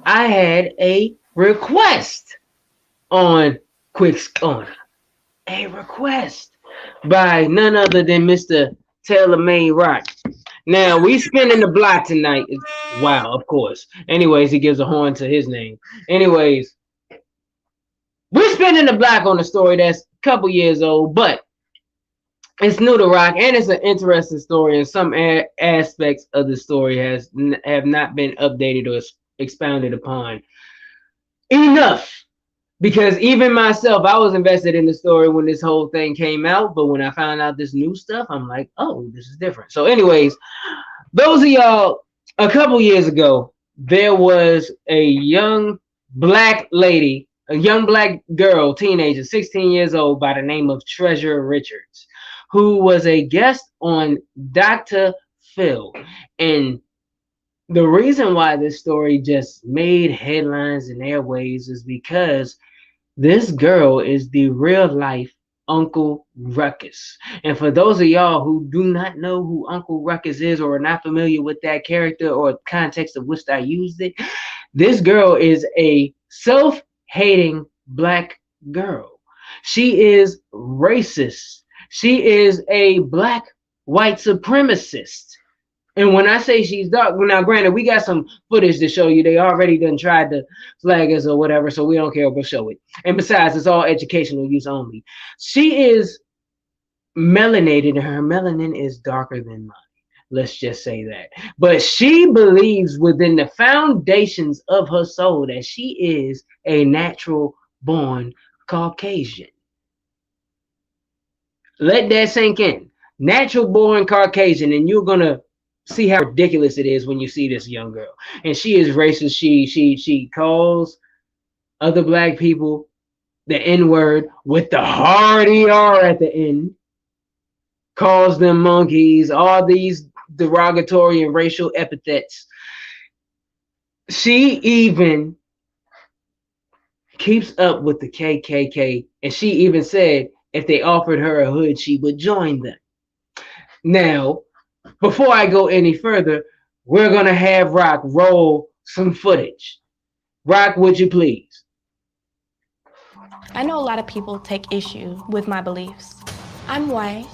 I had a request on Quick's Corner. A request by none other than Mr. Taylor May Rock. Now, we spinning the block tonight. Wow, of course. Anyways, he gives a horn to his name. Anyways, we're spinning the block on a story that's a couple years old, but it's new to rock, and it's an interesting story, and some aspects of the story have not been updated or expounded upon enough. Because even myself, I was invested in the story when this whole thing came out, but when I found out this new stuff, I'm like, oh, this is different. So anyways, those of y'all, a couple years ago, there was a young black lady, a young black girl, teenager, 16 years old, by the name of Treasure Richards, who was a guest on Dr. Phil. And the reason why this story just made headlines and airwaves is because this girl is the real life Uncle Ruckus. And for those of y'all who do not know who Uncle Ruckus is or are not familiar with that character or context of which I used it, this girl is a self-hating black girl. She is racist. She is a black white supremacist. And when I say she's dark, now granted, we got some footage to show you. They already done tried to flag us or whatever, so we don't care. We'll show it. And besides, it's all educational use only. She is melanated, and her melanin is darker than mine. Let's just say that. But she believes within the foundations of her soul that she is a natural-born Caucasian. Let that sink in. Natural-born Caucasian, and you're going to see how ridiculous it is when you see this young girl. And she is racist. She calls other black people the N-word with the hard ER at the end. calls them monkeys, all these derogatory and racial epithets. She even keeps up with the KKK, and she even said if they offered her a hood, she would join them. Now, before I go any further, we're going to have Rock roll some footage. Rock, would you please? I know a lot of people take issue with my beliefs. I'm white.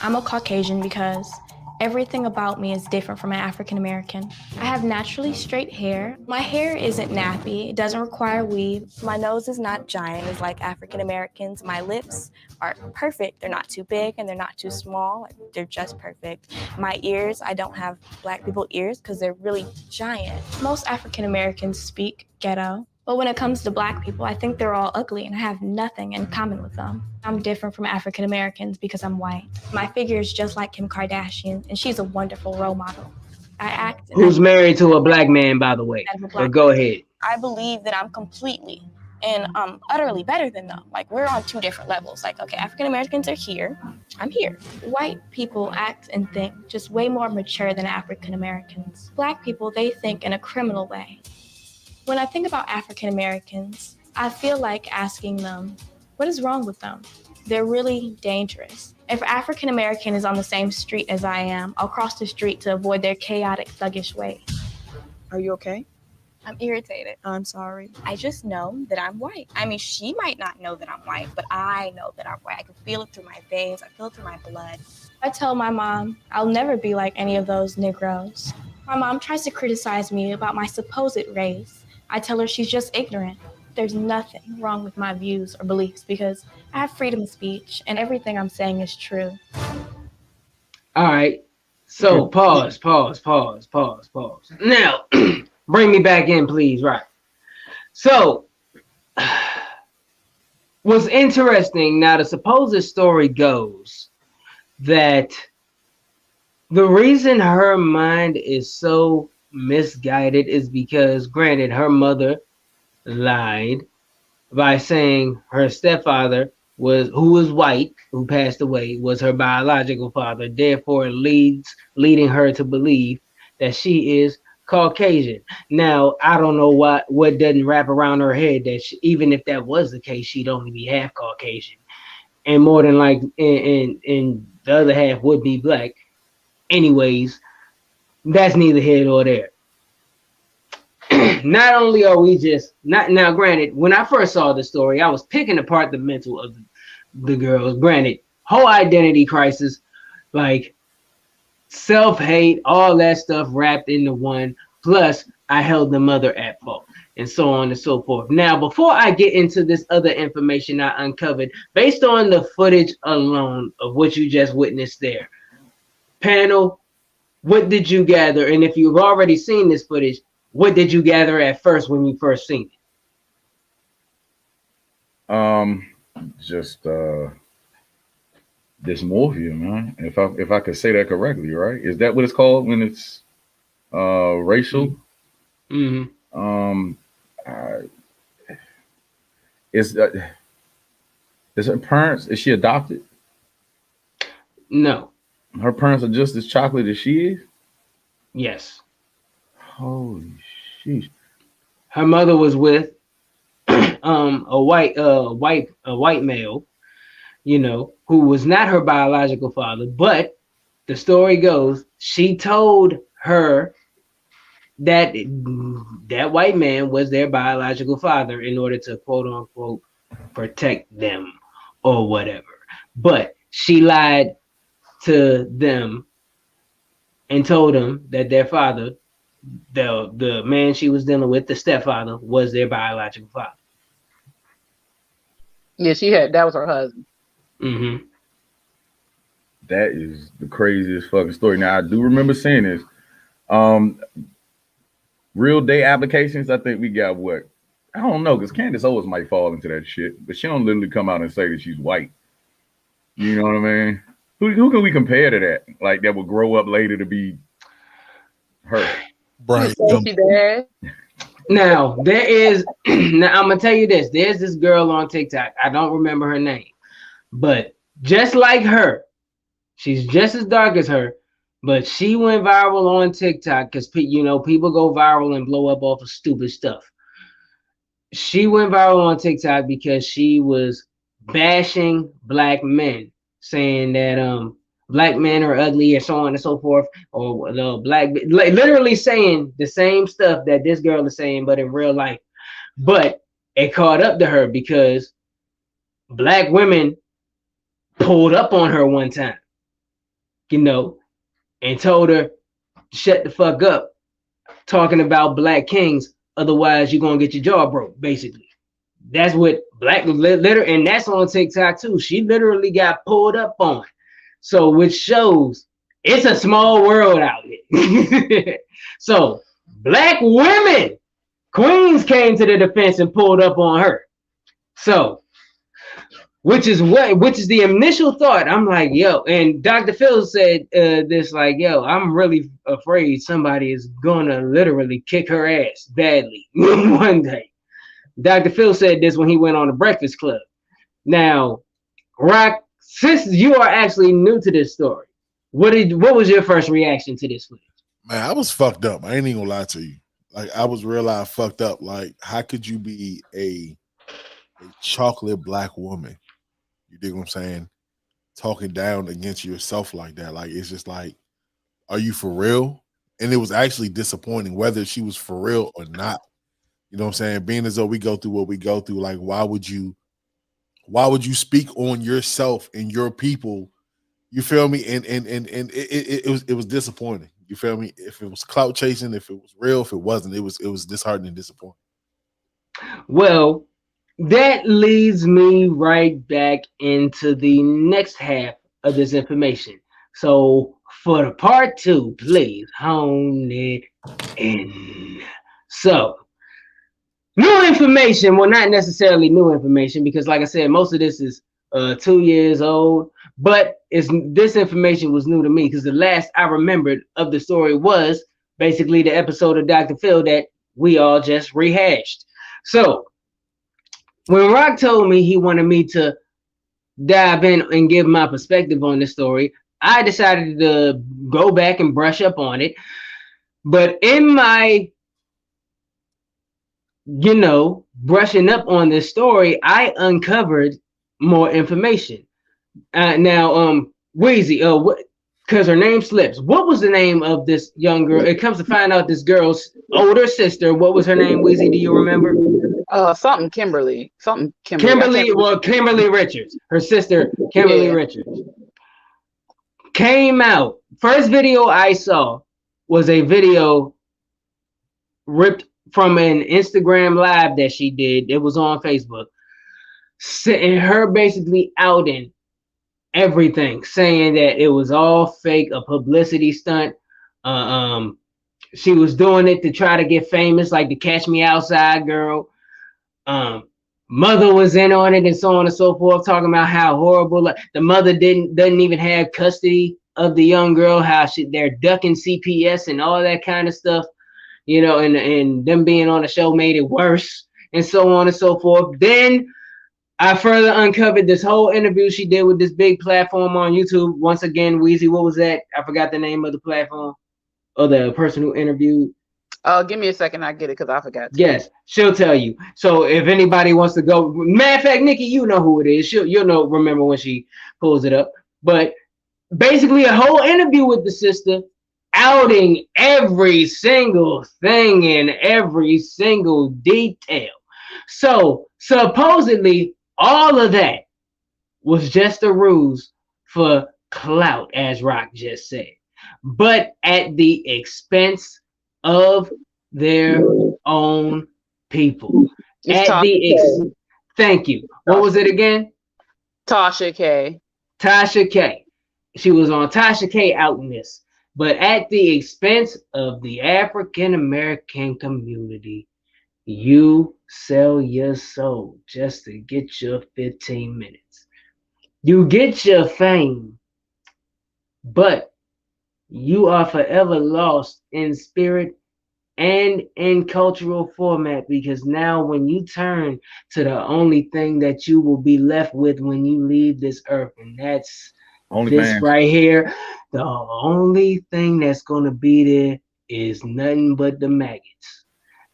I'm a Caucasian because everything about me is different from an African American. I have naturally straight hair. My hair isn't nappy. It doesn't require weave. My nose is not giant as like African Americans. My lips are perfect. They're not too big and they're not too small. They're just perfect. My ears, I don't have black people ears because they're really giant. Most African Americans speak ghetto. But when it comes to black people, I think they're all ugly and I have nothing in common with them. I'm different from African Americans because I'm white. My figure is just like Kim Kardashian, and she's a wonderful role model. I act. Who's married to a black man, by the way? But go ahead. I believe that I'm completely and utterly better than them. Like, we're on two different levels. Like, okay, African Americans are here. I'm here. White people act and think just way more mature than African Americans. Black people, they think in a criminal way. When I think about African Americans, I feel like asking them, what is wrong with them? They're really dangerous. If African American is on the same street as I am, I'll cross the street to avoid their chaotic, thuggish ways. Are you okay? I'm irritated. I'm sorry. I just know that I'm white. I mean, she might not know that I'm white, but I know that I'm white. I can feel it through my veins. I feel it through my blood. I tell my mom I'll never be like any of those Negroes. My mom tries to criticize me about my supposed race. I tell her she's just ignorant. There's nothing wrong with my views or beliefs because I have freedom of speech and everything I'm saying is true. All right. So pause. Now, bring me back in, please. Right. So, what's interesting, now the supposed story goes that the reason her mind is so misguided is because, granted, her mother lied by saying her stepfather who was white, who passed away, was her biological father, therefore leading her to believe that she is Caucasian. Now, I don't know what doesn't wrap around her head that even if that was the case, she'd only be half Caucasian, and more than like, and the other half would be black. Anyways, that's neither here nor there. Not only are we just not now, granted, when I first saw the story, I was picking apart the mental of the girls. Granted, whole identity crisis, like self-hate, all that stuff wrapped into one. Plus, I held the mother at fault, and so on and so forth. Now, before I get into this other information I uncovered, based on the footage alone of what you just witnessed there, panel, what did you gather? And if you've already seen this footage, what did you gather at first when you first seen it? Just dysmorphia, man. If I could say that correctly, right? Is that what it's called when it's racial? Mm-hmm. Is her parents? Is she adopted? No. Her parents are just as chocolate as she is? Yes. Holy sheesh. Her mother was with a white male, you know, who was not her biological father, but the story goes she told her that that white man was their biological father in order to quote unquote protect them or whatever. But she lied to them and told them that their father, the man she was dealing with, the stepfather, was their biological father. Yeah, that was her husband. Mm-hmm. That is the craziest fucking story. Now, I do remember seeing this. Real day applications, I think we got what? I don't know, because Candace Owens might fall into that shit, but she don't literally come out and say that she's white. You know what I mean? Who can we compare to that? Like, that will grow up later to be her? Brian. Now, there is, now I'm going to tell you this. There's this girl on TikTok. I don't remember her name. But just like her, She's just as dark as her, but she went viral on TikTok because people go viral and blow up off of stupid stuff. She went viral on TikTok because she was bashing black men, saying that black men are ugly and so on and so forth, or the literally saying the same stuff that this girl is saying, but in real life. But it caught up to her because black women pulled up on her one time, and told her, shut the fuck up, talking about black kings, otherwise you're gonna get your jaw broke, basically. That's what and that's on TikTok too. She literally got pulled up on. So which shows it's a small world out here. So black women, queens, came to the defense and pulled up on her. So which is the initial thought. I'm like, yo, and Dr. Phil said this, like, yo, I'm really afraid somebody is gonna literally kick her ass badly one day. Dr. Phil said this when he went on the Breakfast Club. Now, Rock, since you are actually new to this story, what was your first reaction to this footage? Man, I was fucked up. I ain't even gonna lie to you. Like, I was real life fucked up. Like, how could you be a chocolate black woman? You dig what I'm saying? Talking down against yourself like that. Like, it's just like, are you for real? And it was actually disappointing whether she was for real or not. You know what I'm saying? Being as though we go through what we go through, like, why would you speak on yourself and your people? You feel me? And it was disappointing. You feel me? If it was clout chasing, if it was real, if it wasn't, it was disheartening and disappointing. Well, that leads me right back into the next half of this information. So for the part 2, please hone it in. So new information, well, not necessarily new information, because like I said, most of this is 2 years old, but this information was new to me because the last I remembered of the story was basically the episode of Dr. Phil that we all just rehashed. So when Rock told me he wanted me to dive in and give my perspective on this story, I decided to go back and brush up on it. But in my brushing up on this story, I uncovered more information. Now, Weezy, because her name slips. What was the name of this young girl? It comes to find out this girl's older sister. What was her name, Weezy? Do you remember? Something Kimberly. Kimberly Richards. Her sister, Kimberly Richards, came out. First video I saw was a video ripped from an Instagram live that she did. It was on Facebook. And her basically outing everything, saying that it was all fake, a publicity stunt. She was doing it to try to get famous, like the Catch Me Outside girl. Mother was in on it and so on and so forth, talking about how horrible, like, the mother doesn't even have custody of the young girl, how they're ducking CPS and all that kind of stuff, and them being on the show made it worse and so on and so forth. Then I further uncovered this whole interview she did with this big platform on YouTube. Once again, Weezy, what was that? I forgot the name of the platform or the person who interviewed. Give me a second. I get it because I forgot. Yes, she'll tell you. So if anybody wants to go, matter of fact, Nikki, you know who it is. You'll remember when she pulls it up. But basically a whole interview with the sister, outing every single thing in every single detail. So supposedly all of that was just a ruse for clout, as Rock just said, but at the expense of their own people. Thank you. What was it again? Tasha K. She was on Tasha K outing this, but at the expense of the African American community. You sell your soul just to get your 15 minutes. You get your fame, but you are forever lost in spirit and in cultural format, because now when you turn to the only thing that you will be left with when you leave this earth, and that's This right here, the only thing that's gonna be there is nothing but the maggots,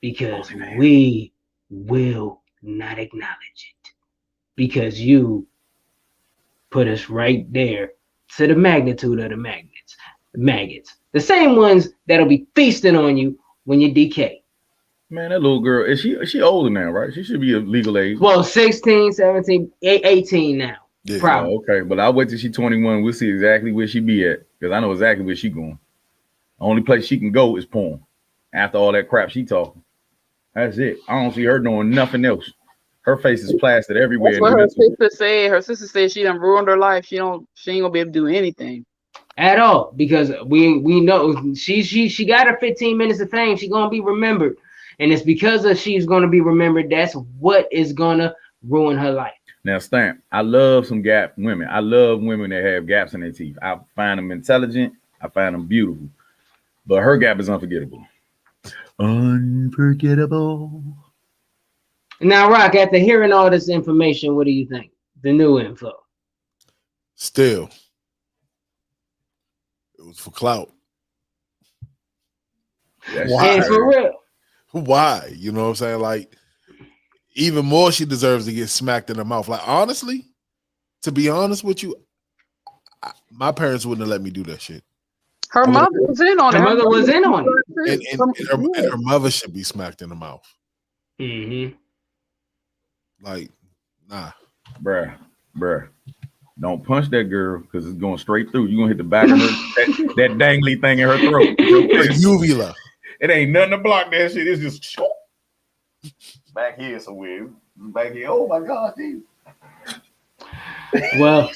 because we will not acknowledge it, because you put us right there to the magnitude of the maggots, the same ones that'll be feasting on you when you decay. Man, that little girl, is she older now, right? She should be of legal age. Well, 16, 17, 18 now. Yeah. Probably. Oh, okay, but I'll wait till she's 21. We'll see exactly where she be at, because I know exactly where she going. The only place she can go is porn. After all that crap she talking. That's it. I don't see her doing nothing else. Her face is plastered everywhere. That's what her sister said. Her sister said she done ruined her life. She ain't gonna be able to do anything at all, because we know she got her 15 minutes of fame. She's gonna be remembered, and it's because of she's gonna be remembered. That's what is gonna ruin her life. Now, Stamp, I love some gap women. I love women that have gaps in their teeth. I find them intelligent. I find them beautiful. But her gap is unforgettable. Unforgettable. Now, Rock, after hearing all this information, what do you think? The new info. Still, it was for clout. Why? And for real. Why? You know what I'm saying? Like, even more, she deserves to get smacked in the mouth. Like, honestly, to be honest with you, my parents wouldn't have let me do that shit. Her mother was in on it. Her mother was in on it. And her mother should be smacked in the mouth. Mm-hmm. Like, nah. Bruh. Don't punch that girl, because it's going straight through. You're going to hit the back of her, that dangly thing in her throat. Uvula. It ain't nothing to block that shit. It's just back here somewhere. Back here. Oh my God, dude. Well,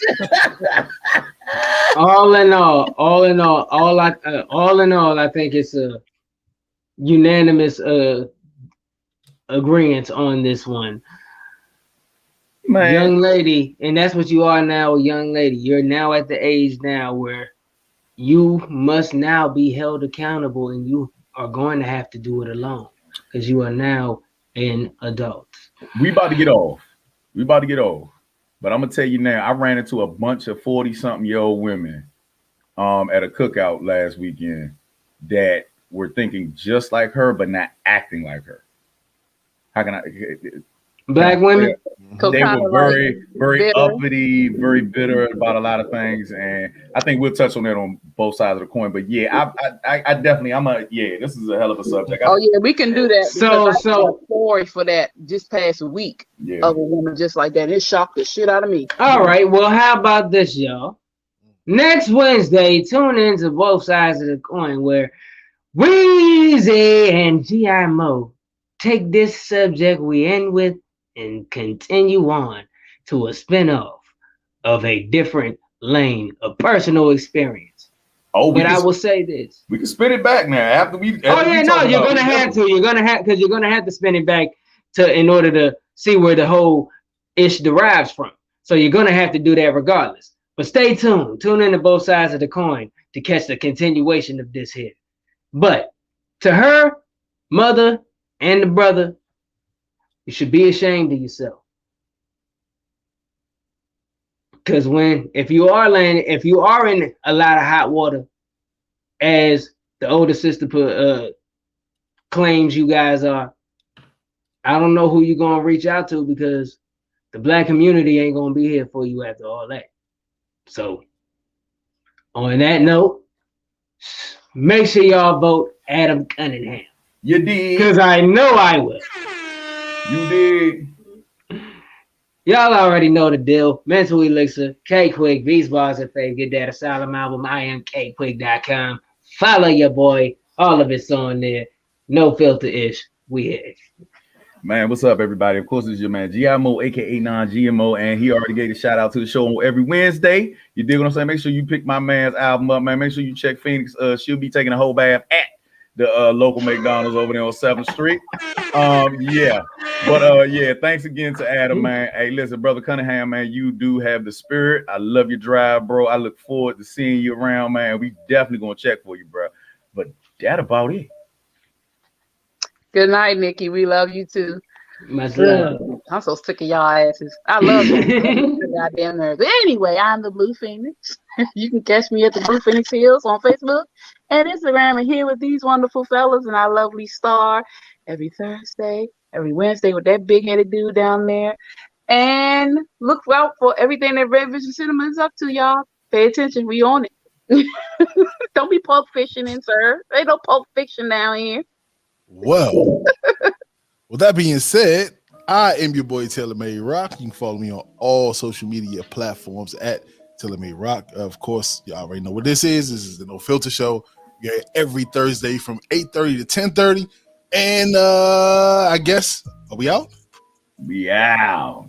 all in all, I think it's a unanimous agreement on this one. Man. Young lady, and that's what you are now, a young lady. You're now at the age now where you must now be held accountable, and you are going to have to do it alone, because you are now an adult. We about to get off. But I'm gonna tell you now, I ran into a bunch of 40-something-year-old women at a cookout last weekend that were thinking just like her, but not acting like her. How can I? Black women? They were very uppity, very bitter about a lot of things, and I think we'll touch on that on both sides of the coin. But yeah, I definitely, this is a hell of a subject. We can do that. So I a story for that just past week of a woman just like that. It shocked the shit out of me. All right, well, how about this, y'all? Next Wednesday, tune in to Both Sides of the Coin, where Weezy and G.I. Mo take this subject we end with and continue on to a spin-off of a different lane of personal experience. But I will say this. We can spin it back now after we. You're gonna have to spin it back in order to see where the whole ish derives from. So you're gonna have to do that regardless. But stay tuned. Tune in to Both Sides of the Coin to catch the continuation of this here. But to her, mother, and the brother, you should be ashamed of yourself. Because if you are in a lot of hot water, as the older sister claims you guys are, I don't know who you're going to reach out to, because the Black community ain't going to be here for you after all that. So on that note, make sure y'all vote Adam Cunningham. You did. Because I know I will. You did. Y'all already know the deal. Mental Elixir, K-Quick, Beats Bars and Fave, Get That Asylum album, IamKquick.com. Follow your boy. All of it's on there. No filter-ish. We here. Man, what's up, everybody? Of course, it's your man, GMO, a.k.a. non-GMO, and he already gave a shout-out to the show every Wednesday. You dig what I'm saying? Make sure you pick my man's album up, man. Make sure you check Phoenix. She'll be taking a whole bath at the local McDonald's over there on 7th Street. Thanks again to Adam, man. Hey, listen, brother Cunningham, man, you do have the spirit. I love your drive, bro. I look forward to seeing you around, man. We definitely gonna check for you, bro. But that about it. Good night, Nikki. We love you too. Much love. I'm so sick of y'all asses. I love you. Goddamn nerves. Anyway, I'm the Blue Phoenix. You can catch me at the Blue Phoenix Hills on Facebook and Instagram, and here with these wonderful fellas and our lovely star every Thursday, every Wednesday with that big-headed dude down there. And look out for everything that Red Vision Cinema is up to, y'all. Pay attention. We on it. Don't be pulp fictioning, sir. Ain't no pulp fiction down here. Well, with that being said, I am your boy Taylor Made Rock. You can follow me on all social media platforms at Taylor Made Rock. Of course, you already know what this is. This is the No Filter Show. You're every Thursday from 8:30 to 10:30. And I guess, are we out? We out.